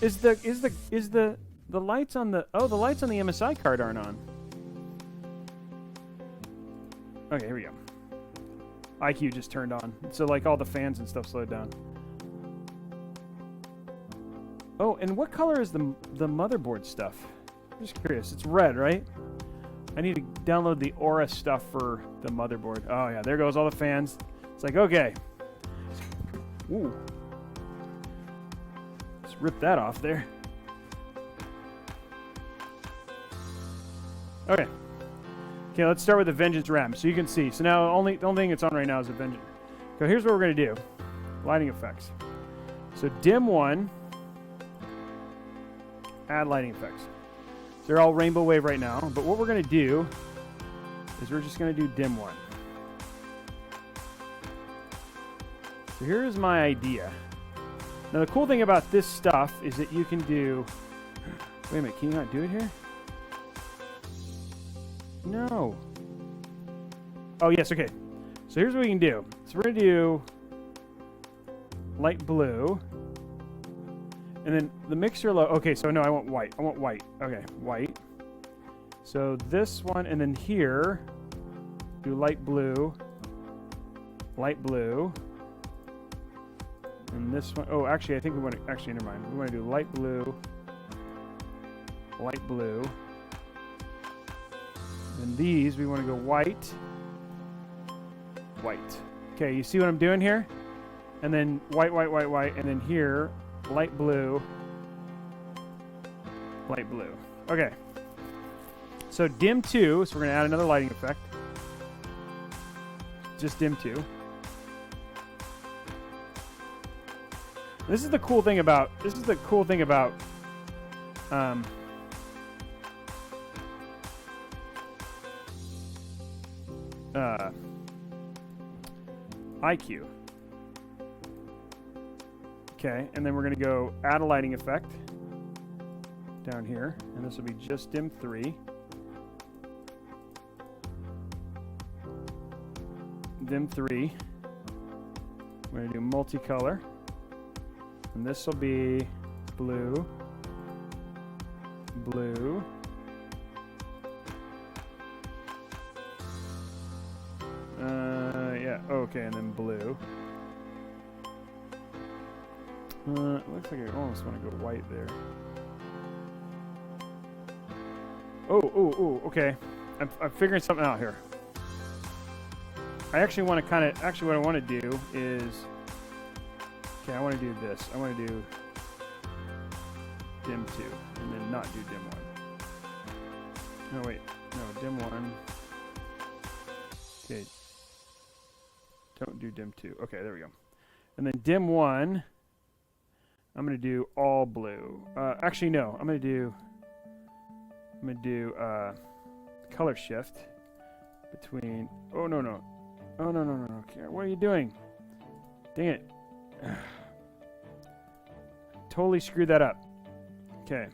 Is the lights on the the lights on the MSI card aren't on? Okay, here we go. IQ just turned on, so like all the fans and stuff slowed down. Oh, and what color is the motherboard stuff? I'm just curious. It's red, right? I need to download the Aura stuff for the motherboard. Oh, yeah. There goes all the fans. It's like, okay. Ooh. Let's rip that off there. Okay. Okay, let's start with the Vengeance RAM. So you can see. So now the only thing that's on right now is the Vengeance. So here's what we're going to do. Lighting effects. So dim 1. Add lighting effects. So they're all rainbow wave right now, but what we're going to do is we're just going to do dim 1. So here's my idea. Now the cool thing about this stuff is that you can do... Wait a minute, can you not do it here? No. Oh, yes, okay. So here's what we can do. So we're going to do light blue. And then the mixer low. Okay, so no, I want white. I want white. Okay, white. So this one, and then here, do light blue. Light blue. And this one, oh, actually, I think we want to, actually, never mind. We want to do light blue. Light blue. And these, we want to go white. White. Okay, you see what I'm doing here? And then white, white, white, white. And then here, light blue, light blue. Okay. So dim 2, so we're going to add another lighting effect. Just dim 2. This is the cool thing about IQ. Okay, and then we're going to go add a lighting effect down here, and this will be just dim 3. Dim 3. We're going to do multicolor, and this will be blue, blue, yeah, okay, and then blue. It looks like I almost want to go white there. Oh, okay. I'm figuring something out here. I actually want to what I want to do is, okay, I want to do this. I want to do dim 2, and then not do dim 1. No, wait. No, dim 1. Okay. Don't do dim 2. Okay, there we go. And then dim 1, I'm going to do all blue. Actually, no. I'm going to do color shift between... Oh, no. Oh, no. Okay, what are you doing? Dang it. Totally screwed that up. Okay.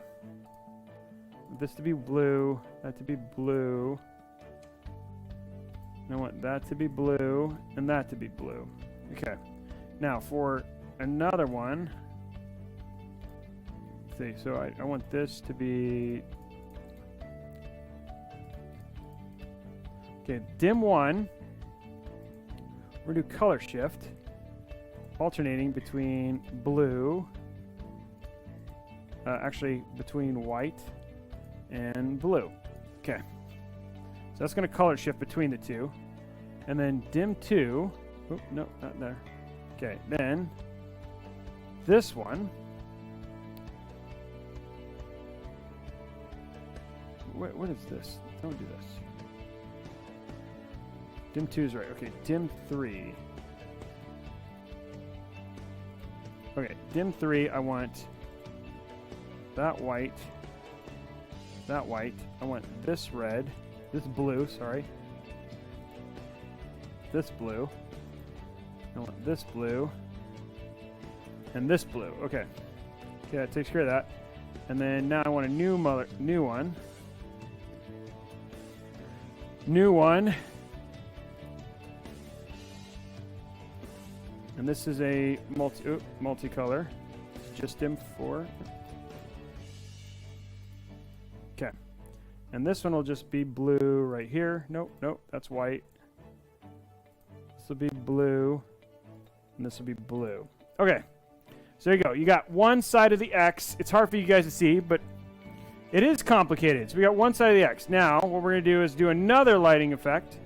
This to be blue. That to be blue. I want that to be blue, and that to be blue. Okay. Now, for another one, see. So I want this to be... Okay, dim 1. We're going to do color shift. Alternating between blue. Actually, between white and blue. Okay. So that's going to color shift between the two. And then dim 2. Oh, no, not there. Okay, then this one. What is this? Don't do this. Dim 2 is right. Okay, dim 3. Okay, dim 3, I want that white. That white. I want this red. This blue, sorry. This blue. I want this blue. And this blue. Okay. Okay, that takes care of that. And then now I want a new one. New one. And this is a multicolor. It's just dim 4. Okay. And this one will just be blue right here. Nope, nope, that's white. This will be blue. And this will be blue. Okay. So there you go. You got one side of the X. It's hard for you guys to see, but it is complicated. So we got one side of the X. Now, what we're going to do is do another lighting effect.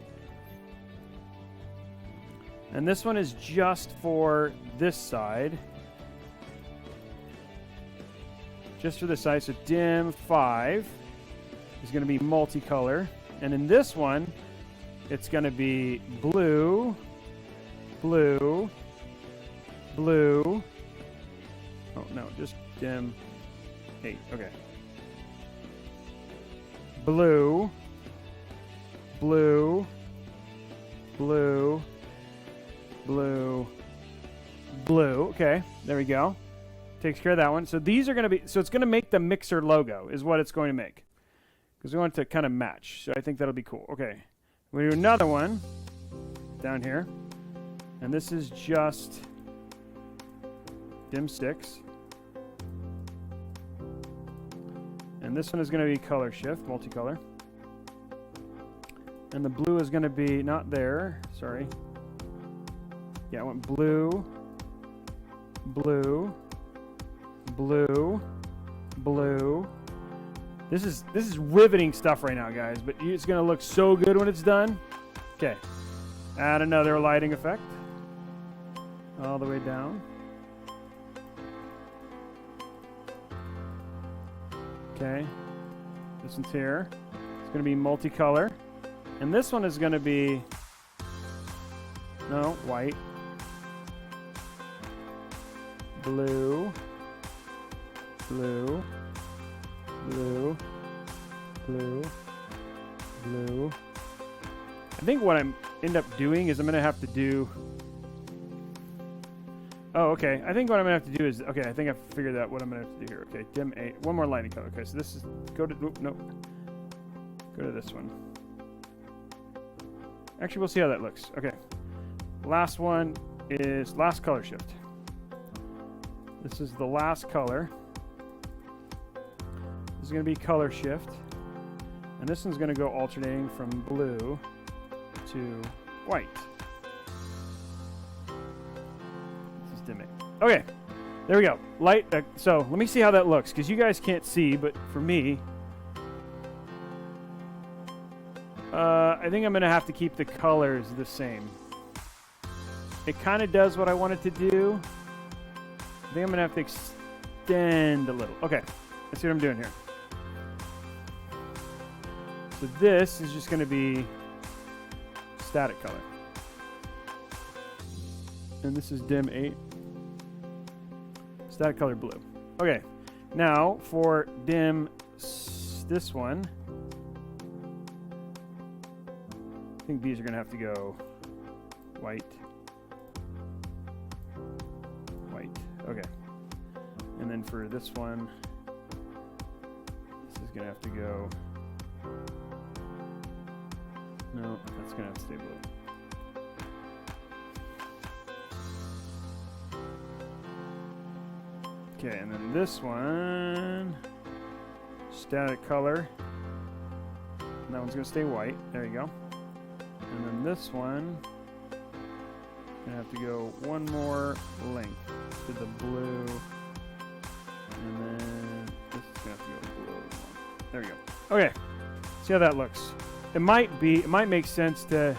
And this one is just for this side. Just for this side. So dim 5 is going to be multicolor. And in this one, it's going to be blue, blue, blue. Oh, no, just dim 8. Okay. Blue, blue, blue, blue, blue. Okay, there we go. Takes care of that one. So these are going to be, so it's going to make the mixer logo is what it's going to make. Because we want it to kind of match. So I think that'll be cool. Okay, we do another one down here. And this is just dim 6. And this one is going to be color shift, multicolor. And the blue is going to be not there. Sorry. Yeah, I want blue, blue, blue, blue. This is riveting stuff right now, guys. But it's going to look so good when it's done. Okay. Add another lighting effect. All the way down. Okay. This one's here. It's going to be multicolor. And this one is going to be... No, white. Blue. Blue. Blue. Blue. Blue. I think what I'm end up doing is I'm going to have to do... Oh, okay. I think what I'm going to have to do is... Okay, I think I've figured out what I'm going to have to do here. Okay, dim 8. One more lighting color. Okay, so this is... Go to... Nope. Go to this one. Actually, we'll see how that looks. Okay. Last one is last color shift. This is the last color. This is going to be color shift. And this one's going to go alternating from blue to white. This is dimming. Okay. There we go. Light. So let me see how that looks, because you guys can't see, but for me, I think I'm going to have to keep the colors the same. It kind of does what I want it to do. I think I'm going to have to extend a little. Okay, let's see what I'm doing here. So this is just going to be static color. And this is dim 8. Static color blue. Okay, now for dim this one, I think these are going to have to go white. White. Okay. And then for this one, this is going to have to go... No, that's going to have to stay blue. Okay, and then this one, static color. And that one's gonna stay white. There you go. And then this one, gonna have to go one more length to the blue. And then this is gonna have to go blue. There we go. Okay. See how that looks. It might make sense to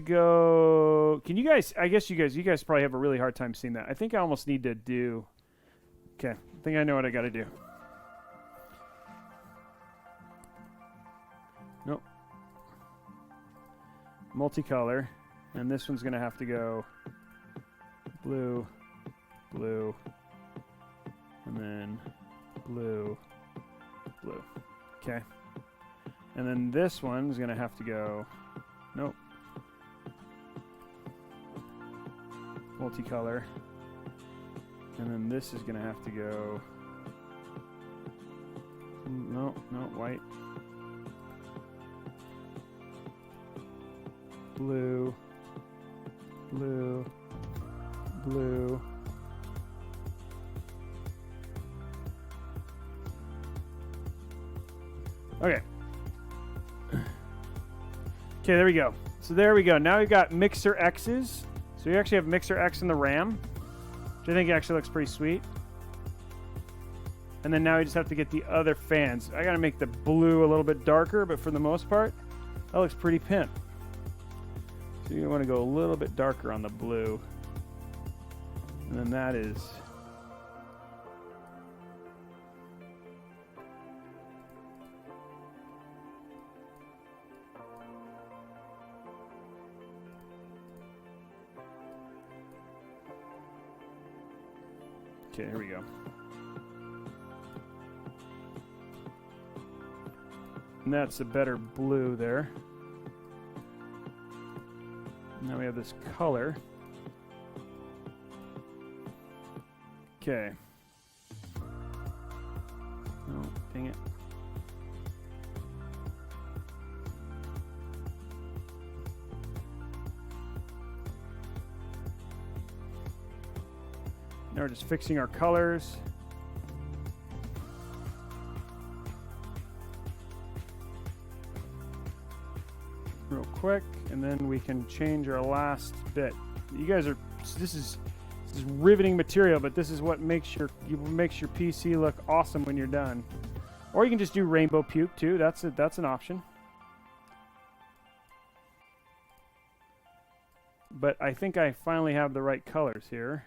go. Can you guys, I guess you guys probably have a really hard time seeing that. I think I almost need to do, okay, I think I know what I gotta do. Nope. Multicolor. And this one's gonna have to go blue, blue, and then blue, blue. Okay. And then this one's gonna have to go, nope. Multicolor. And then this is gonna have to go, no, white. Blue, blue, blue. Okay. Okay, there we go. So there we go. Now we've got mixer X's. So you actually have mixer X in the RAM, which I think actually looks pretty sweet. And then now we just have to get the other fans. I gotta make the blue a little bit darker, but for the most part, that looks pretty pimp. So you want to go a little bit darker on the blue. And then that is... Okay, here we go. And that's a better blue there. Now we have this color. Okay. Oh, dang it. Now we're just fixing our colors. Real quick, and then we can change our last bit. You guys are, this is riveting material, but this is what makes your PC look awesome when you're done. Or you can just do rainbow puke too. That's an option. But I think I finally have the right colors here.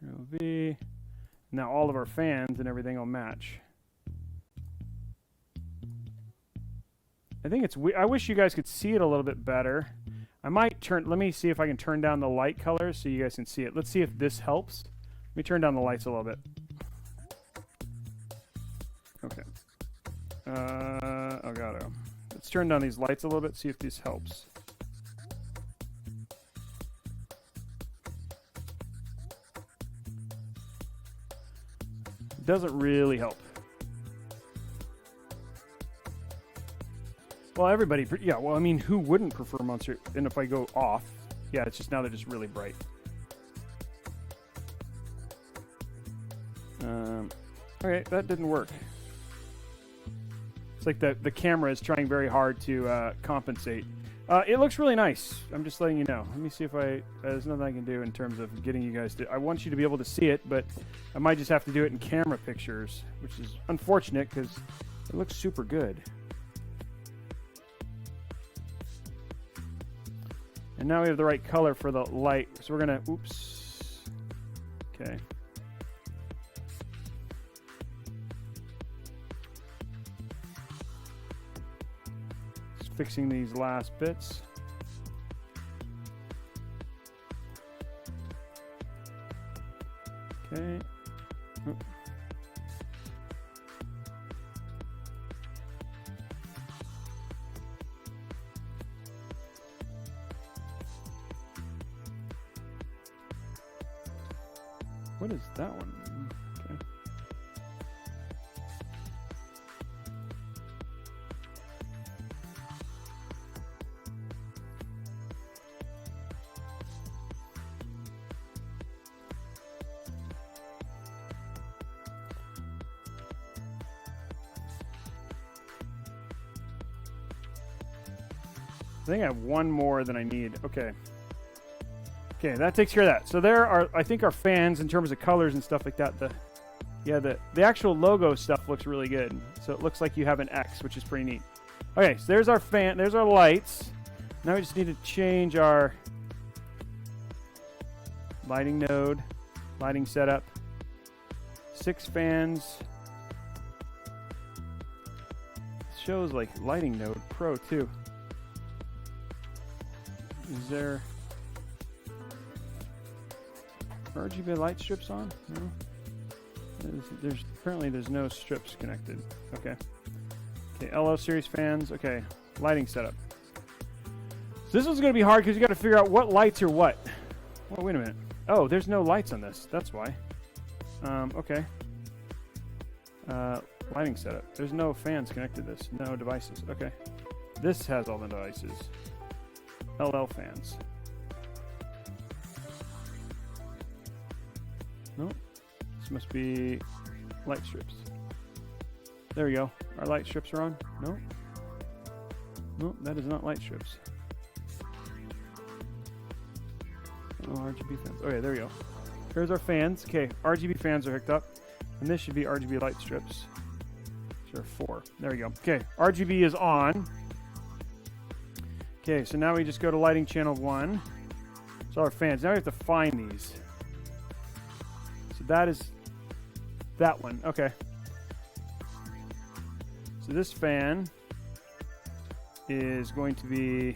V. Now all of our fans and everything will match. I think it's I wish you guys could see it a little bit better. I might let me see if I can turn down the light colors so you guys can see it. Let's see if this helps. Let me turn down the lights a little bit. Okay. Elgato. Let's turn down these lights a little bit, see if this helps. Doesn't really help. Well, everybody, yeah, well, I mean, who wouldn't prefer Monster? And if I go off, yeah, it's just now they're just really bright. Okay, that didn't work. It's like the camera is trying very hard to compensate. It looks really nice. I'm just letting you know. Let me see if there's nothing I can do in terms of getting you guys to, I want you to be able to see it, but I might just have to do it in camera pictures, which is unfortunate because it looks super good. And now we have the right color for the light. So we're gonna, oops. Okay. Just fixing these last bits. Okay. Oh. What is that one? Okay. I think I have one more than I need. Okay. Okay, that takes care of that. So there are, I think, our fans in terms of colors and stuff like that. The actual logo stuff looks really good. So it looks like you have an X, which is pretty neat. Okay, so there's our fan. There's our lights. Now we just need to change our lighting node, lighting setup. 6 fans. It shows like lighting node pro too. Is there RGB light strips on? No. There's no strips connected. Okay. Okay, LO series fans. Okay, lighting setup. So this one's going to be hard because you got to figure out what lights are what. Oh, wait a minute. Oh, there's no lights on this. That's why. Okay. Lighting setup. There's no fans connected to this. No devices. Okay. This has all the devices. LL fans. Nope. This must be light strips. There we go. Our light strips are on. Nope. Nope, that is not light strips. Oh, RGB fans. Okay, there we go. Here's our fans. Okay, RGB fans are hooked up. And this should be RGB light strips. There are 4. There we go. Okay, RGB is on. Okay, so now we just go to lighting channel 1. So our fans. Now we have to find these. So that is that one. Okay. So this fan is going to be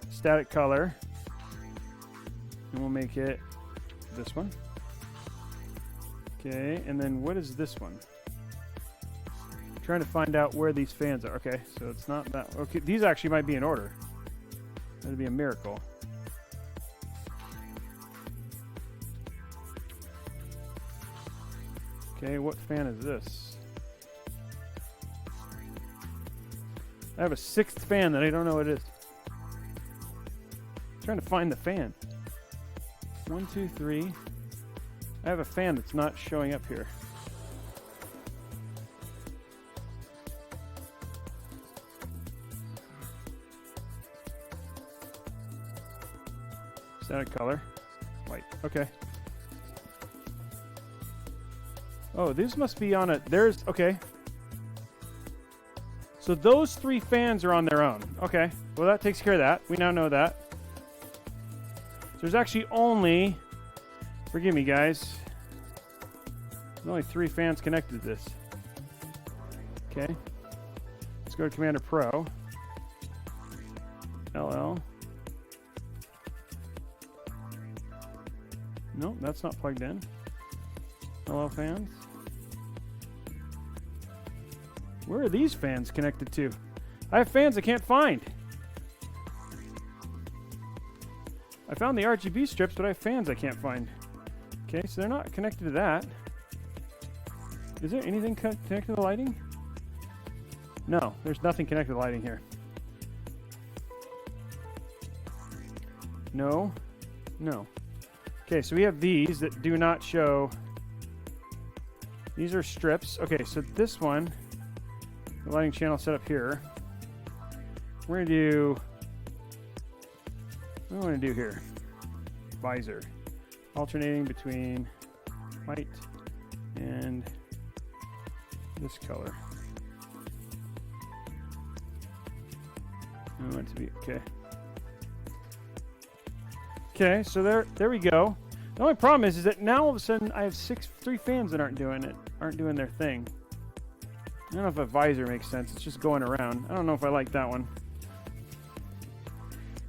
static color. And we'll make it this one. Okay, and then what is this one? I'm trying to find out where these fans are. Okay, so it's not that. Okay, these actually might be in order. That'd be a miracle. Okay, what fan is this? I have a 6th fan that I don't know what it is. I'm trying to find the fan. 1, 2, 3. I have a fan that's not showing up here. Static color. White. Okay. Oh, these must be on a... There's... Okay. So those 3 fans are on their own. Okay. Well, that takes care of that. We now know that. So there's actually only... Forgive me, guys. There's only 3 fans connected to this. Okay. Let's go to Commander Pro. LL. Nope, that's not plugged in. LL fans. Where are these fans connected to? I have fans I can't find. I found the RGB strips, but I have fans I can't find. Okay, so they're not connected to that. Is there anything connected to the lighting? No, there's nothing connected to the lighting here. No. No. Okay, so we have these that do not show. These are strips. Okay, so this one, the lighting channel set up here. We're going to do... What do I want to do here? Visor. Alternating between white and this color. I want it to be okay. Okay, so there we go. The only problem is that now all of a sudden I have 3 fans that aren't doing their thing. I don't know if a visor makes sense. It's just going around. I don't know if I like that one.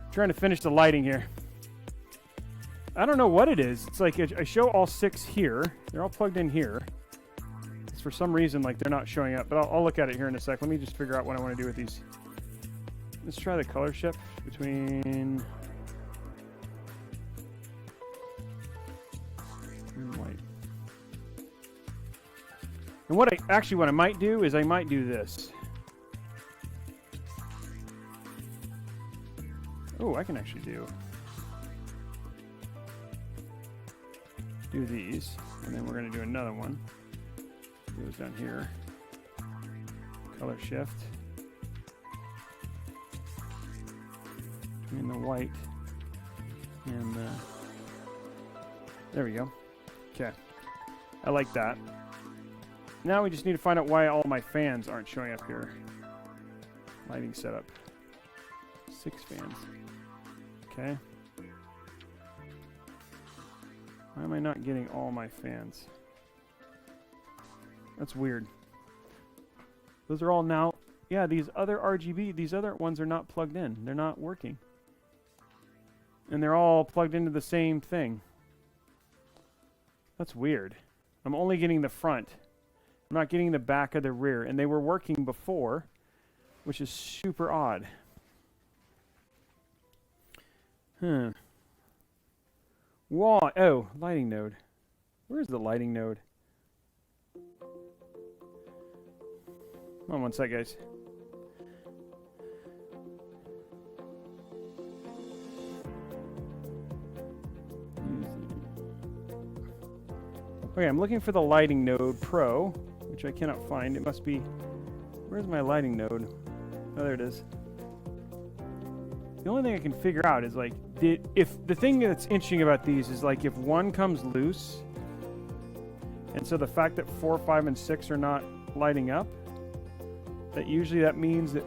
I'm trying to finish the lighting here. I don't know what it is. It's like I show all 6 here. They're all plugged in here. It's for some reason like they're not showing up, but I'll look at it here in a sec. Let me just figure out what I want to do with these. Let's try the color shift between and white. And what I might do is I might do this. Oh, I can actually do these, and then we're going to do another one. It goes down here. Color shift. and the white, and there we go. Okay, I like that. Now we just need to find out why all my fans aren't showing up here. Lighting setup. 6 fans. Okay. Why am I not getting all my fans? That's weird. Those are all now... Yeah, these other RGB, these other ones are not plugged in. They're not working. And they're all plugged into the same thing. That's weird. I'm only getting the front. I'm not getting the back of the rear. And they were working before, which is super odd. Whoa. Oh, lighting node. Where's the lighting node? Hold on one sec, guys. Okay, I'm looking for the lighting node Pro, which I cannot find. It must be... Where's my lighting node? Oh, there it is. The only thing I can figure out is, like, if the thing that's interesting about these is, like, if one comes loose, and so the fact that 4, 5, and 6 are not lighting up, that usually that means that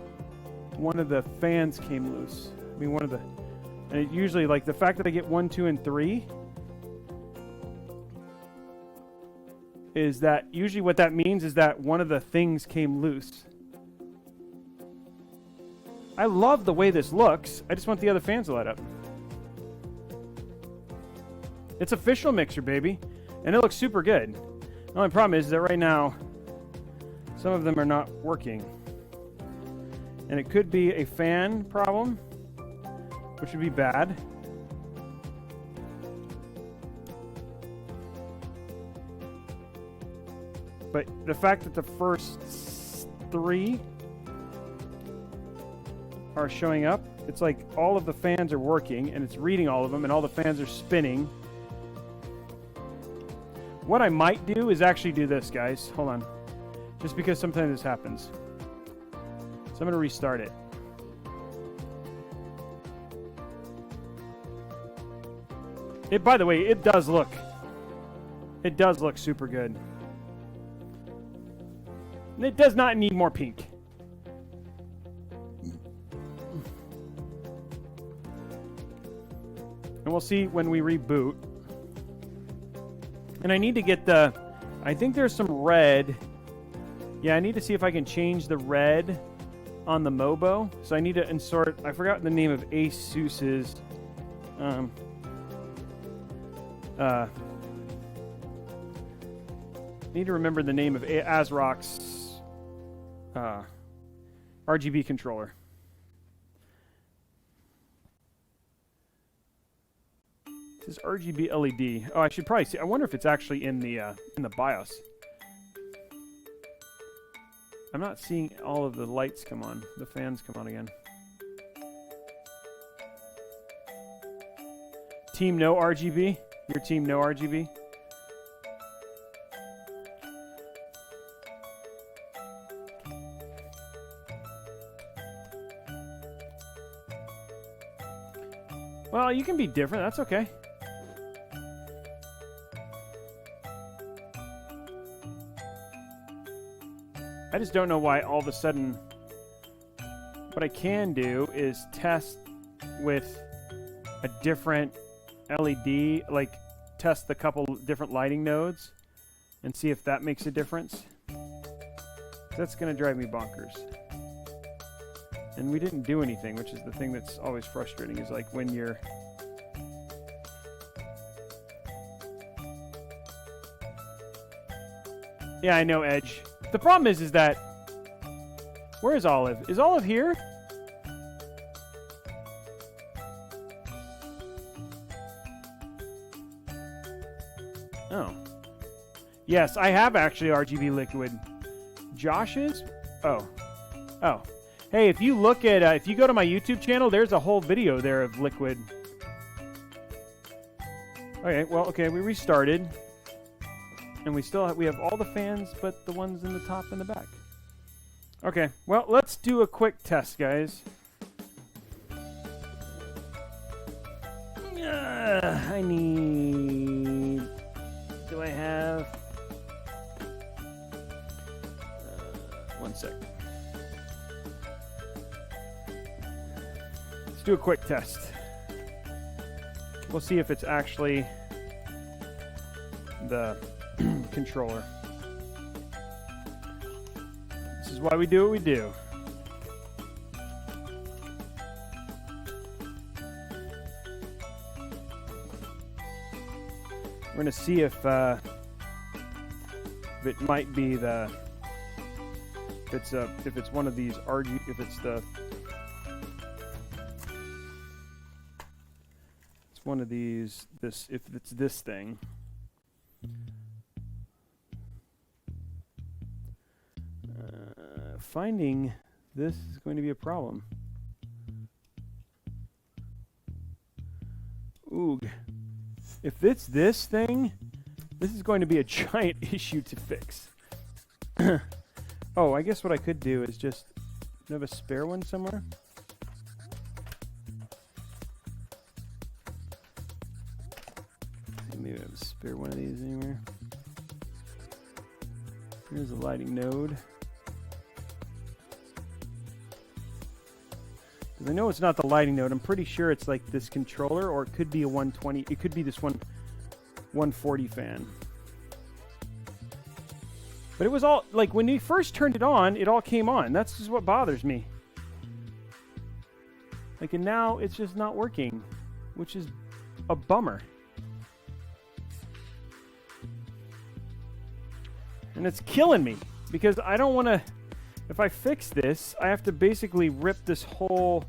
one of the fans came loose. I mean, one of the... And it usually, like, the fact that I get 1, 2, and 3... is that usually what that means is that one of the things came loose. I love the way this looks. I just want the other fans to light up. It's official mixer, baby. And it looks super good. The only problem is that right now, some of them are not working. And it could be a fan problem, which would be bad. But the fact that the first 3 are showing up, it's like all of the fans are working and it's reading all of them and all the fans are spinning. What I might do is actually do this, guys. Hold on. Just because sometimes this happens. So I'm going to restart it. By the way, it does look super good. It does not need more pink. And we'll see when we reboot. And I need to get the... I think there's some red. Yeah, I need to see if I can change the red on the Mobo. So I need to insert... I forgot the name of Asus's... need to remember the name of ASRock's RGB controller. This is RGB LED. Oh, I should probably see. I wonder if it's actually in the BIOS. I'm not seeing all of the lights come on. The fans come on again. Team no RGB? Your team no RGB? Well, you can be different. That's okay. I just don't know why all of a sudden... What I can do is test with a different LED, like test the couple different lighting nodes and see if that makes a difference. That's going to drive me bonkers. And we didn't do anything, which is the thing that's always frustrating, is like when you're... Yeah, I know, Edge. The problem is that... Where is Olive? Is Olive here? Oh. Yes, I have actually RGB liquid. Josh is? Oh. Oh. Hey, if you look at, if you go to my YouTube channel, there's a whole video there of liquid. Okay, well, okay, we restarted. And we still have, we have all the fans, but the ones in the top and the back. Okay, well, let's do a quick test, guys. I need... Do I have... one sec. Let's do a quick test. We'll see if it's actually the controller. This is why we do what we do. We're gonna see if it might be the if it's one of these if it's one of these if it's this thing. Finding this is going to be a problem. Oog. If it's this thing, this is going to be a giant issue to fix. Oh, I guess what I could do is just... Do you have a spare one somewhere? Maybe I have a spare one of these anywhere. Here's a lighting node. Because I know it's not the lighting node. I'm pretty sure it's like this controller, or it could be a 120. It could be this 140 fan. But it was all, like, when we first turned it on, it all came on. That's just what bothers me. Like, and now it's just not working, which is a bummer. And it's killing me, because I don't want to, if I fix this, I have to basically rip this whole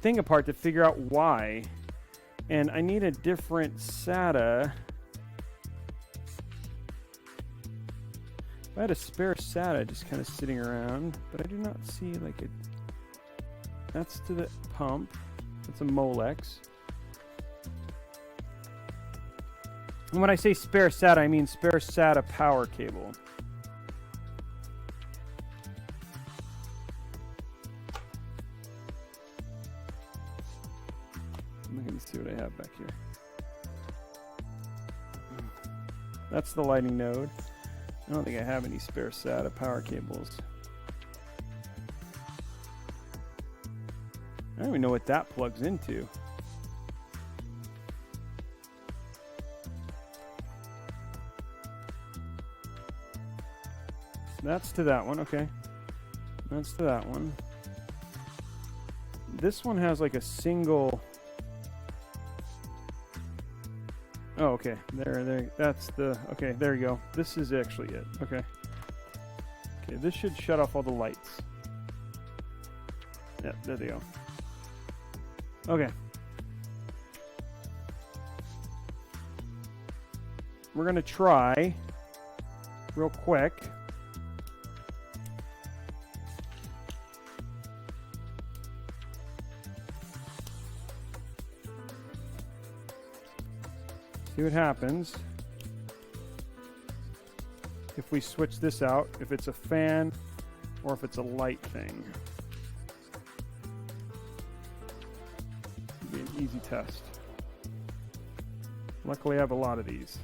thing apart to figure out why. And I need a different SATA. I had a spare SATA just kind of sitting around, but I do not see like a... That's to the pump. That's a Molex. And when I say spare SATA, I mean spare SATA power cable. I'm looking to see what I have back here. That's the lighting node. I don't think I have any spare SATA power cables. I don't even know what that plugs into. That's to that one, okay. That's to that one. This one has like a single... Oh, okay. There. That's the... Okay, there you go. This is actually it. Okay. Okay, this should shut off all the lights. Yep, there they go. Okay. We're going to try real quick. See what happens if we switch this out, if it's a fan or if it's a light thing. It'll be an easy test. Luckily I have a lot of these.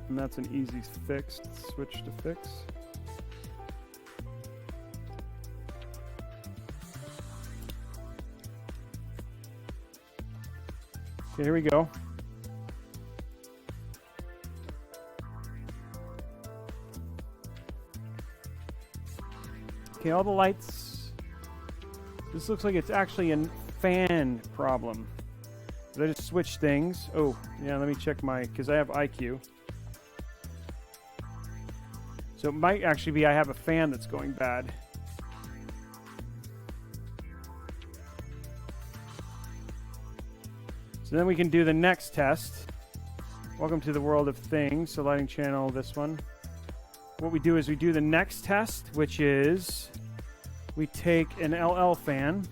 And that's an easy fix, switch to fix. Okay, here we go. Okay, all the lights. This looks like it's actually a fan problem. I just switched things. Oh, yeah, let me check my, because I have IQ. So it might actually be I have a fan that's going bad. So then we can do the next test. Welcome to the world of things. So lighting channel, this one. What we do is we do the next test, which is we take an LL fan,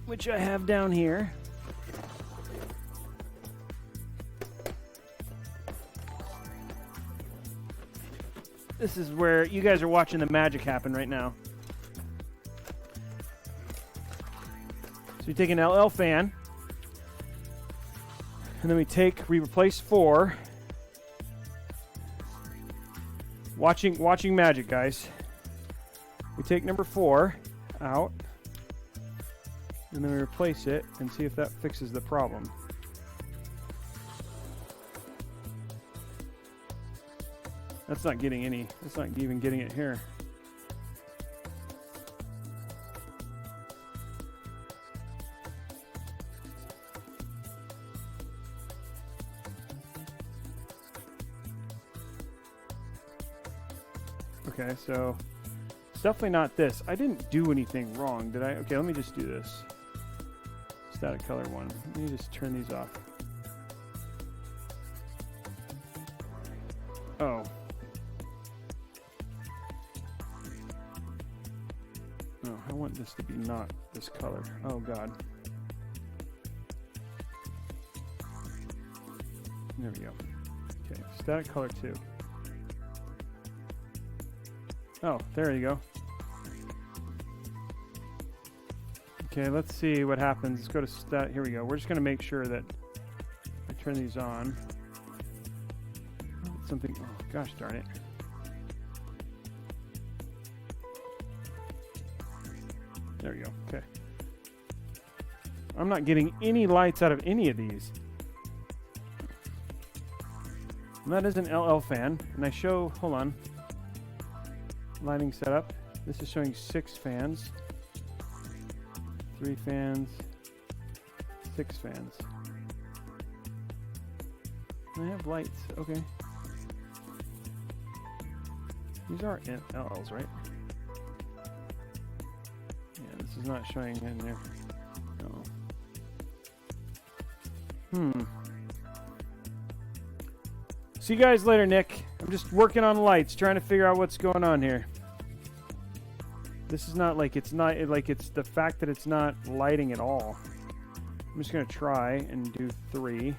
which I have down here. This is where you guys are watching the magic happen right now. So we take an LL fan, and then we replace 4. Watching magic, guys. We take number 4 out, and then we replace it and see if that fixes the problem. That's not getting any. That's not even getting it here. Okay, so it's definitely not this. I didn't do anything wrong, did I? Okay, let me just do this. Static color 1. Let me just turn these off. Oh. Oh, I want this to be not this color. Oh, God. There we go. Okay, static color 2. Oh, there you go. Okay, let's see what happens. Let's go to stat. Here we go. We're just going to make sure that I turn these on. Something. Oh, gosh darn it. There we go. Okay. I'm not getting any lights out of any of these. And that is an LL fan. And I show, hold on. Lighting setup. This is showing 6 fans. 3 fans. 6 fans. I have lights. Okay. These are LLs, right? Yeah, this is not showing in there. No. See you guys later, Nick. I'm just working on lights, trying to figure out what's going on here. This is not like it's the fact that it's not lighting at all. I'm just gonna try and do 3.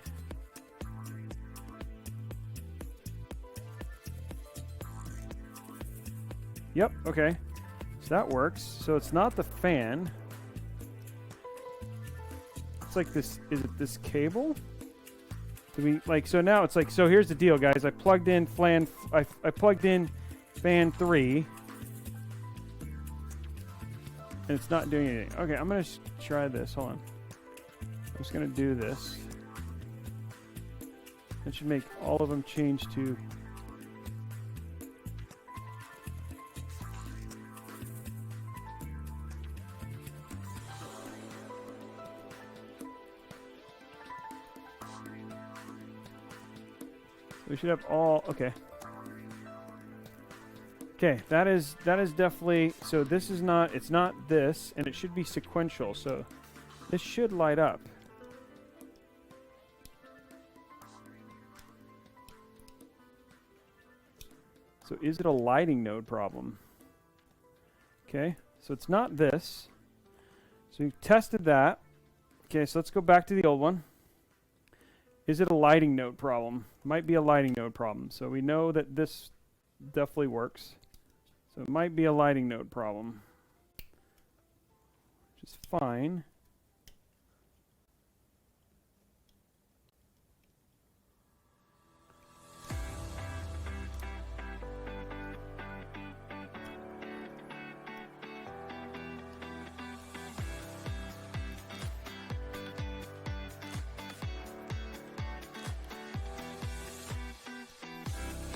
Yep, okay. So that works. So it's not the fan. It's like this, is it this cable? Do we, like, so now it's like, so here's the deal, guys. I plugged in I plugged in fan 3. And it's not doing anything. Okay, I'm gonna try this. Hold on. I'm just gonna do this. That should make all of them change to. We should have all. Okay. Okay, that is definitely, so this is not, it's not this, and it should be sequential, so this should light up. So is it a lighting node problem? Okay, so it's not this. So we've tested that. Okay, so let's go back to the old one. Is it a lighting node problem? Might be a lighting node problem. So we know that this definitely works. So it might be a lighting node problem, which is fine.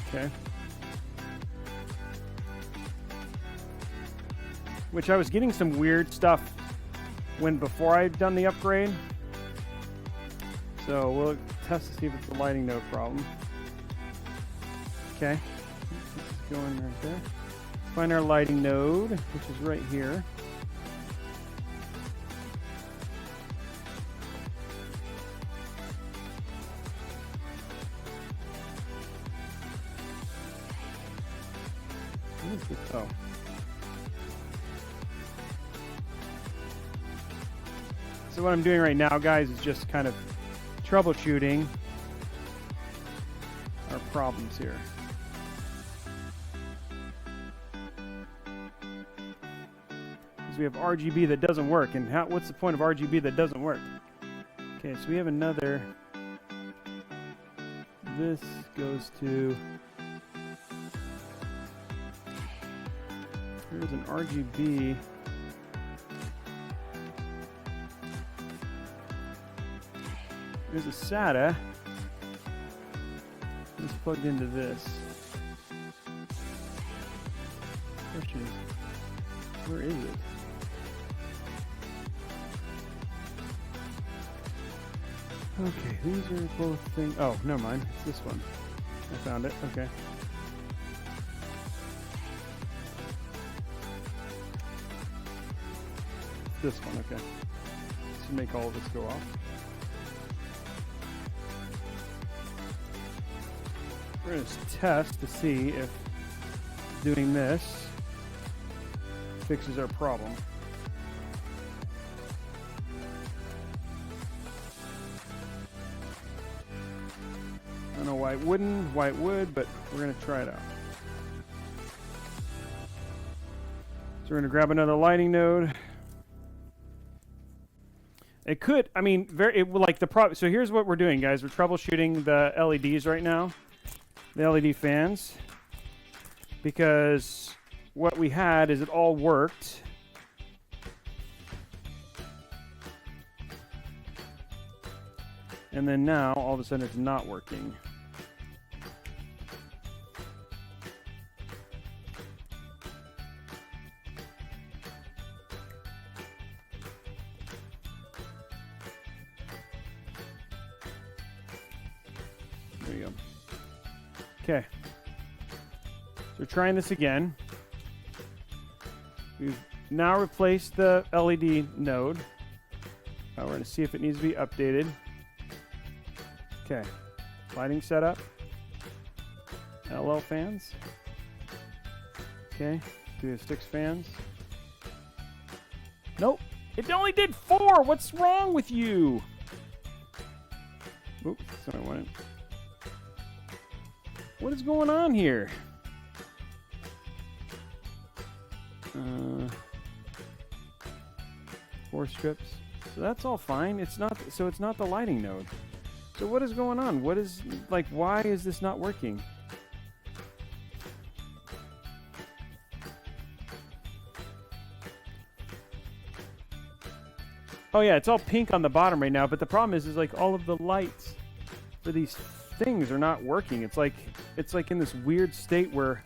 Okay. Which I was getting some weird stuff before I'd done the upgrade. So we'll test to see if it's a lighting node problem. Okay. It's going right there. Find our lighting node, which is right here. What is this? Oh. So what I'm doing right now, guys, is just kind of troubleshooting our problems here. we have RGB that doesn't work. And what's the point of RGB that doesn't work? Okay, so we have another. This goes to. Here's an RGB. There's a SATA. It's plugged into this. Question is, where is it? Okay, these are both things. Oh, never mind. It's this one. I found it. Okay. This one. Okay. This should make all of this go off. We're going to test to see if doing this fixes our problem. I don't know why it wouldn't, why it would, but we're going to try it out. So we're going to grab another lighting node. It could, I mean, so here's what we're doing, guys. We're troubleshooting the LEDs right now. The LED fans, because what we had is it all worked, and then now all of a sudden it's not working. There you go. Okay, so we're trying this again. We've now replaced the LED node. We're going to see if it needs to be updated. Okay, lighting setup. LL fans. Okay, do the 6 fans. Nope, it only did 4. What's wrong with you? Oops, sorry, I wanted. What is going on here? 4 strips. So that's all fine. It's not. So it's not the lighting node. So what is going on? What is why is this not working? Oh yeah, it's all pink on the bottom right now. But the problem is like all of the lights for these things are not working. It's like in this weird state where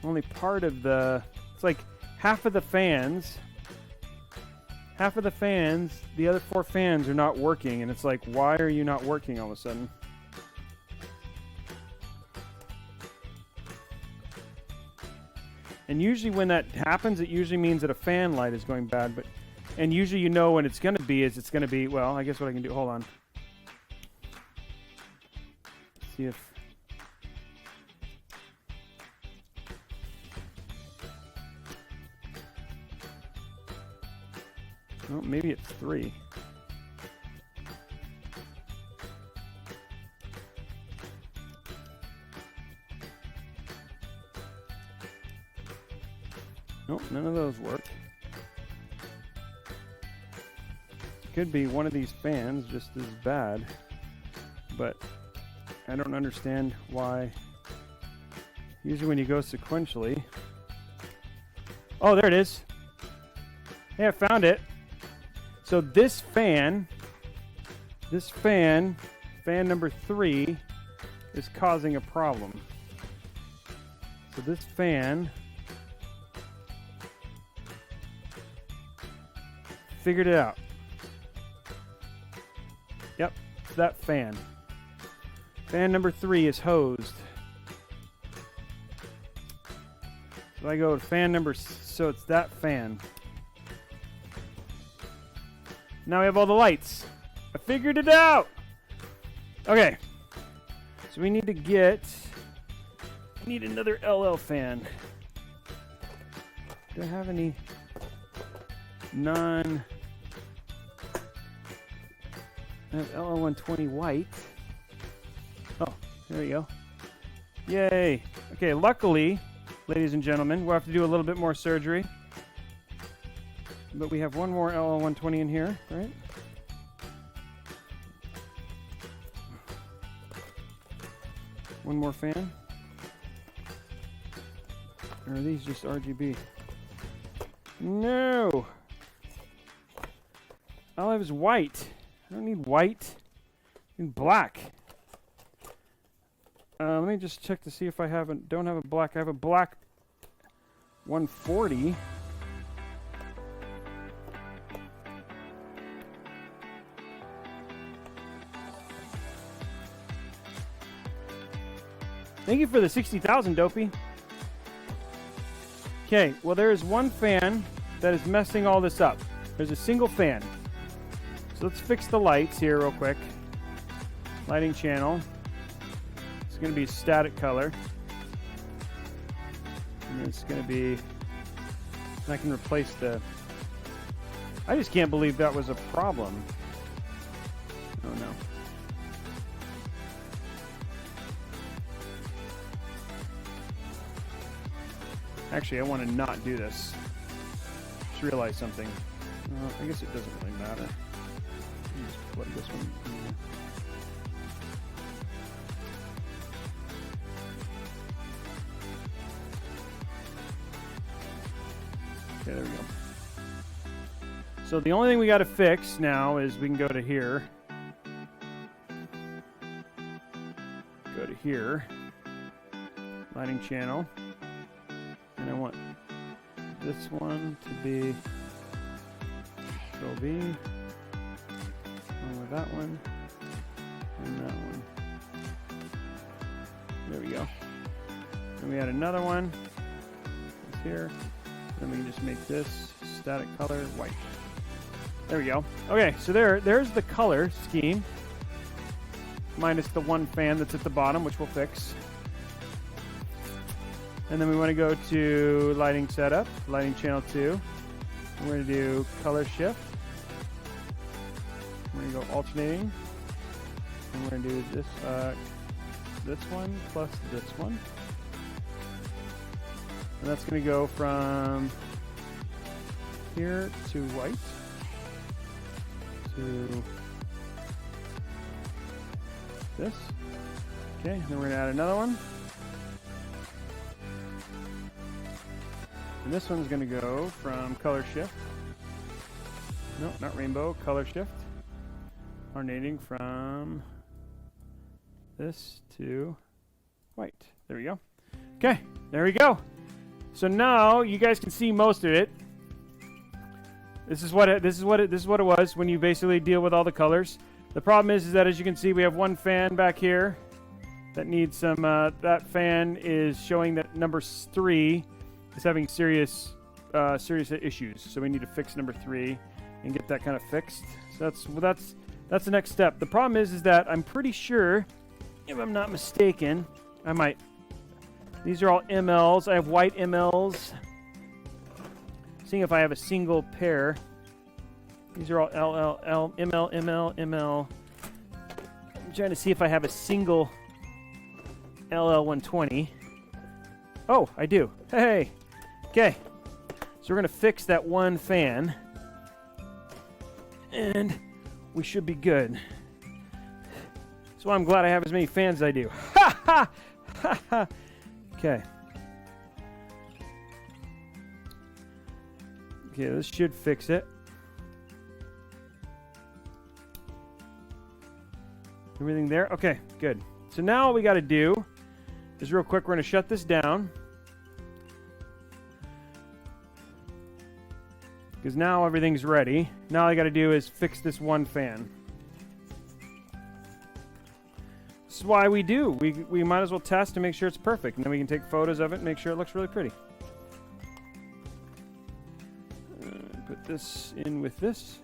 only part of the, it's like half of the fans, the other 4 fans are not working, and it's like, why are you not working all of a sudden? And usually when that happens, it usually means that a fan light is going bad, and usually you know when it's going to be, well, I guess what I can do, hold on. See if well, maybe it's 3. Nope, none of those work. Could be one of these fans just as bad, but I don't understand why. Usually when you go sequentially. Oh, there it is. Hey, I found it. So this fan number 3, is causing a problem. So this fan figured it out. Yep, it's that fan. Fan number 3 is hosed. So I go to fan number, so it's that fan. Now we have all the lights. I figured it out. Okay. So we need to need another LL fan. Do I have any I have LL120 white. Oh, there we go. Yay. Okay, luckily ladies and gentlemen. We'll have to do a little bit more surgery. But we have one more LL120 in here, right? One more fan. Or are these just RGB? No! All I have is white. I don't need white. I need black. Let me just check to see if I don't have a black. I have a black 140. Thank you for the 60,000, Dopey. Okay, well there is one fan that is messing all this up. There's a single fan. So let's fix the lights here real quick. Lighting channel. It's going to be static color. And it's going to be... I can replace the... I just can't believe that was a problem. Oh no. Actually, I want to not do this. Just realized something. I guess it doesn't really matter. Just plug this one in here. Okay, there we go. So the only thing we got to fix now is we can go to here. Go to here. Lighting channel. And I want this one to be Control V, along with that one, and that one. There we go. And we add another one. It's here. Then we can just make this static color white. There we go. Okay, so there's the color scheme, minus the one fan that's at the bottom, which we'll fix. And then we want to go to lighting setup, lighting channel 2. We're going to do color shift. We're going to go alternating. And we're going to do this one plus this one. And that's going to go from here to white to this. Okay, and then we're going to add another one. And this one's going to go from color shift. No, not rainbow, color shift. Alternating from this to white. There we go. Okay, there we go. So now you guys can see most of it. This is what it was when you basically deal with all the colors. The problem is that as you can see, we have one fan back here that needs some. That fan is showing that number 3 is having serious issues. So we need to fix number 3 and get that kind of fixed. So that's the next step. The problem is that I'm pretty sure, if I'm not mistaken, these are all MLs. I have white MLs. Seeing if I have a single pair. These are all LL, ML, ML, ML. I'm trying to see if I have a single LL120. Oh, I do. Hey. Okay. So we're going to fix that one fan. And we should be good. So I'm glad I have as many fans as I do. Ha ha! Ha ha! Okay. Okay, this should fix it. Everything there? Okay, good. So now all we got to do is real quick, we're going to shut this down. Because now everything's ready. Now all I got to do is fix this one fan. This is why we do. We might as well test to make sure it's perfect. And then we can take photos of it and make sure it looks really pretty. Put this in with this.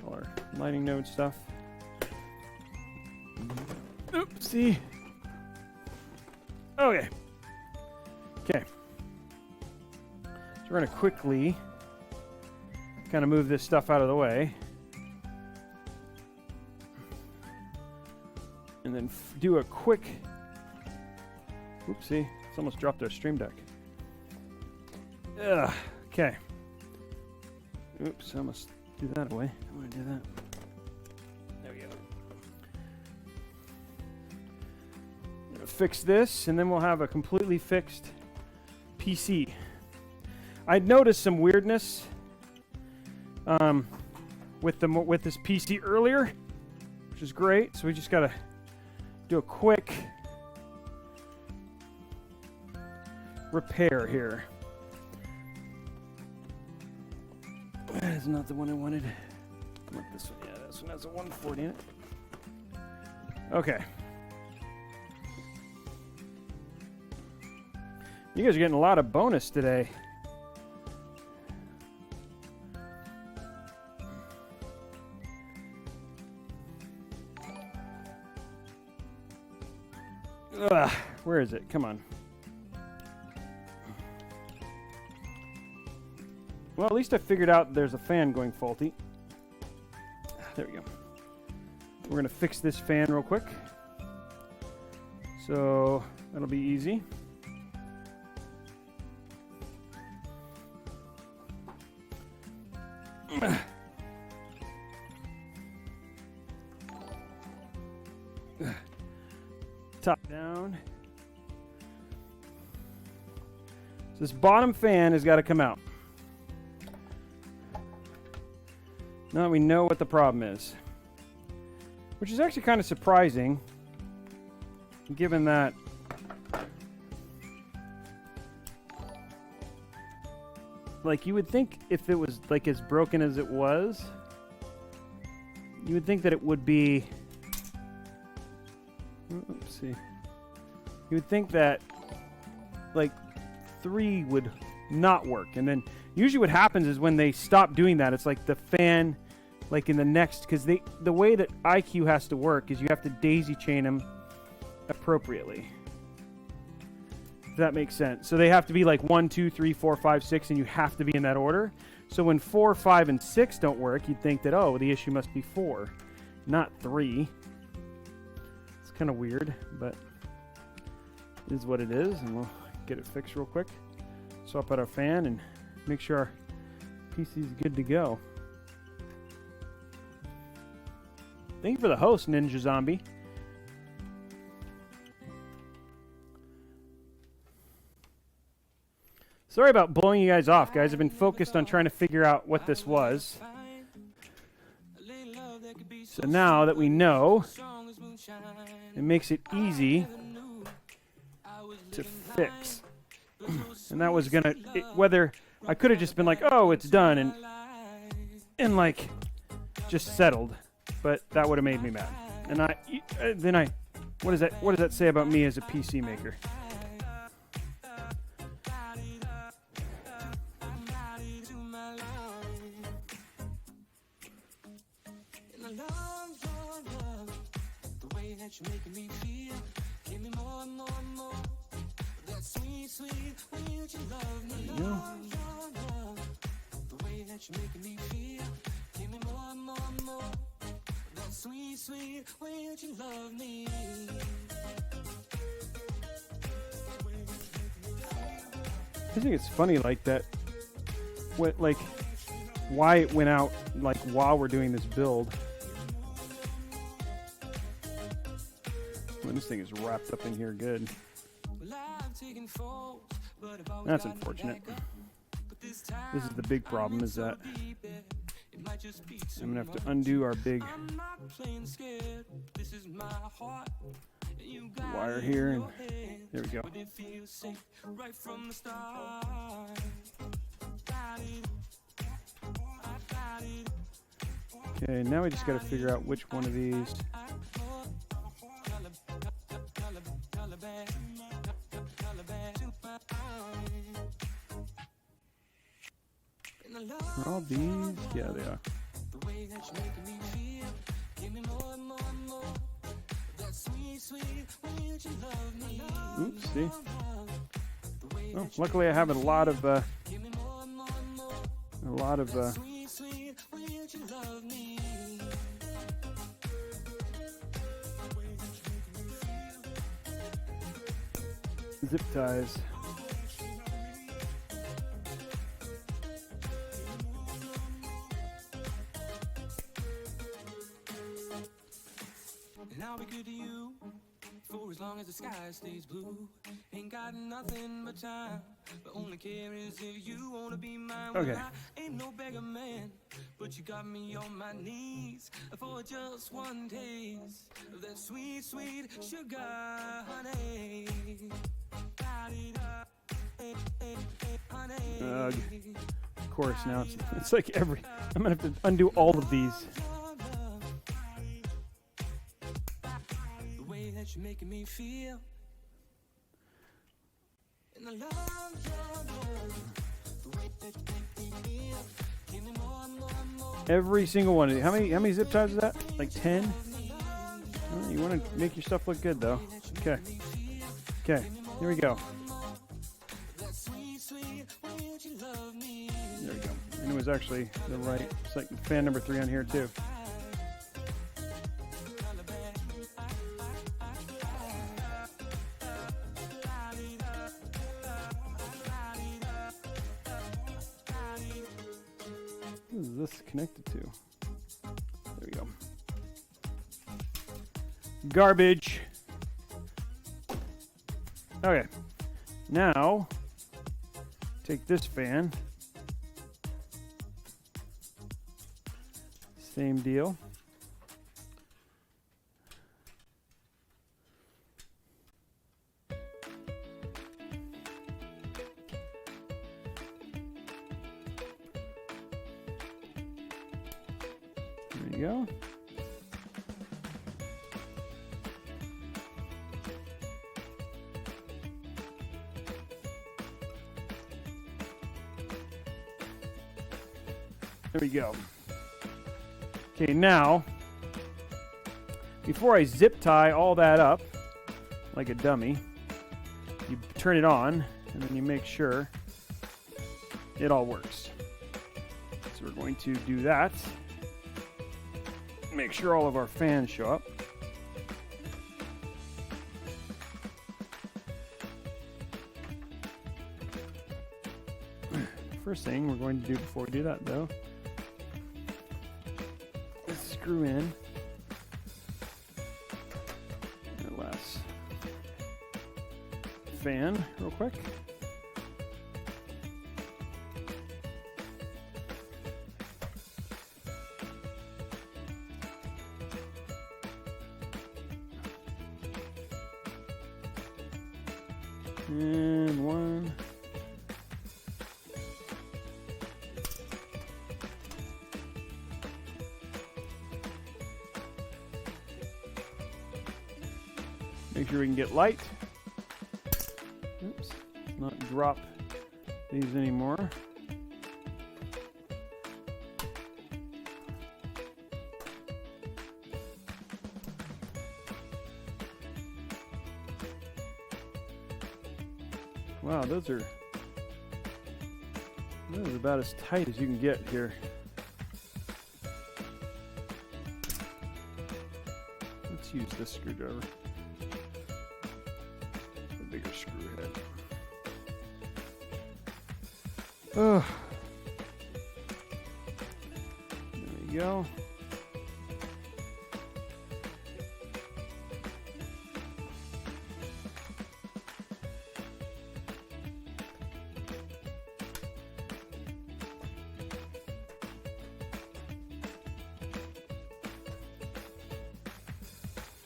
All our lighting node stuff. Oopsie. Okay. Okay. So we're going to quickly kind of move this stuff out of the way. And then do a quick Oopsie, it's almost dropped our stream deck. Ugh, okay. Oops, I almost do that away. I want to do that. There we go. I'm gonna fix this, and then we'll have a completely fixed PC. I'd noticed some weirdness with this PC earlier, which is great. So we just gotta do a quick repair here. That is not the one I wanted. I want this one. Yeah, this one has a 140 in it. Okay. You guys are getting a lot of bonus today. Ugh, where is it? Come on. Well, at least I figured out there's a fan going faulty. There we go. We're going to fix this fan real quick. So that'll be easy. Top down. So this bottom fan has got to come out. Now that we know what the problem is, which is actually kind of surprising, given that like you would think if it was like as broken as it was, you would think that it would be. Let's see. You would think that like 3 would not work, and then usually what happens is when they stop doing that, it's like the fan, like in the next, because the way that IQ has to work is you have to daisy chain them appropriately. If that makes sense. So they have to be like 1, 2, 3, 4, 5, 6, and you have to be in that order. So when 4, 5, and 6 don't work, you'd think that, oh, the issue must be 4, not 3. It's kind of weird, but it is what it is, and we'll get it fixed real quick. Swap out our fan and make sure our PC is good to go. Thank you for the host, Ninja Zombie. Sorry about blowing you guys off, guys. I've been focused on trying to figure out what this was. So now that we know, it makes it easy to fix. And that was gonna, whether I could have just been like, oh, it's done, and like just settled, but that would have made me mad. And what does that say about me as a PC maker? I think it's funny like that. What, like, why it went out like while we're doing this build. When this thing is wrapped up in here good. That's unfortunate. This is the big problem, is that I'm gonna have to undo our big wire here, and there we go. Okay, now we just got to figure out which one of these. Are all these? Yeah, they are. Oops, see? Oh, luckily I have a lot of zip ties.
And I'll be good to you for as long as the sky stays blue. Ain't got nothing but time, but only care is if you wanna be mine.
Okay.
Well, I ain't no beggar man, but you got me on my knees for just one taste of that sweet, sweet sugar, honey.
Of course, now it's like every. I'm gonna have to undo all of these.
The way that you're making me feel. And I love the way that you make me feel. Give me more and more and more.
Every single one. How many zip ties is that? Like 10? Well, you want to make your stuff look good, though. Okay. Okay. Here we go. There we go. And it was actually the right. It's like fan number 3 on here, too. What is this connected to? There we go. Garbage. Okay. Now, take this fan. Same deal. There you go. There we go. Okay, now, before I zip tie all that up, like a dummy, you turn it on, and then you make sure it all works. So we're going to do that. Make sure all of our fans show up. First thing we're going to do before we do that, though, is screw in our last fan real quick. And one. Make sure we can get light. Oops, not drop these anymore. Wow, those are about as tight as you can get here. Let's use this screwdriver. A bigger screw head. Oh. There we go.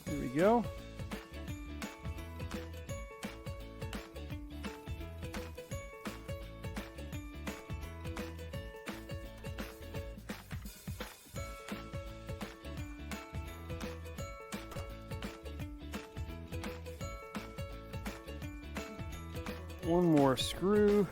There we go. One more screw.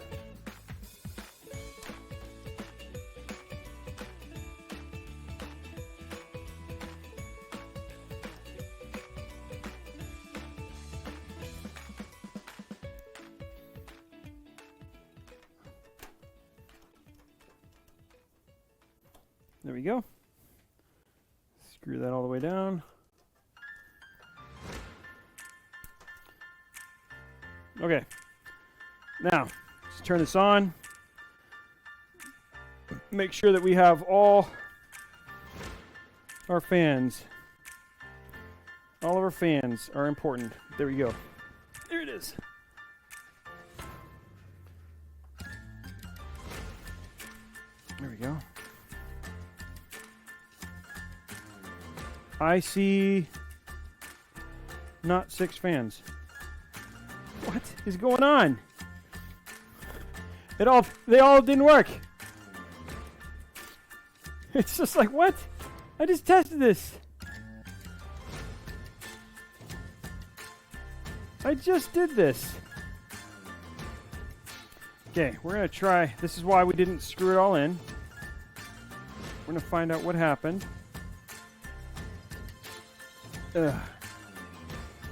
There we go. Screw that all the way down. Okay. Now, let's turn this on. Make sure that we have all our fans. All of our fans are important. There we go. There it is. There we go. I see not 6 fans. What is going on? They all didn't work. It's just like, what? I just tested this. I just did this. Okay, we're going to try. This is why we didn't screw it all in. We're going to find out what happened. Ugh.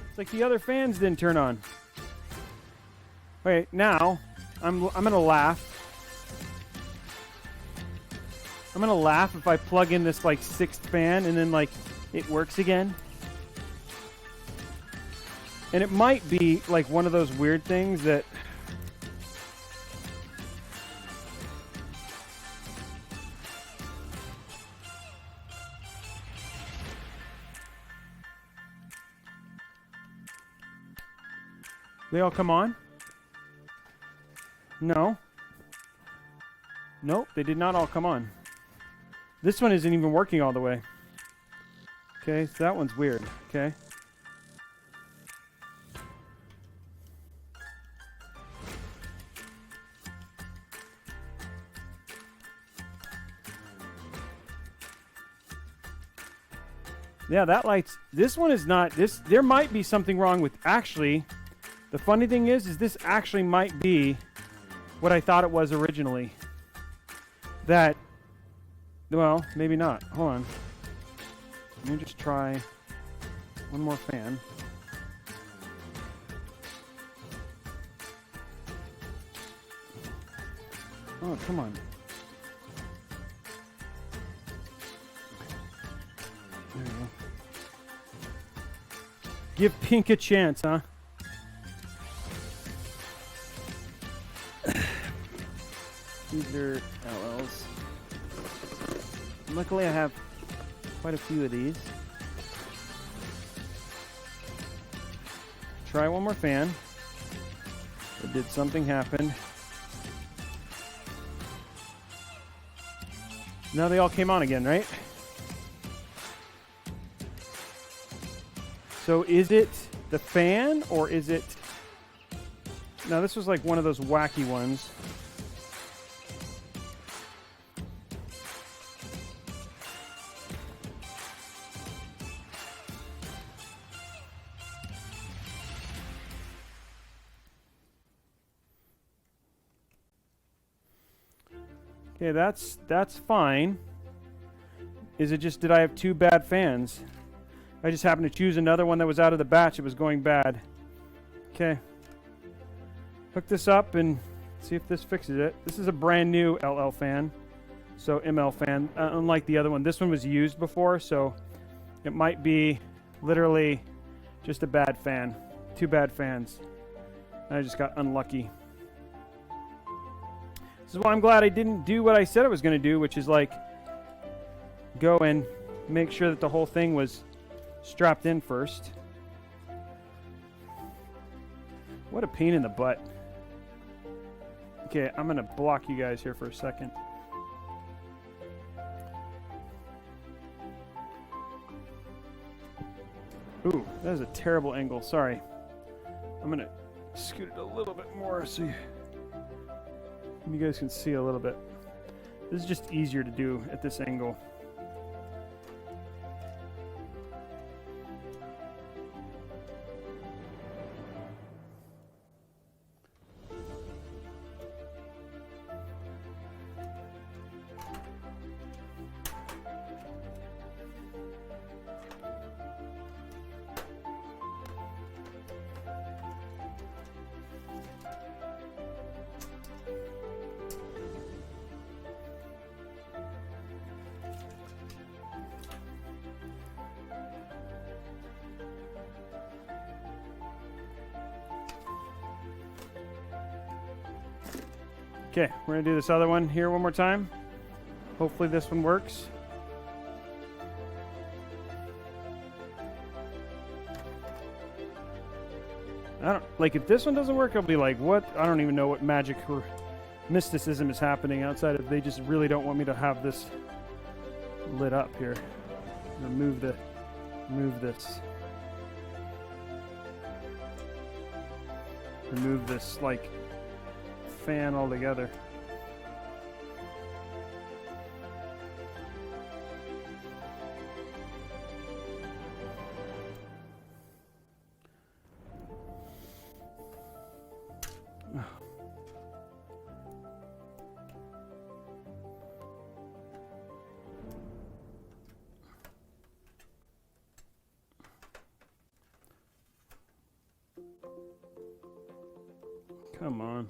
It's like the other fans didn't turn on. Okay, now I'm going to laugh. I'm going to laugh if I plug in this like 6th fan and then like it works again. And it might be like one of those weird things that they all come on? No. Nope, they did not all come on. This one isn't even working all the way. Okay, so that one's weird. Okay. Yeah, that light's... This one is not... There might be something wrong with... Actually, the funny thing is this actually might be what I thought it was originally. That... Well, maybe not. Hold on. Let me just try one more fan. Oh, come on. There we go. Give pink a chance, huh? These are LLs. Luckily, I have quite a few of these. Try one more fan. Or did something happen? Now they all came on again, right? So is it the fan or is it... Now this was like one of those wacky ones. Okay, that's fine. Is it just, did I have 2 bad fans? I just happened to choose another one that was out of the batch. It was going bad. Okay. Hook this up and see if this fixes it. This is a brand new LL fan. So ML fan. Unlike the other one. This one was used before, so it might be literally just a bad fan. 2 bad fans. I just got unlucky. This is why I'm glad I didn't do what I said I was going to do, which is like go and make sure that the whole thing was strapped in first. What a pain in the butt. Okay, I'm going to block you guys here for a second. Ooh, that is a terrible angle. Sorry. I'm going to scoot it a little bit more so you guys can see a little bit. This is just easier to do at this angle. Okay, we're gonna do this other one here one more time. Hopefully this one works. I don't like if this one doesn't work, I'll be like, what? I don't even know what magic or mysticism is happening outside of they just really don't want me to have this lit up here. Move this. Remove this like fan altogether. Come on.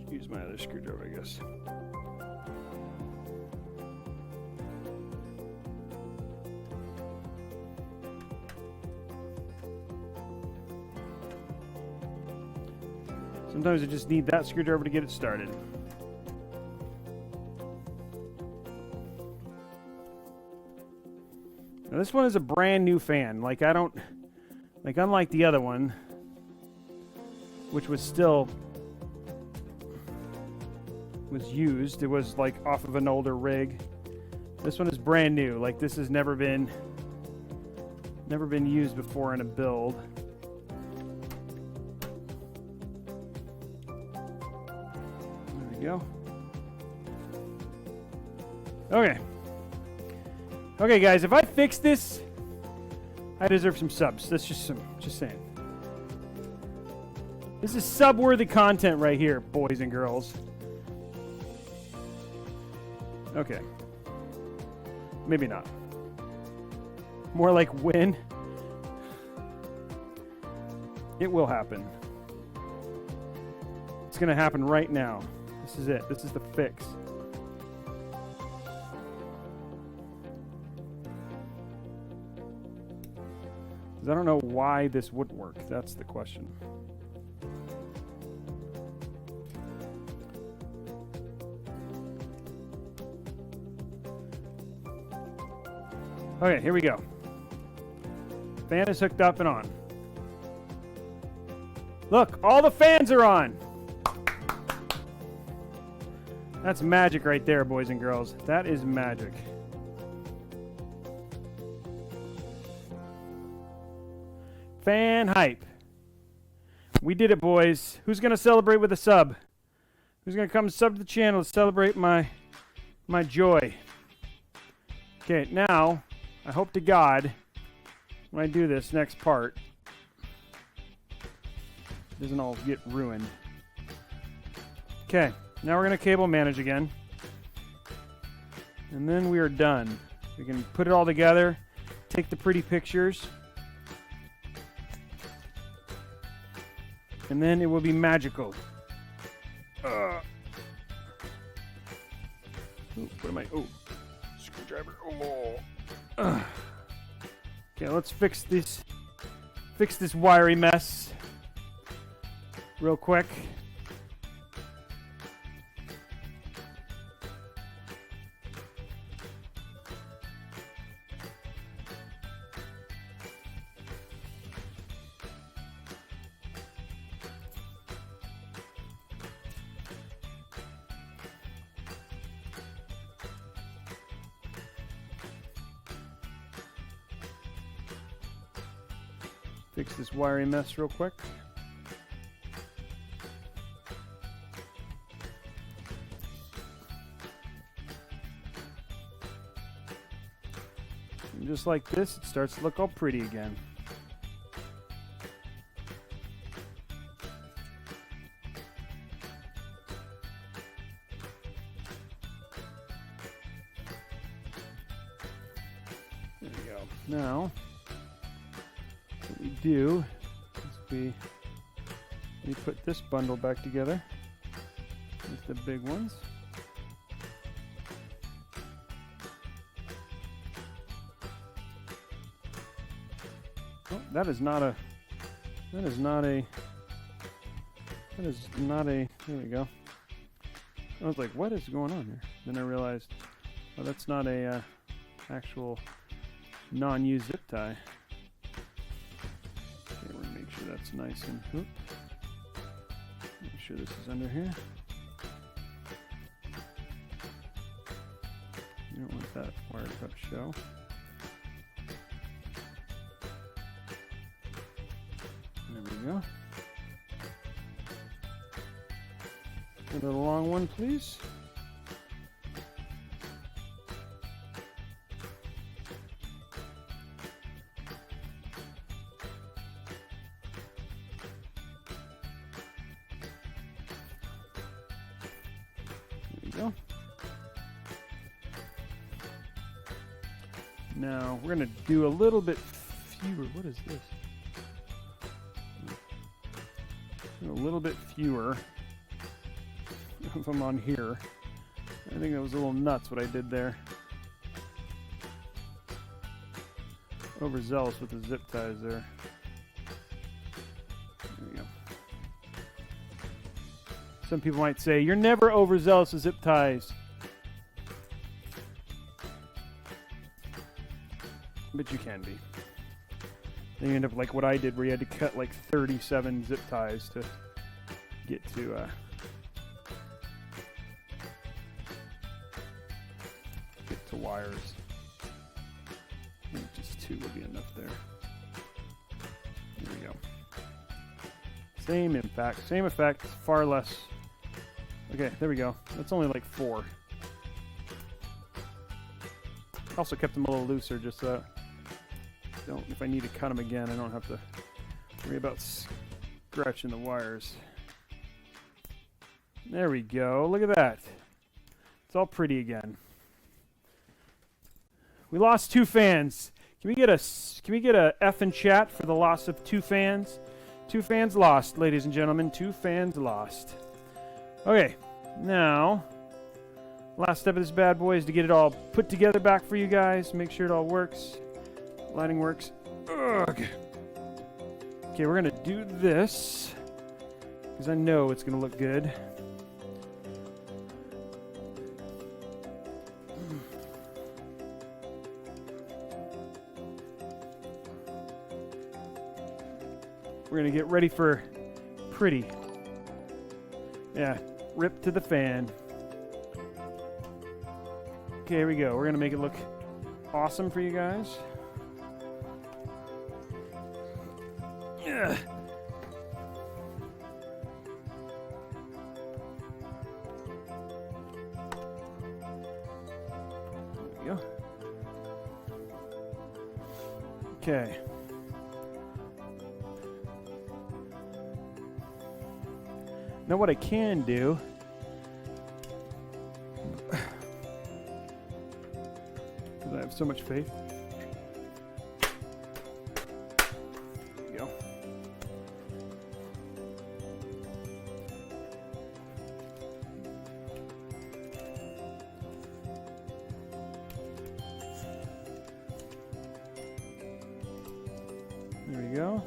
Use my other screwdriver, I guess. Sometimes I just need that screwdriver to get it started. Now this one is a brand new fan. Like I don't, like unlike the other one, which was still was used. It was like off of an older rig. This one is brand new. Like this has never been used before in a build. Go. Okay. Okay, guys, if I fix this, I deserve some subs. That's just saying. This is sub-worthy content right here, boys and girls. Okay. Maybe not. More like when. It will happen. It's gonna happen right now. This is it. This is the fix. I don't know why this would work. That's the question. Okay, here we go. Fan is hooked up and on. Look, all the fans are on. That's magic right there, boys and girls. That is magic. Fan hype. We did it, boys. Who's going to celebrate with a sub? Who's going to come sub to the channel to celebrate my joy? Okay, now, I hope to God, when I do this next part, it doesn't all get ruined. Okay. Now we're going to cable manage again. And then we are done. We can put it all together, take the pretty pictures, and then it will be magical. Ooh, what am I? Oh, screwdriver. Oh. Okay, let's fix this wiry mess real quick. Fix this wiry mess real quick. And just like this, it starts to look all pretty again. There we go. Now, what we do is we We put this bundle back together with the big ones. Oh, that is not a, there we go. I was like, what is going on here? Then I realized, oh, that's not a actual non-used zip tie. Okay, we're gonna make sure that's nice and, oop. Make sure this is under here. You don't want that wire cut to show. There we go. Get a long one, please. There we go. Now we're going to do a little bit fewer. What is this? A little bit fewer of them on here. I think that was a little nuts what I did there. Overzealous with the zip ties there. There we go. Some people might say, you're never overzealous with zip ties. But you can be. Then you end up like what I did, where you had to cut like 37 zip ties to get to wires. I think just 2 will be enough there. There we go. Same impact, same effect, far less. Okay, there we go. That's only like 4. Also kept them a little looser, just so don't, if I need to cut them again, I don't have to worry about scratching the wires. There we go. Look at that. It's all pretty again. We lost 2 fans. Can we get a F in chat for the loss of 2 fans? 2 fans lost, ladies and gentlemen. 2 fans lost. Okay, now last step of this bad boy is to get it all put together back for you guys. Make sure it all works. Lighting works. Ugh. Okay, we're gonna do this because I know it's gonna look good. We're gonna get ready for pretty. Yeah, rip to the fan. Okay, here we go. We're gonna make it look awesome for you guys. Yeah. There we go. Okay. Now what I can do, because I have so much faith. There we go. There we go.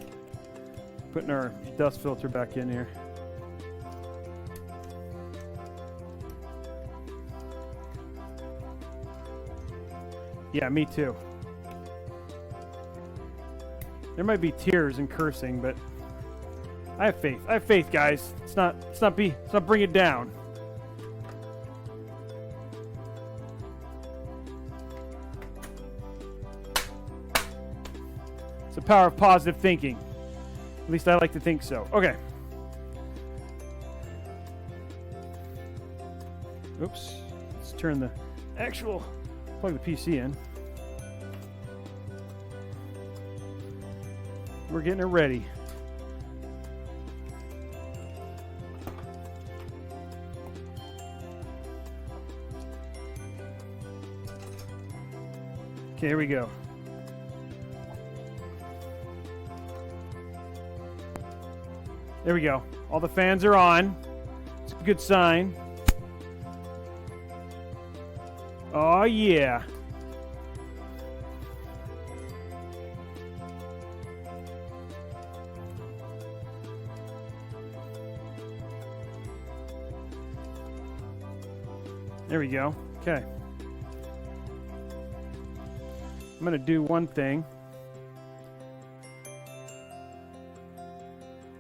Putting our dust filter back in here. Yeah, me too. There might be tears and cursing, but I have faith. I have faith, guys. Let's not bring it down. It's the power of positive thinking. At least I like to think so. Okay. Oops. Let's turn the actual, plug the PC in. We're getting it ready. Okay, here we go. There we go. All the fans are on. It's a good sign. Oh, yeah. There we go. Okay. I'm going to do one thing.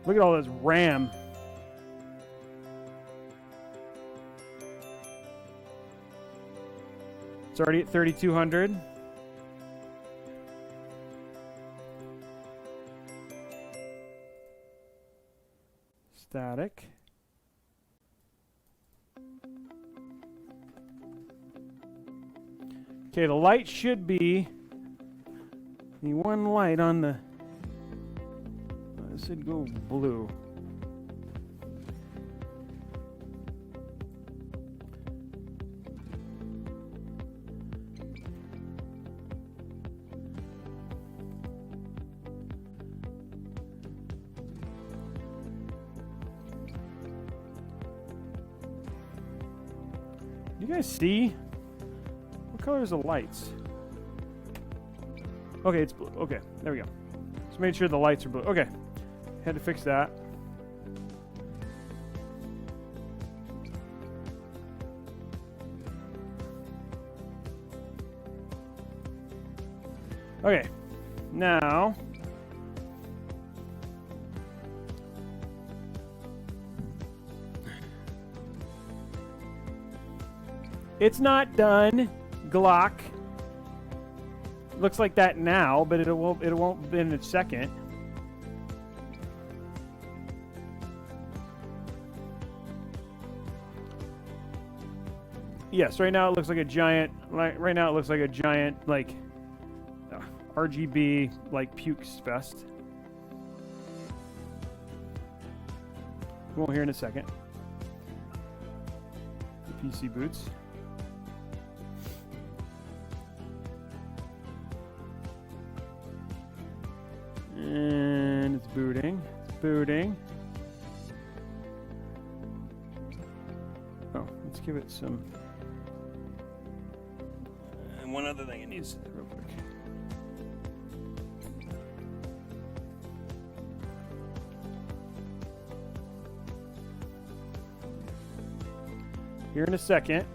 Look at all this RAM. It's already at 3,200. Static. Okay, the light should be the one light on the... This should go blue. You guys see? What color is the lights? Okay, it's blue. Okay, there we go. Just made sure the lights are blue. Okay, had to fix that. Okay, now it's not done, Glock. Looks like that now, but it won't be in a second. Yes, right now it looks like a giant. Right now it looks like a giant like RGB like pukes fest. We won't hear in a second. The PC boots. And it's booting. It's booting. Oh, let's give it some. And one other thing it needs real quick. Here in a second.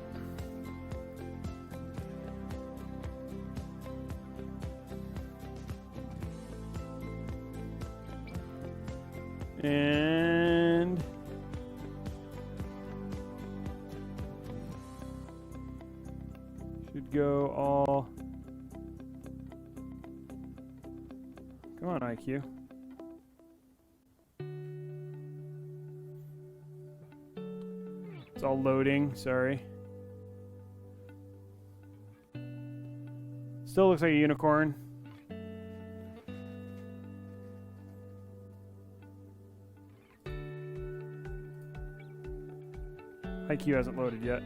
And should go all. Come on, IQ. It's all loading, sorry. Still looks like a unicorn. IQ hasn't loaded yet.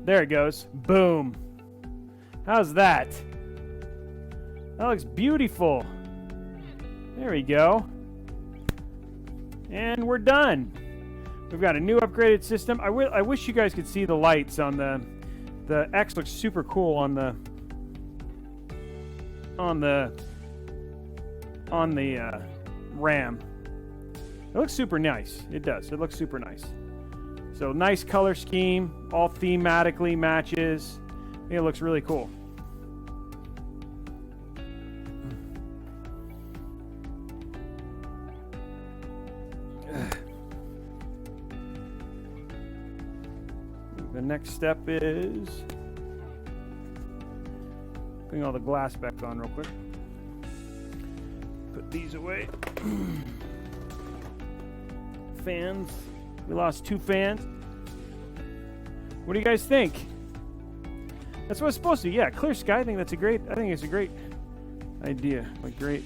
There it goes. Boom. How's that? That looks beautiful. There we go. And we're done. We've got a new upgraded system. I wish you guys could see the lights on the X. Looks super cool on the RAM. It looks super nice. It does. It looks super nice. So nice color scheme, all thematically matches. I think it looks really cool. The next step is putting all the glass back on real quick. Put these away. Fans. We lost 2 fans. What do you guys think? That's what it's supposed to be. Yeah, clear sky. I think it's a great idea. Like great.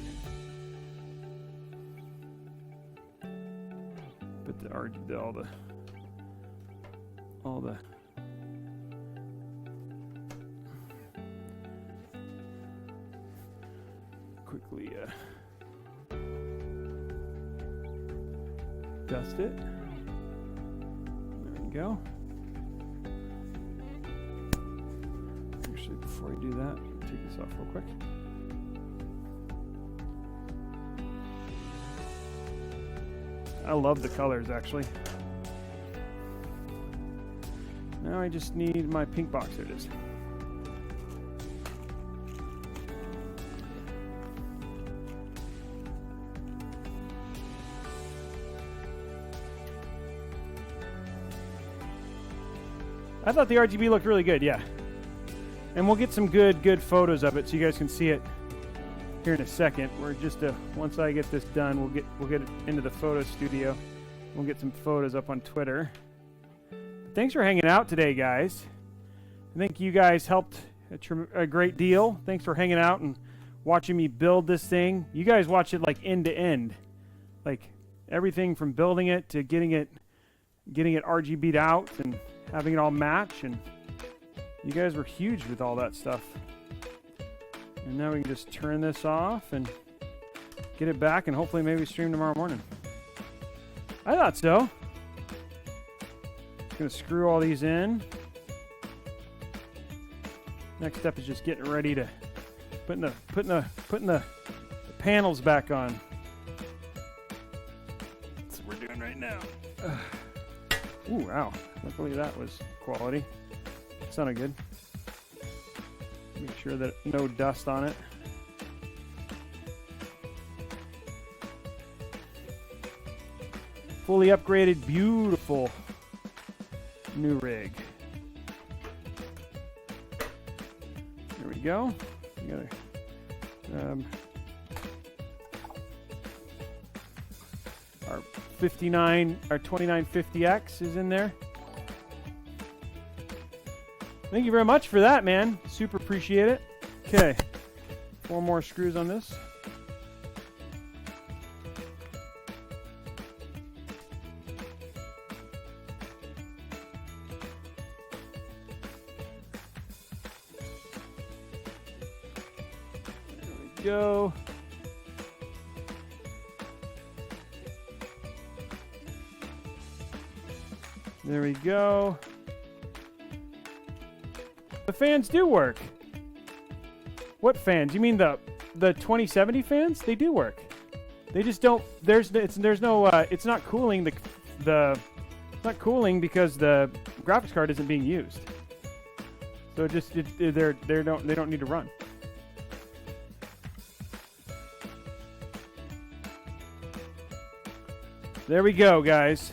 Put the RGB, all the quickly dust it. There we go. Actually, before I do that, take this off real quick. I love the colors, actually. Now I just need my pink box. There it is. I thought the RGB looked really good, yeah. And we'll get some good photos of it so you guys can see it here in a second. We're just once I get this done, we'll get it into the photo studio. We'll get some photos up on Twitter. Thanks for hanging out today, guys. I think you guys helped a great deal. Thanks for hanging out and watching me build this thing. You guys watch it like end to end, like everything from building it to getting it RGB'd out and having it all match. And you guys were huge with all that stuff. And now we can just turn this off and get it back and hopefully maybe stream tomorrow morning. I thought so. Just gonna screw all these in. Next step is just getting ready to putting the panels back on. That's what we're doing right now. Ooh, wow. Luckily that was quality. Sounded good. Make sure that no dust on it. Fully upgraded, beautiful new rig. There we go. We gotta our 2950X is in there. Thank you very much for that, man. Super appreciate it. Okay, 4 more screws on this. There we go. There we go. The fans do work. What fans? You mean the 2070 fans? They do work. They just don't. There's no. It's not cooling it's not cooling because the graphics card isn't being used. So they don't need to run. There we go, guys.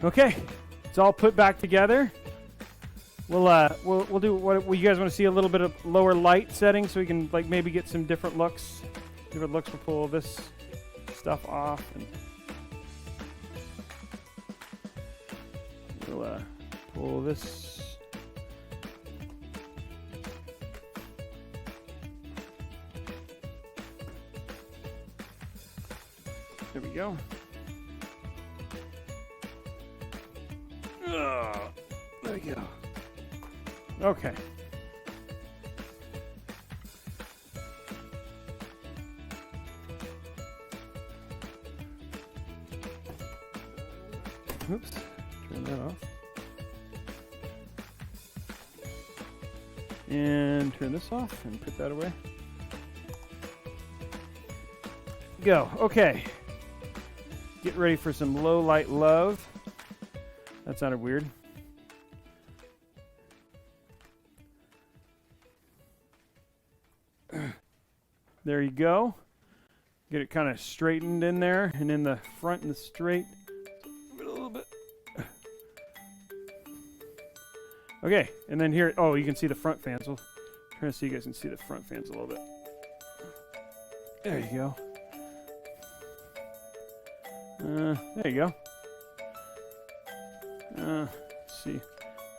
Okay, it's all put back together. We'll do what you guys want to see, a little bit of lower light setting so we can like maybe get some different looks. We'll pull this stuff off and we'll pull this. There we go. There we go. Okay. Oops. Turn that off. And turn this off and put that away. Go. Okay. Get ready for some low light love. That sounded weird. There you go. Get it kind of straightened in there and in the front and the straight. A little bit. Okay, and then here, oh, you can see the front fans. We'll try to see you guys can see the front fans a little bit. There you go. There you go. Let's see. I'm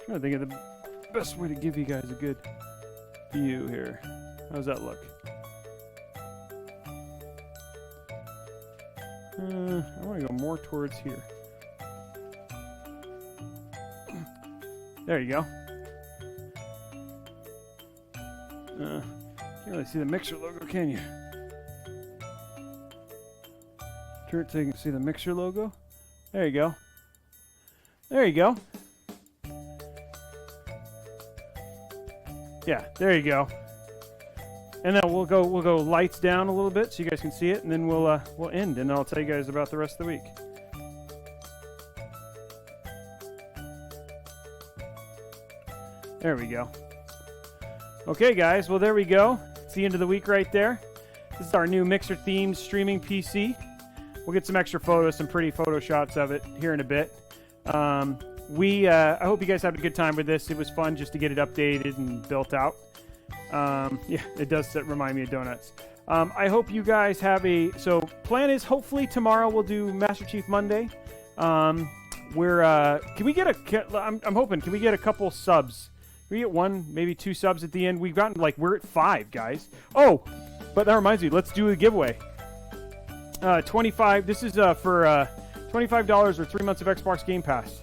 trying to think of the best way to give you guys a good view here. How's that look? I want to go more towards here. There you go. Can't really see the Mixer logo, can you? Turn it so you can see the Mixer logo. There you go. There you go. Yeah, there you go. And then we'll go lights down a little bit so you guys can see it, and then we'll end, and I'll tell you guys about the rest of the week. There we go. Okay, guys. Well, there we go. It's the end of the week right there. This is our new Mixer themed streaming PC. We'll get some extra photos, some pretty photo shots of it here in a bit. I hope you guys had a good time with this. It was fun just to get it updated and built out. Yeah, it does remind me of donuts. I hope you guys have so plan is hopefully tomorrow we'll do Master Chief Monday. Can we get I'm hoping, can we get a couple subs? Can we get one, maybe 2 subs at the end? We've gotten, we're at 5, guys. Oh, but that reminds me, let's do a giveaway. 25, this is for $25 or 3 months of Xbox Game Pass.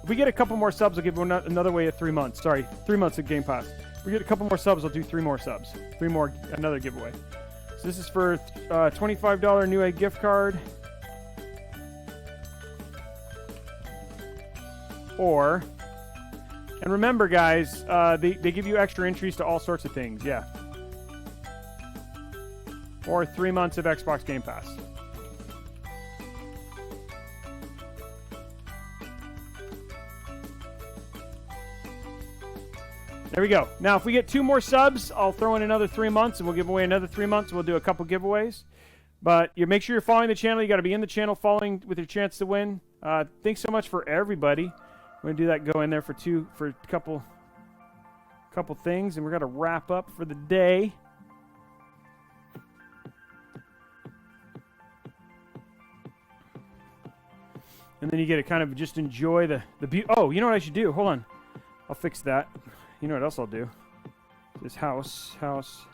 If we get a couple more subs, I'll give another way of 3 months. Sorry, 3 months of Game Pass. If we get a couple more subs, I'll do 3 more subs. Another giveaway. So this is for $25 Newegg gift card. And remember, guys, they give you extra entries to all sorts of things, yeah. Or 3 months of Xbox Game Pass. There we go. Now, if we get 2 more subs, I'll throw in another 3 months, and we'll give away another 3 months. We'll do a couple giveaways. But you make sure you're following the channel. You got to be in the channel following with your chance to win. Thanks so much for everybody. We're gonna do that. Go in there for a couple things, and we're gonna wrap up for the day. And then you get to kind of just enjoy the beauty. Oh, you know what I should do? Hold on, I'll fix that. You know what else I'll do? This house. Where's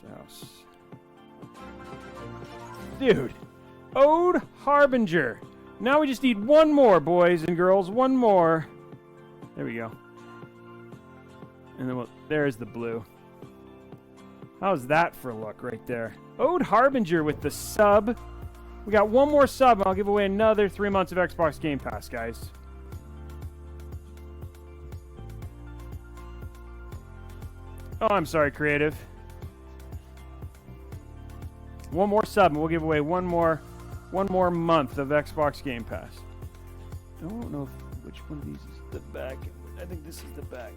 the house? Dude, Ode Harbinger. Now we just need one more, boys and girls. One more. There we go. And then there's the blue. How's that for a look right there? Ode Harbinger with the sub. We got one more sub, and I'll give away another 3 months of Xbox Game Pass, guys. Oh, I'm sorry, Creative. One more sub, and we'll give away one more month of Xbox Game Pass. I don't know which one of these is the back. I think this is the back.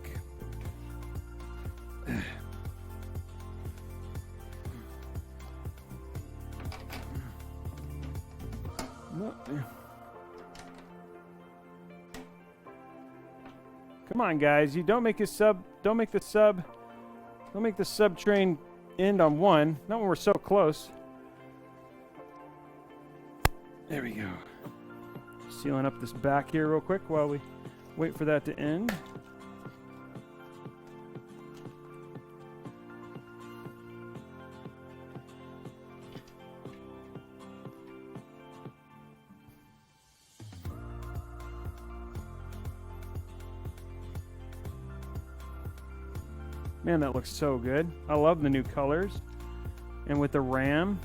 Come on, guys. You don't make the sub train end on one. Not when we're so close. There we go. Sealing up this back here real quick while we wait for that to end. Man, that looks so good. I love the new colors. And with the RAM.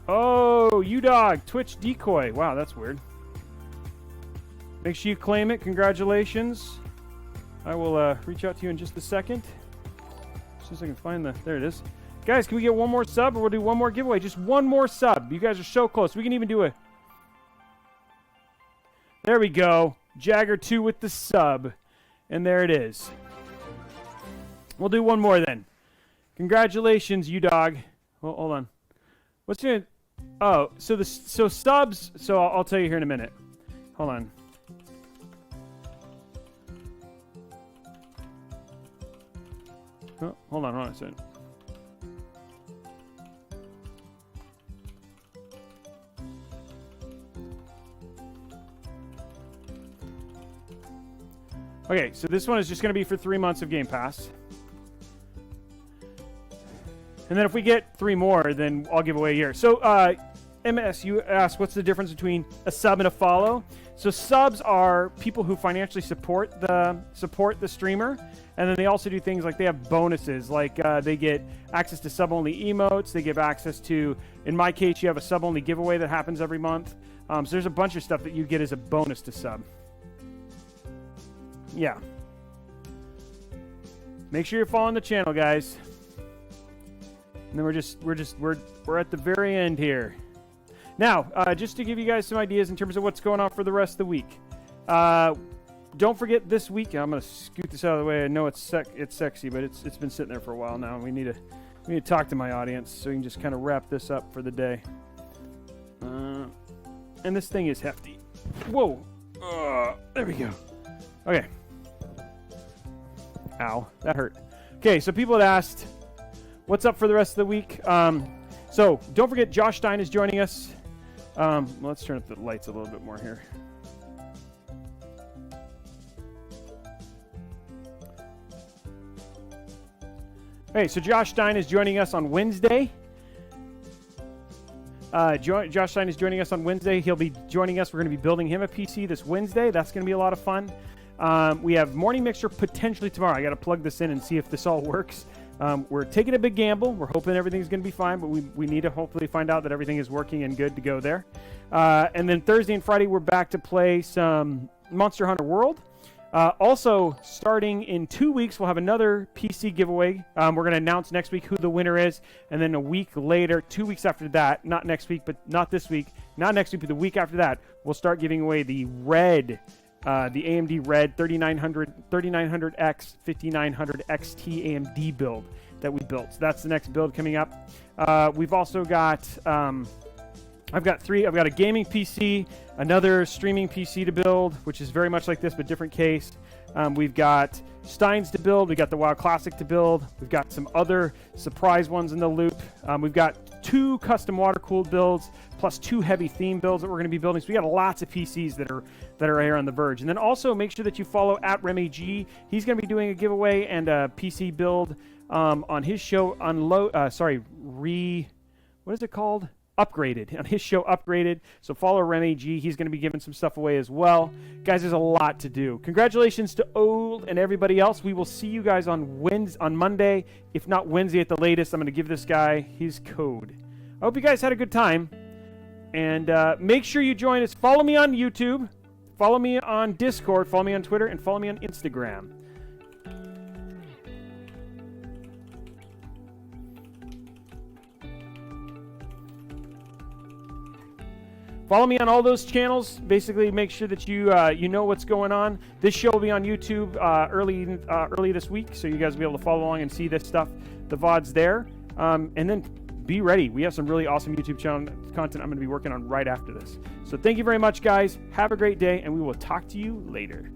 Oh, U-Dog, Twitch decoy. Wow, that's weird. Make sure you claim it. Congratulations. I will reach out to you in just a second. As soon as I can find there it is. Guys, can we get one more sub, or we'll do one more giveaway? Just one more sub. You guys are so close. We can even do There we go. Jagger2 with the sub. And there it is. We'll do one more then. Congratulations, U-Dog. Well, hold on. What's your... Oh, so subs... So I'll tell you here in a minute. Hold on. Oh, hold on a second. Okay, so this one is just going to be for 3 months of Game Pass. And then if we get 3 more, then I'll give away a year. So, MSU asked, what's the difference between a sub and a follow? So subs are people who financially support the streamer, and then they also do things like they have bonuses, like they get access to sub-only emotes. They give access to, in my case, you have a sub-only giveaway that happens every month. So there's a bunch of stuff that you get as a bonus to sub. Yeah. Make sure you're following the channel, guys. And then we're at the very end here. Now, just to give you guys some ideas in terms of what's going on for the rest of the week. Don't forget this week. I'm going to scoot this out of the way. I know it's sexy, but it's been sitting there for a while now. We need to talk to my audience so we can just kind of wrap this up for the day. And this thing is hefty. Whoa. There we go. Okay. Ow, that hurt. Okay, so people had asked, what's up for the rest of the week? So don't forget, Josh Stein is joining us. Let's turn up the lights a little bit more here. Hey, so Josh Stein is joining us on Wednesday. Josh Stein is joining us on Wednesday. He'll be joining us. We're going to be building him a PC this Wednesday. That's going to be a lot of fun. We have Morning Mixer potentially tomorrow. I got to plug this in and see if this all works. We're taking a big gamble. We're hoping everything's going to be fine, but we need to hopefully find out that everything is working and good to go there. And then Thursday and Friday, we're back to play some Monster Hunter World. Also, starting in 2 weeks, we'll have another PC giveaway. We're going to announce next week who the winner is, and then a week later, 2 weeks after that, not next week, but not this week, not next week, but the week after that, we'll start giving away the Red, the AMD Red 3900X 5900 XT AMD build that we built. So that's the next build coming up. We've also got, I've got a gaming PC, another streaming PC to build, which is very much like this, but different case. We've got Steins to build. We've got the WoW Classic to build. We've got some other surprise ones in the loop. We've got 2 custom water-cooled builds, plus 2 heavy theme builds that we're going to be building. So we got lots of PCs that are here on the verge. And then also make sure that you follow @RemAG. He's going to be doing a giveaway and a PC build on his show. What is it called? Upgraded, on his show Upgraded. So follow RemAG. He's going to be giving some stuff away as well. Guys, there's a lot to do. Congratulations to Old and everybody else. We will see you guys on Monday, if not Wednesday at the latest. I'm going to give this guy his code. I hope you guys had a good time. And make sure you join us. Follow me on YouTube. Follow me on Discord. Follow me on Twitter. And follow me on Instagram. Follow me on all those channels. Basically, make sure that you know what's going on. This show will be on YouTube early this week, so you guys will be able to follow along and see this stuff, the VODs there. And then be ready. We have some really awesome YouTube channel content I'm going to be working on right after this. So thank you very much, guys. Have a great day, and we will talk to you later.